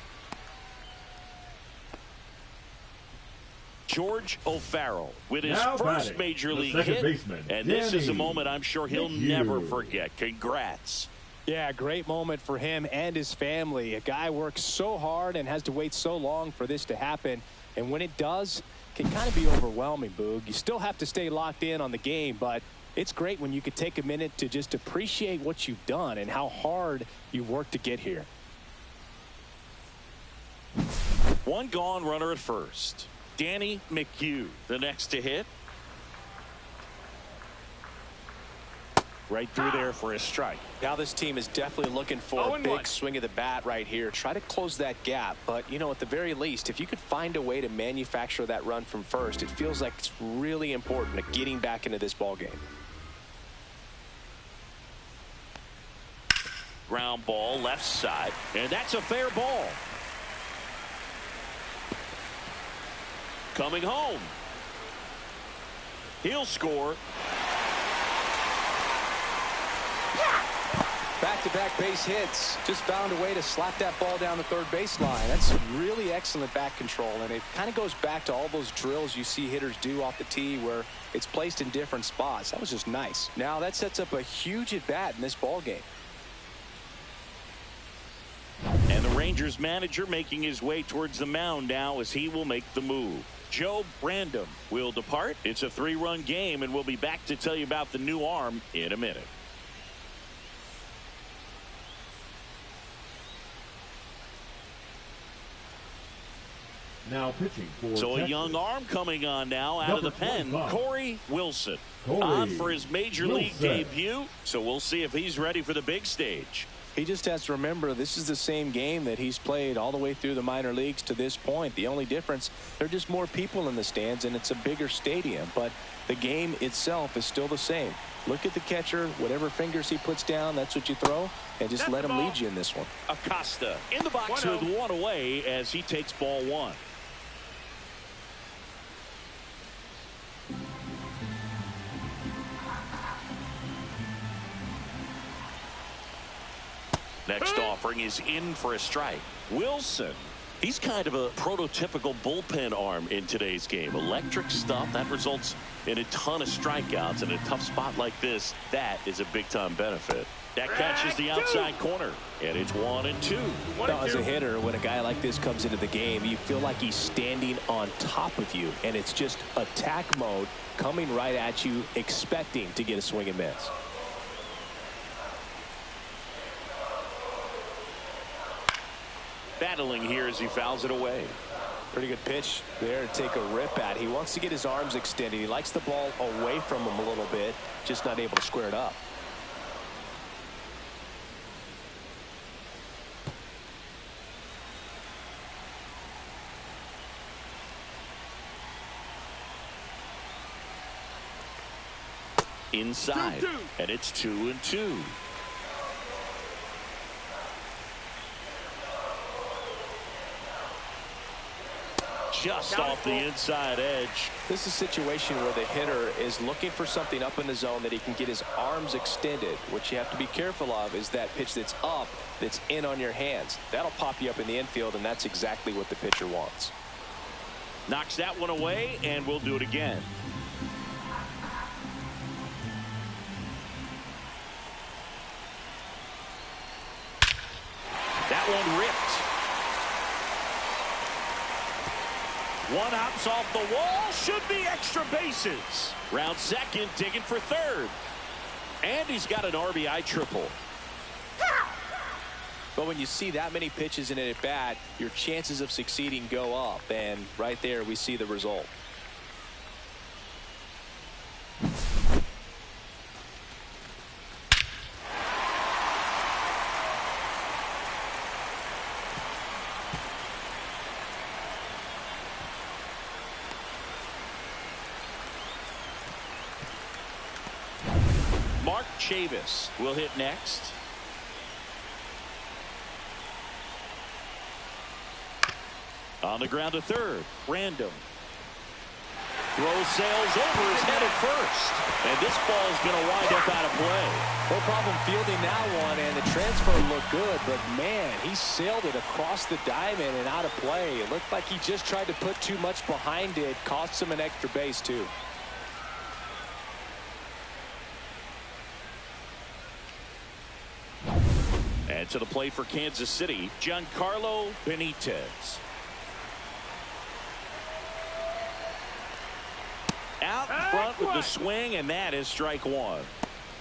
George O'Farrell with his Now first batting, major the league second hit. baseman, And this is a Danny moment I'm sure he'll McHugh. never forget. Congrats. Yeah, great moment for him and his family. A guy works so hard and has to wait so long for this to happen. And when it does, it can kind of be overwhelming, Boog. You still have to stay locked in on the game, but it's great when you could take a minute to just appreciate what you've done and how hard you've worked to get here. 1 gone, runner at first. Danny McHugh, the next to hit. Right through there for a strike. Now this team is definitely looking for a big swing of the bat right here. Try to close that gap. But, you know, at the very least, if you could find a way to manufacture that run from first, it feels like it's really important to getting back into this ball game. Ground ball left side, and that's a fair ball. Coming home. He'll score. Back-to-back base hits. Just found a way to slap that ball down the third baseline. That's really excellent bat control, and it kind of goes back to all those drills you see hitters do off the tee where it's placed in different spots. That was just nice. Now that sets up a huge at-bat in this ball game. And the Rangers manager making his way towards the mound now as he will make the move. Joe Random will depart. It's a 3-run game, and we'll be back to tell you about the new arm in a minute. Now pitching for So Texas. a young arm coming on now out of the pen. 25. Corey Wilson Corey on for his major league Wilson. debut. So we'll see if he's ready for the big stage. He just has to remember this is the same game that he's played all the way through the minor leagues to this point. The only difference, there are just more people in the stands and it's a bigger stadium, but the game itself is still the same. Look at the catcher, whatever fingers he puts down, that's what you throw, and just let him lead you in this one. Acosta in the box 1-0. with one away as he takes ball one. Next offering is in for a strike. Wilson. He's kind of a prototypical bullpen arm in today's game. Electric stuff that results in a ton of strikeouts in a tough spot like this. That is a big time benefit. That catches the outside corner, and it's 1-2. Now, as a hitter, when a guy like this comes into the game, you feel like he's standing on top of you, and it's just attack mode coming right at you, expecting to get a swing and miss. Battling here as he fouls it away. Pretty good pitch there to take a rip at. He wants to get his arms extended. He likes the ball away from him a little bit, just not able to square it up. Inside, 2-2. and it's 2-2. Just off the inside edge. This is a situation where the hitter is looking for something up in the zone that he can get his arms extended. What you have to be careful of is that pitch that's up, that's in on your hands. That'll pop you up in the infield, and that's exactly what the pitcher wants. Knocks that one away, and we'll do it again. That one ripped. One hops off the wall. Should be extra bases. Round second, digging for third. And he's got an RBI triple. But when you see that many pitches in an at-bat, your chances of succeeding go up. And right there, we see the result. Mark Chavis will hit next. On the ground to third. Random. Throw sails over his head at first. And this ball is going to wind up out of play. No problem fielding that one, and the transfer looked good, but man, he sailed it across the diamond and out of play. It looked like he just tried to put too much behind it. Cost him an extra base, too. And to the plate for Kansas City, Giancarlo Benitez. Out in front with the swing, and that is strike one.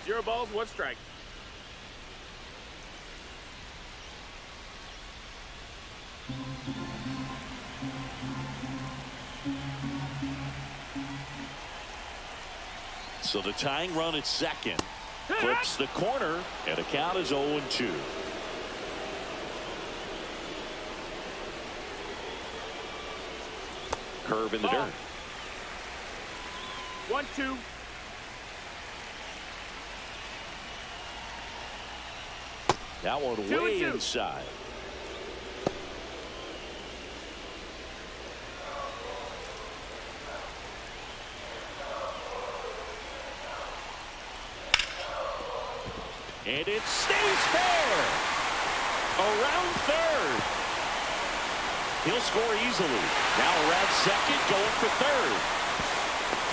0 balls, 1 strike. So the tying run at second flips the corner, and the count is 0-2. Curve in the dirt. 1-2. That one way 2-2. inside. And it stays fair. Around third. He'll score easily. Now around second, going for third.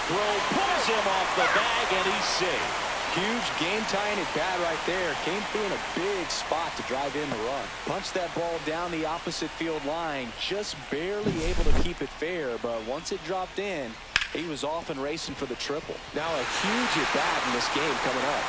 Throw pulls him off the bag, and he's safe. Huge game-tying at bat right there. Came through in a big spot to drive in the run. Punched that ball down the opposite field line. Just barely able to keep it fair, but once it dropped in, he was off and racing for the triple. Now a huge at bat in this game coming up.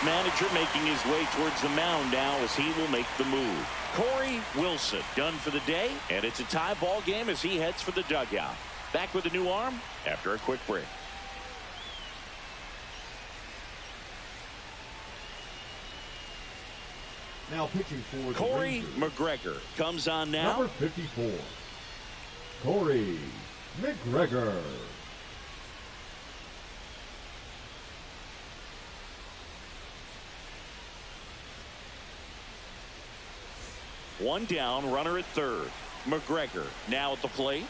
Manager making his way towards the mound now as he will make the move. Corey Wilson done for the day, and it's a tie ball game as he heads for the dugout. Back with a new arm after a quick break. Now pitching for the Corey Rangers, McGregor comes on now. number 54, Corey McGregor. One down, runner at third. McGregor now at the plate.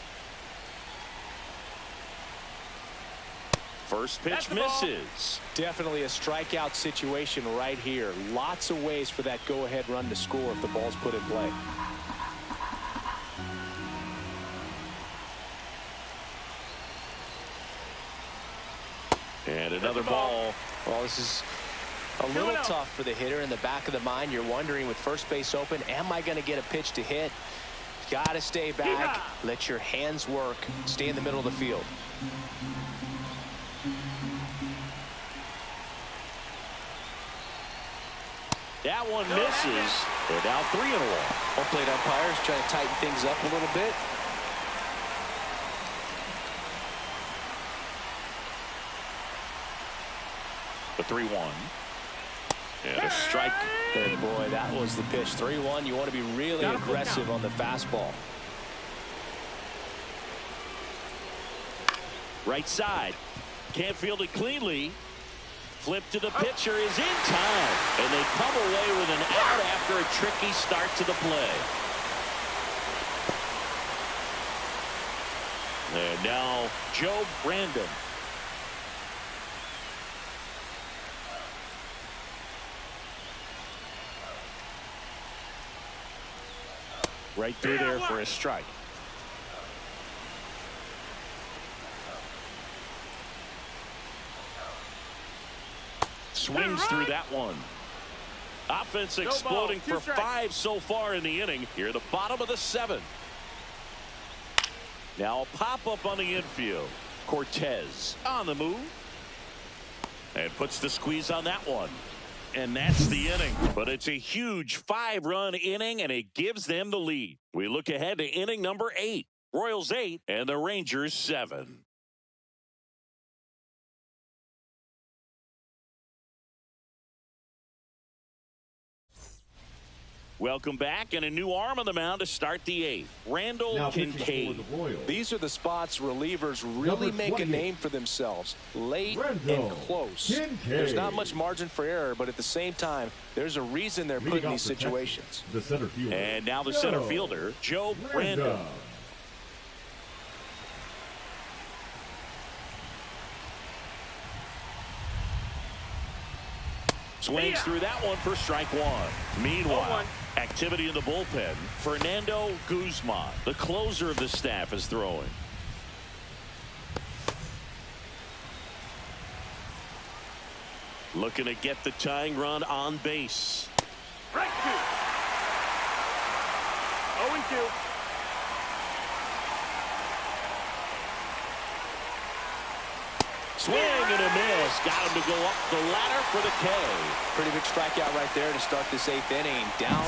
First pitch misses. Definitely a strikeout situation right here. Lots of ways for that go-ahead run to score if the ball's put in play. And another ball. Well, this is a little tough for the hitter. In the back of the mind, you're wondering with first base open, am I going to get a pitch to hit? Got to stay back. Let your hands work. Stay in the middle of the field. That one misses. They're down 3-1. Home plate umpires trying to tighten things up a little bit. The 3-1. And a strike. And boy, that was the pitch. 3-1. You want to be really aggressive on the fastball. Right side. Can't field it cleanly. Flip to the pitcher is in time. And they come away with an out after a tricky start to the play. And now Joe Brandon. Right through there for a strike. Swings through that one. Offense exploding for 5 so far in the inning. Here at the bottom of the 7th. Now a pop-up on the infield. Cortez on the move. And puts the squeeze on that one. And that's the inning. But it's a huge 5-run inning, and it gives them the lead. We look ahead to inning number 8. Royals 8 and the Rangers 7. Welcome back, and a new arm on the mound to start the 8th. Randall Kincaid. These are the spots relievers really make a name for themselves. Late and close. There's not much margin for error, but at the same time, there's a reason they're put in these situations. The center fielder. And now the center fielder, Joe Brandon. Swings through that one for strike 1. Meanwhile, activity in the bullpen. Fernando Guzman, the closer of the staff, is throwing. Looking to get the tying run on base. Strike 2. 0-2. Swing and a miss. Got him to go up the ladder for the K. Pretty big strikeout right there to start this 8th inning. Down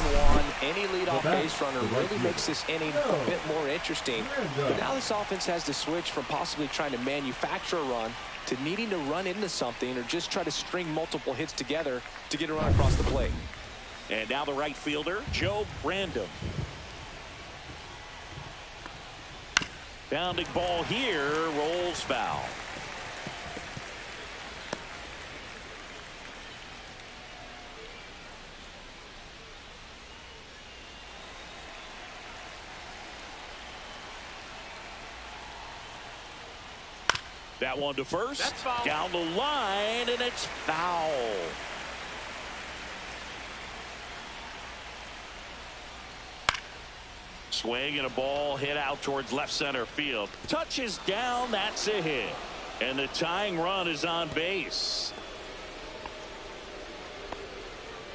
1. Any leadoff base runner really makes this inning a bit more interesting. But now this offense has to switch from possibly trying to manufacture a run to needing to run into something or just try to string multiple hits together to get a run across the plate. And now the right fielder, Joe Brandon. Bounding ball here, rolls foul. That one to first. That's foul. Down the line, and it's foul. Swing and a ball hit out towards left center field. Touches down, that's a hit. And the tying run is on base.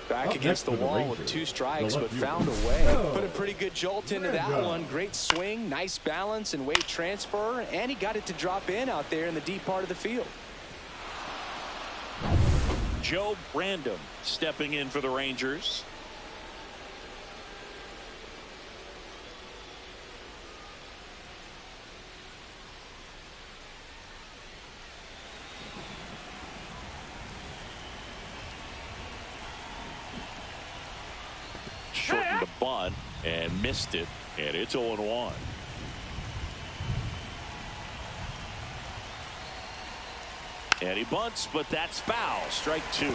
Back Up against the next for the wall with Rangers, 2 strikes, the but left found a fielder. way. Go. Put a pretty good jolt into that Go. one. Great swing, nice balance and weight transfer, and he got it to drop in out there in the deep part of the field. Joe Brandom stepping in for the Rangers. Shortened the bunt and missed it, and it's 0-1. And he bunts, but that's foul. Strike 2.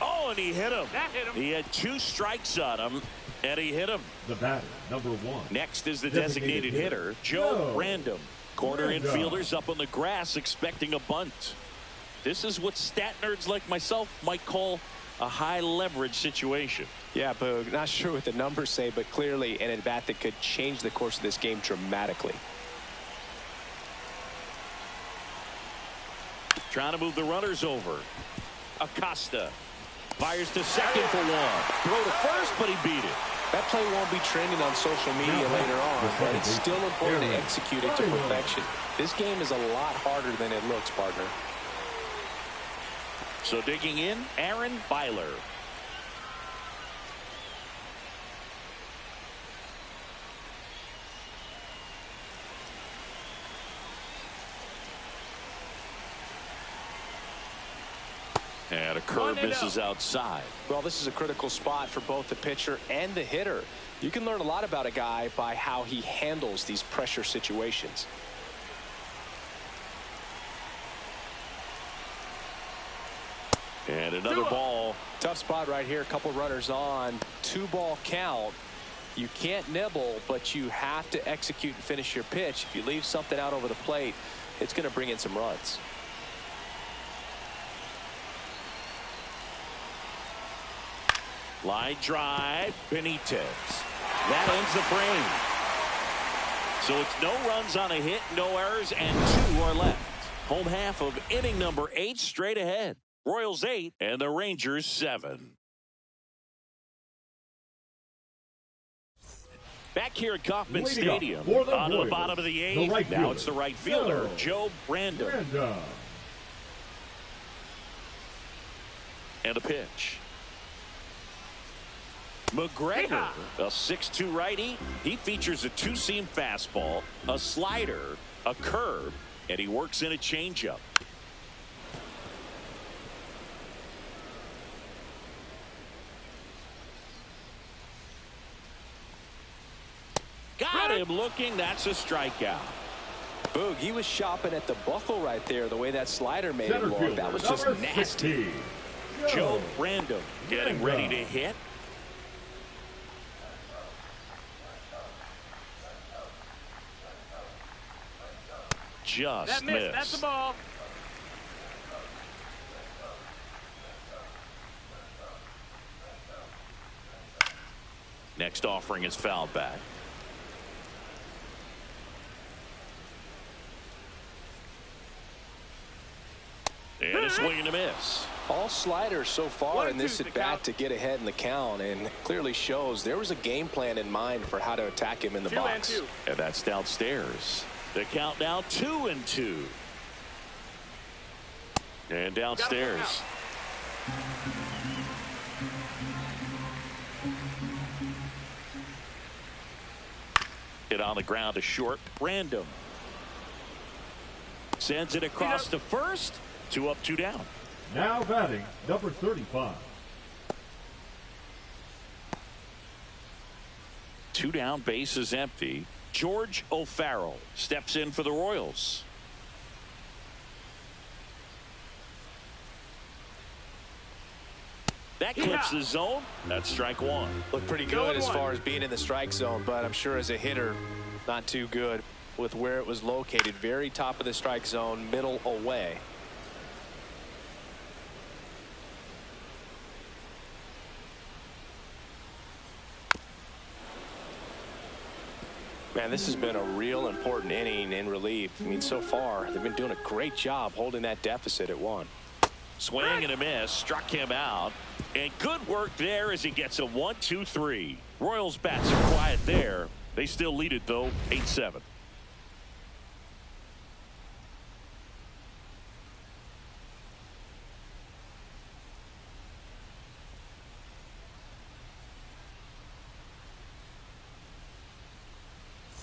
Oh, and he hit him. That hit him. He had 2 strikes on him, and he hit him. The batter, number 1. Next is the designated hitter, Joe Random. Corner Random. infielders up on the grass expecting a bunt. This is what stat nerds like myself might call a high leverage situation. Yeah, Boog, not sure what the numbers say, but clearly an at-bat that could change the course of this game dramatically. Trying to move the runners over. Acosta fires to second for 1. Throw to first, but he beat it. That play won't be trending on social media later on, but it's still important to execute it to perfection. This game is a lot harder than it looks, partner. So digging in, Aaron Byler. And a curve misses outside. Well, this is a critical spot for both the pitcher and the hitter. You can learn a lot about a guy by how he handles these pressure situations. And another ball. Tough spot right here. A couple runners on. 2-ball count. You can't nibble, but you have to execute and finish your pitch. If you leave something out over the plate, it's going to bring in some runs. Line drive, Benitez. That ends the frame. So it's no runs on a hit, no errors, and 2 are left. Home half of inning number 8 straight ahead. Royals 8 and the Rangers 7. Back here at Kauffman Leading up Stadium, for the on to the Royals, bottom of the the 8th. right Now fielder, it's the right fielder, Joe Brandon. Brandon. And a pitch. McGregor, a 6'2 righty. He features a 2-seam fastball, a slider, a curve, and he works in a changeup. Got him looking. That's a strikeout. Boog, he was shopping at the buckle right there, the way that slider made Center it look. fielder, That was just number nasty. 60, Joe Brandon getting ready to hit. Just That missed. That's the ball. Next offering is fouled back. And a swing and a miss. All sliders so far 1 in this 2 at bat to get ahead in the count, and clearly shows there was a game plan in mind for how to attack him in the 2 box. and 2. And that's downstairs. The count now 2-2. And downstairs. Hit on the ground to short. Random. Sends it across to first. 2 up, 2 down. Now batting, number 35. 2 down, base is empty. George O'Farrell steps in for the Royals. That clips the zone. That's strike one. Looked pretty good as far as being in the strike zone, but I'm sure as a hitter, not too good with where it was located. Very top of the strike zone, middle away. Man, this has been a real important inning in relief. I mean, so far, they've been doing a great job holding that deficit at 1. Swing and a miss, struck him out. And good work there as he gets a 1-2-3. Royals bats are quiet there. They still lead it, though, 8-7.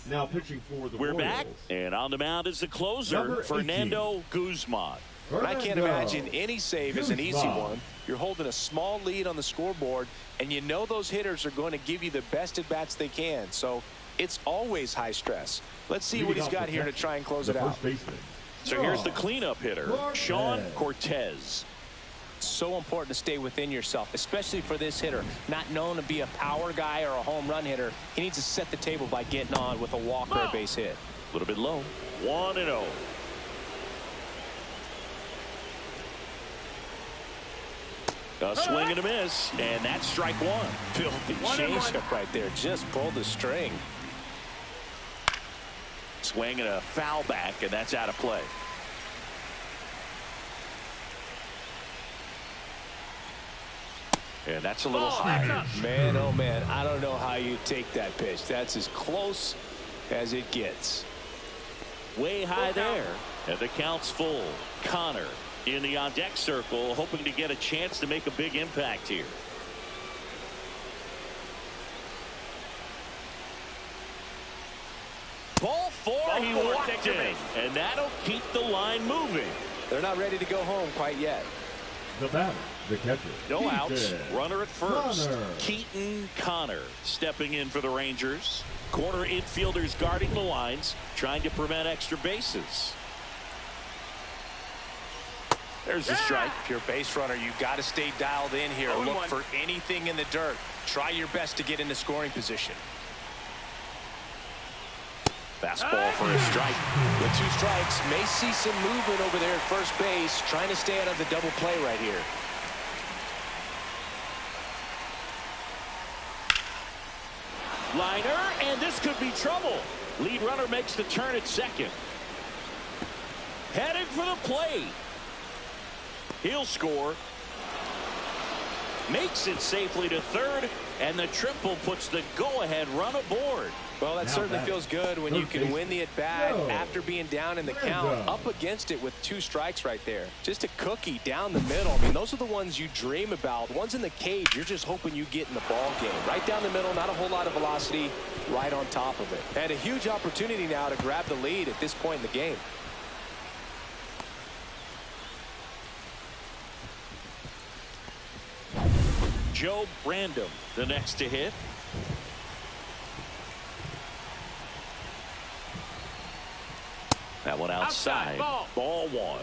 Now pitching for the We're Royals. back, and on the mound is the closer, Number 18. Fernando Guzman. But I can't imagine any save is an easy one. You're holding a small lead on the scoreboard, and you know those hitters are going to give you the best at-bats they can. So it's always high stress. Let's see what he's got here to try and close it out. So here's the cleanup hitter, Sean Cortez. So important to stay within yourself, especially for this hitter. Not known to be a power guy or a home run hitter. He needs to set the table by getting on with a walk or a base hit. A little bit low. 1-0. A swing and a miss, and that's strike one. Filthy changeup right there. Just pulled the string. Swing and a foul back, and that's out of play. And that's a little high. Man, oh man, I don't know how you take that pitch. That's as close as it gets. Way high there. And the count's full. Connor in the on-deck circle, hoping to get a chance to make a big impact here. Ball four, he walked in, and that'll keep the line moving. They're not ready to go home quite yet. The batter, the catcher. No outs. Runner at first. Connor. Keaton Connor stepping in for the Rangers. Corner infielders guarding the lines, trying to prevent extra bases. There's a strike. If you're a base runner, you've got to stay dialed in here. Look for anything in the dirt. Try your best to get into scoring position. Fastball for a strike. With 2 strikes, may see some movement over there at first base, trying to stay out of the double play right here. Liner, and this could be trouble. Lead runner makes the turn at second. Headed for the plate. He'll score. Makes it safely to third, and the triple puts the go-ahead run aboard. Well, that certainly feels good when you can win the at-bat after being down in the count. Up against it with 2 strikes right there. Just a cookie down the middle. I mean, those are the ones you dream about. Ones in the cage, you're just hoping you get in the ball game. Right down the middle, not a whole lot of velocity, right on top of it. And a huge opportunity now to grab the lead at this point in the game. Joe Brandom, the next to hit. That one outside. Ball 1.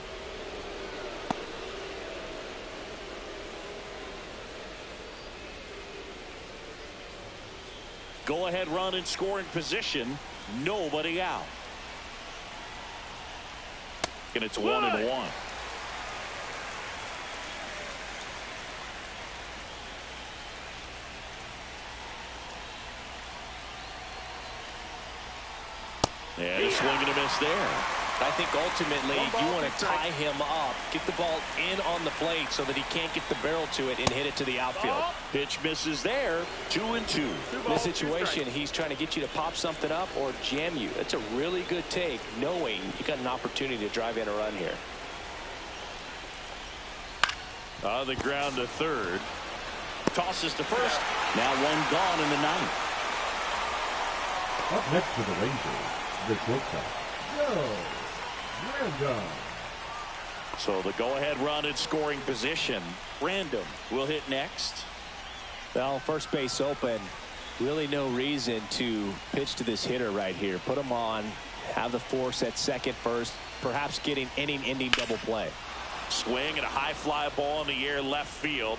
Go ahead run in scoring position. Nobody out. And it's 1-1. Yeah, a swing and a miss there. I think ultimately you want to tie him up, get the ball in on the plate so that he can't get the barrel to it and hit it to the outfield. Pitch misses there. 2-2. In this situation, he's trying to get you to pop something up or jam you. That's a really good take, knowing you got an opportunity to drive in a run here. On the ground to third. Tosses to first. Now 1 gone in the 9th. Up next for the Rangers, the shortstop, Joe Random. So the go-ahead run in scoring position. Random will hit next. Well, first base open. Really no reason to pitch to this hitter right here. Put him on, have the force at second first, perhaps getting inning-ending double play. Swing and a high fly ball in the air left field.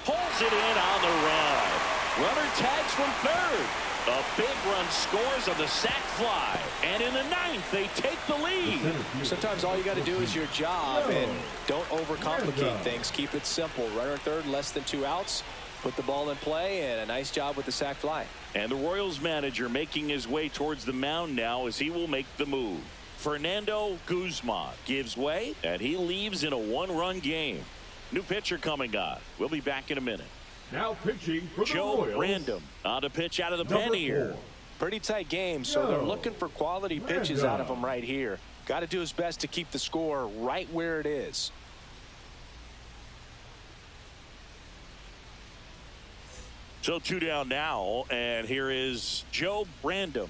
Pulls it in on the run. Runner tags from third. A big run scores on the sac fly. And in the ninth, they take the lead. Sometimes all you got to do is your job and don't overcomplicate things. Keep it simple. Runner third, less than 2 outs. Put the ball in play, and a nice job with the sac fly. And the Royals manager making his way towards the mound now as he will make the move. Fernando Guzman gives way, and he leaves in a 1-run game. New pitcher coming on. We'll be back in a minute. Now pitching for the Joe Royals. Random on to pitch out of the pen here. Pretty tight game, so they're looking for quality pitches out of him right here. Got to do his best to keep the score right where it is. So 2 down now, and here is Joe Random.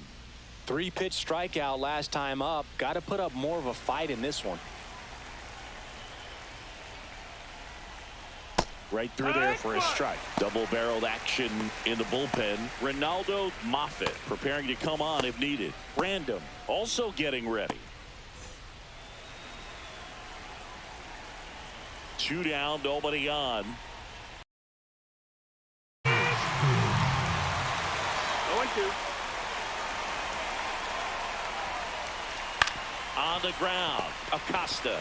3-pitch strikeout last time up. Got to put up more of a fight in this one. Right through there for a strike. Double-barreled action in the bullpen. Ronaldo Moffett preparing to come on if needed. Random also getting ready. 2 down, nobody on. 0-2. On the ground, Acosta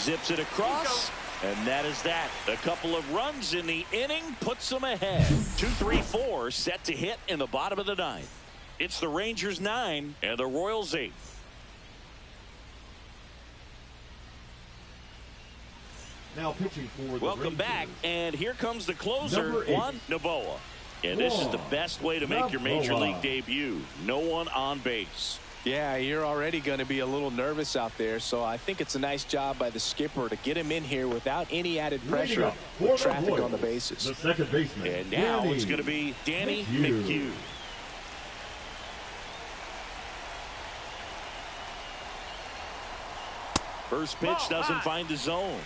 zips it across. And that is that. A couple of runs in the inning puts them ahead. 2-3-4 set to hit in the bottom of the ninth. It's the Rangers 9 and the Royals 8. Now pitching for the Welcome Rangers. back, and here comes the closer, Juan Novoa. And this is the best way to make your major league debut. No one on base. Yeah, you're already going to be a little nervous out there, so I think it's a nice job by the skipper to get him in here without any added pressure with traffic on the bases. The second baseman. And now it's going to be Danny McHugh. First pitch doesn't find the zone.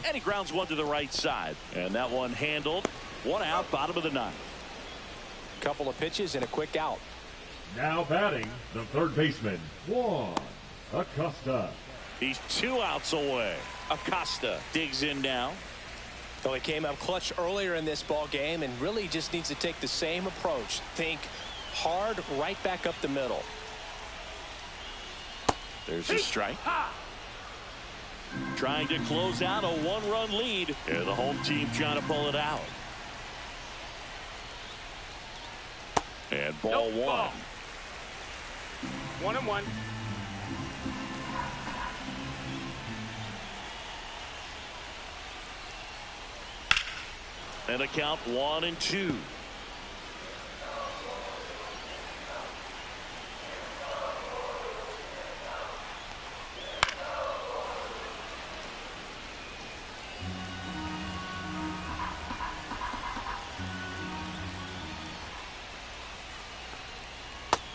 And he grounds one to the right side. And that one handled. 1 out, bottom of the ninth. Couple of pitches and a quick out. Now batting, the third baseman, Juan Acosta. He's 2 outs away. Acosta digs in now. So he came up clutch earlier in this ball game and really just needs to take the same approach. Think hard right back up the middle. There's a strike. Trying to close out a 1-run lead. And the home team trying to pull it out. And ball 1. 1-1. And a count 1-2.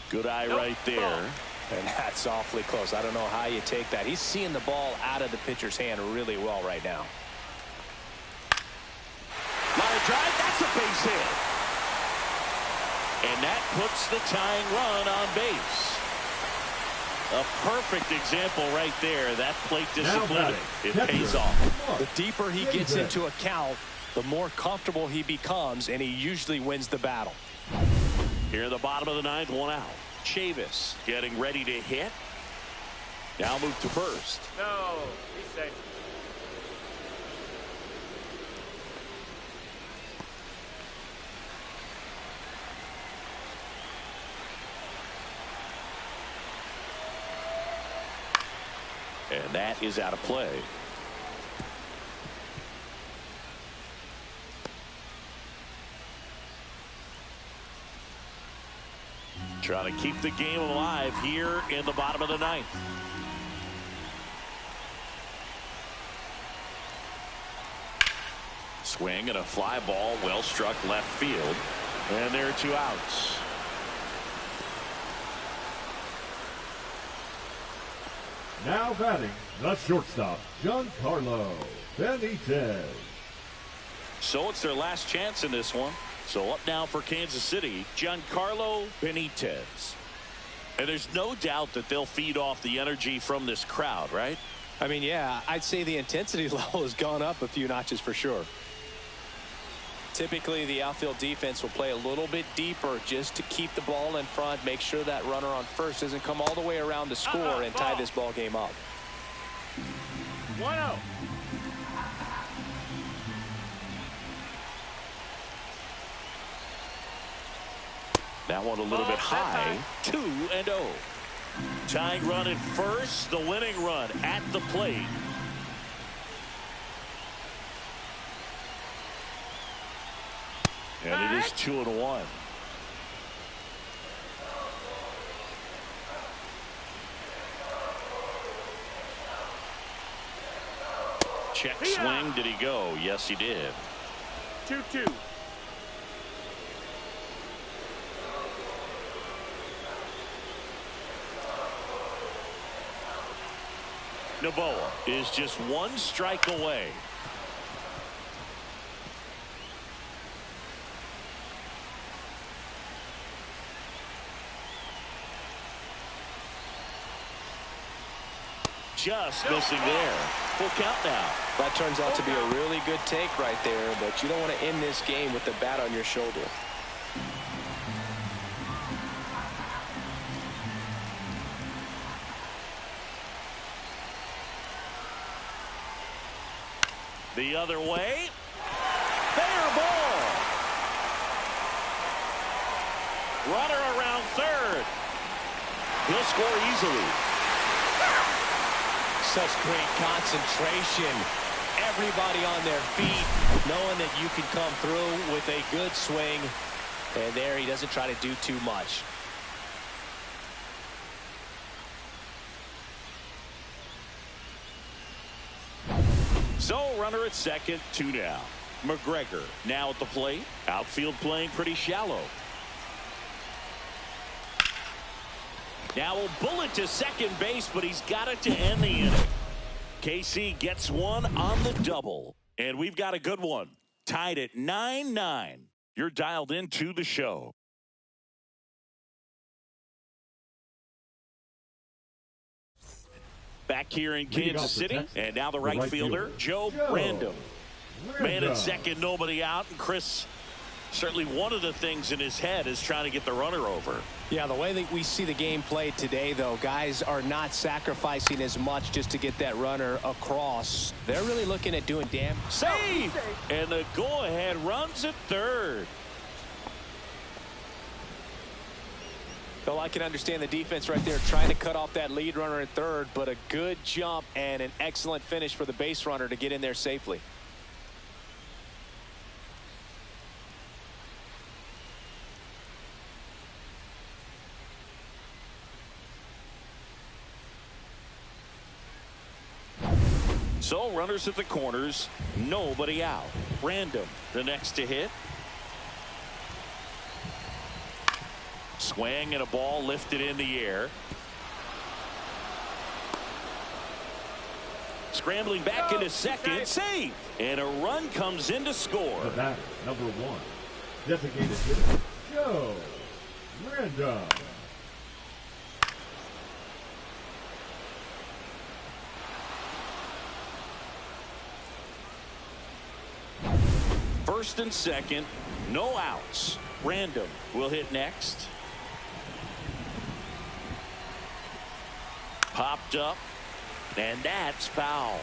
Good eye right there. And that's awfully close. I don't know how you take that. He's seeing the ball out of the pitcher's hand really well right now. Line drive, that's a base hit. And that puts the tying run on base. A perfect example right there. That plate discipline, it pays off. The deeper he gets into a count, the more comfortable he becomes, and he usually wins the battle. Here in the bottom of the ninth, 1 out. Chavis getting ready to hit. Now move to first. No, he's safe. And that is out of play. Trying to keep the game alive here in the bottom of the ninth. Swing and a fly ball, well struck left field. And there are 2 outs. Now batting, the shortstop, Giancarlo Benitez. So it's their last chance in this one. So up now for Kansas City, Giancarlo Benitez. And there's no doubt that they'll feed off the energy from this crowd, right? I mean, yeah, I'd say the intensity level has gone up a few notches for sure. Typically, the outfield defense will play a little bit deeper just to keep the ball in front, make sure that runner on first doesn't come all the way around to score and tie this ball game up. 1-0. That one a little bit high. 2-0. Tying run at first, the winning run at the plate. And it is 2-1. Check swing. Did he go? Yes, he did. 2-2. Novoa is just one strike away. Just missing there. Full count now. That turns out to be a really good take right there, but you don't want to end this game with the bat on your shoulder. The other way. Fair ball. Runner around third. He'll score easily. Such great concentration. Everybody on their feet, knowing that you can come through with a good swing. And there he doesn't try to do too much. So runner at second, 2 down. McGregor now at the plate. Outfield playing pretty shallow. Now a bullet to second base, but he's got it to end the inning. KC gets one on the double. And we've got a good one. Tied at 9-9. You're dialed into the show. Back here in Kansas City. And now the right fielder, Joe Random. Man at second, nobody out. And Chris, certainly one of the things in his head is trying to get the runner over. Yeah, the way that we see the game played today, though, guys are not sacrificing as much just to get that runner across. They're really looking at doing damage. Save! And the go-ahead runs at third. Well, I can understand the defense right there trying to cut off that lead runner at third, but a good jump and an excellent finish for the base runner to get in there safely. So runners at the corners, nobody out. Random, the next to hit. Swing and a ball lifted in the air. Scrambling back into second, save, and a run comes in to score. The batter, number 1, designated hitter, Joe Random. First and second, no outs. Random will hit next. Popped up, and that's foul.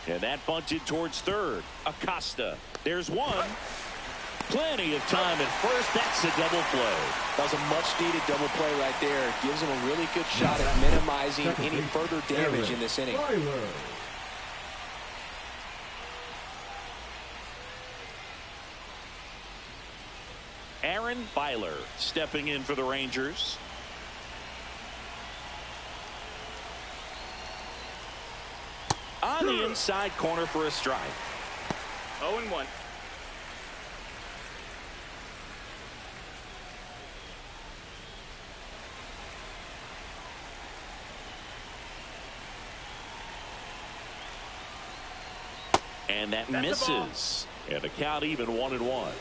And that bunted towards third. Acosta. There's one. Plenty of time at first. That's a double play. That was a much-needed double play right there. Gives him a really good shot at minimizing any further damage in this inning. Aaron Byler stepping in for the Rangers. On the inside corner for a strike. 0-1. And that That's the ball. misses. And the count even 1-1.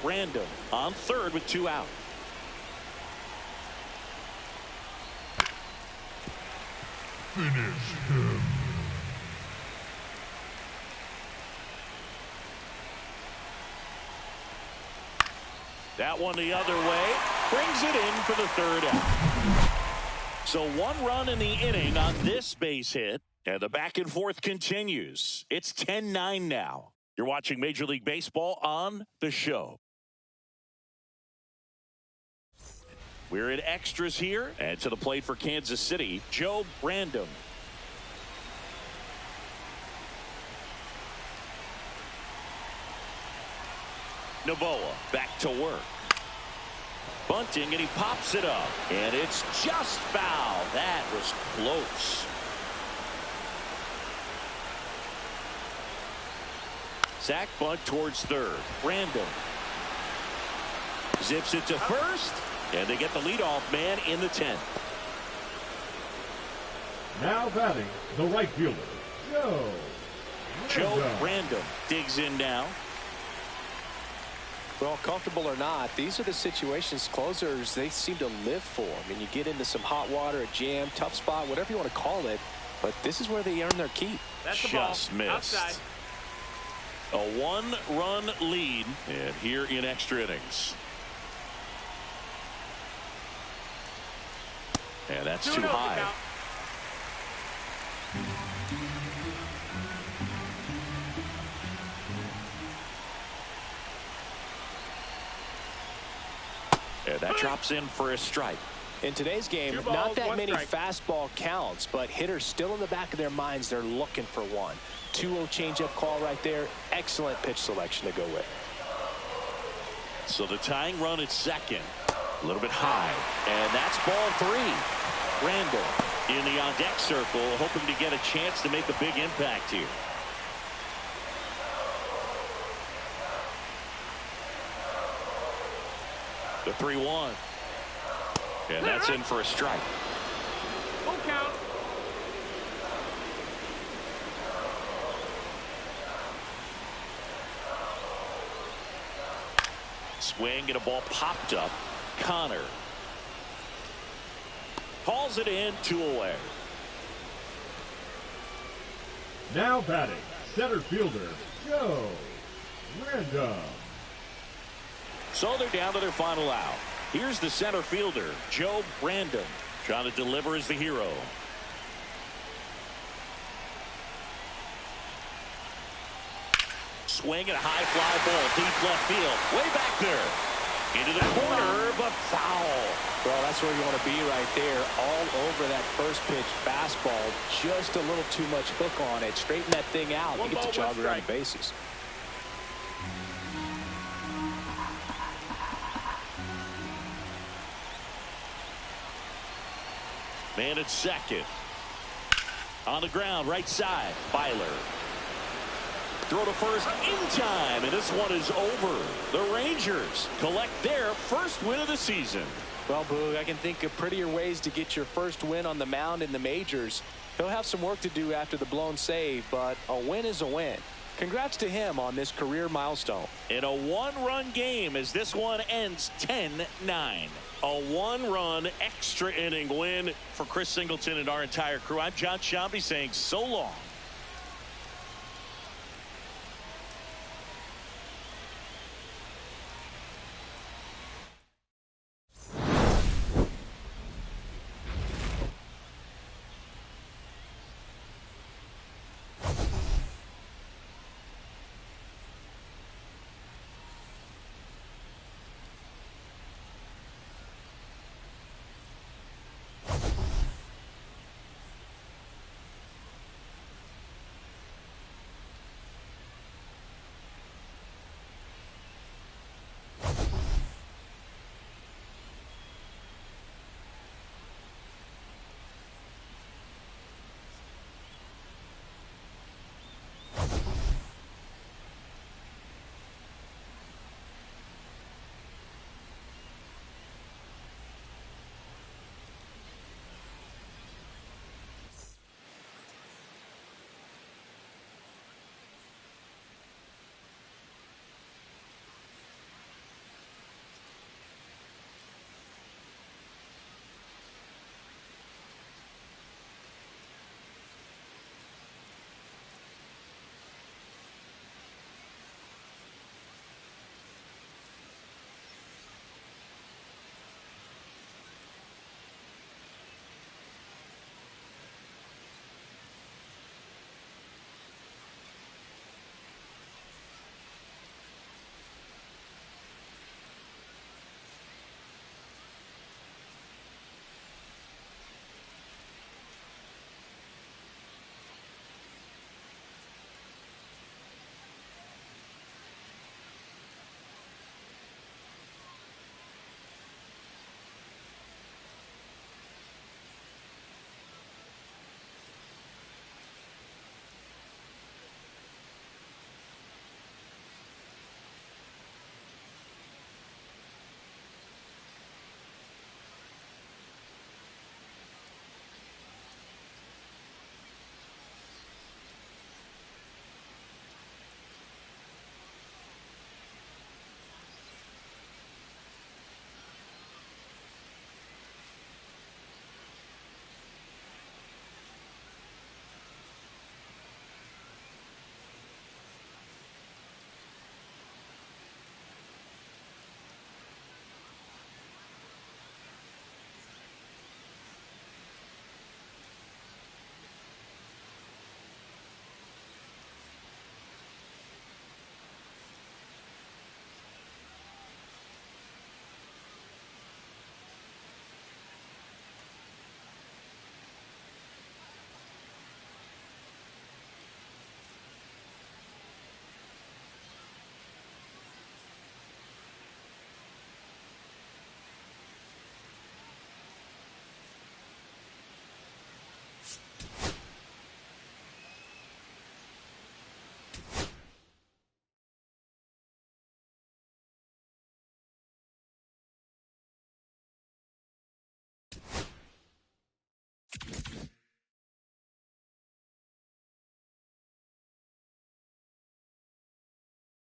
Random on third with 2 out. Finish him. That one the other way. Brings it in for the 3rd out. So 1 run in the inning on this base hit. And the back and forth continues. It's 10-9 now. You're watching Major League Baseball on the show. We're in extras here. And to the plate for Kansas City, Joe Random. Novoa back to work. Bunting, and he pops it up. And it's just foul. That was close. Sack bunt towards third. Random. Zips it to first. And they get the leadoff man in the 10th. Now batting, the right fielder, Joe Random digs in now. Well, comfortable or not, these are the situations closers they seem to live for. I mean, you get into some hot water, a jam, tough spot, whatever you want to call it, but this is where they earn their keep. That's the Just ball. missed. Outside. A 1-run lead, and here in extra innings. And that's too 2-0 high. count. And that drops in for a strike. In today's game, 2 balls, not that 1 many strike. fastball counts, but hitters still in the back of their minds, they're looking for one. 2-0 changeup call right there. Excellent pitch selection to go with. So the tying run at second. A little bit high. And that's ball 3. Randall in the on-deck circle, hoping to get a chance to make a big impact here. The 3-1. And that's in for a strike. Full count. Swing and a ball popped up. Connor calls it in, 2 away. Now batting, center fielder, Joe Random. So they're down to their final out. Here's the center fielder, Joe Random, trying to deliver as the hero. Swing and a high fly ball deep left field, way back there into the corner, but foul. Well, that's where you want to be right there, all over that first pitch fastball. Just a little too much hook on it. Straighten that thing out. You get to jog around the bases. Man at second. On the ground, right side, Byler. Throw to first in time, and this one is over. The Rangers collect their first win of the season. Well, Boog, I can think of prettier ways to get your first win on the mound in the majors. He'll have some work to do after the blown save, but a win is a win. Congrats to him on this career milestone. In a 1-run game as this one ends 10-9. A 1-run extra inning win for Chris Singleton and our entire crew. I'm John Sciambi saying so long.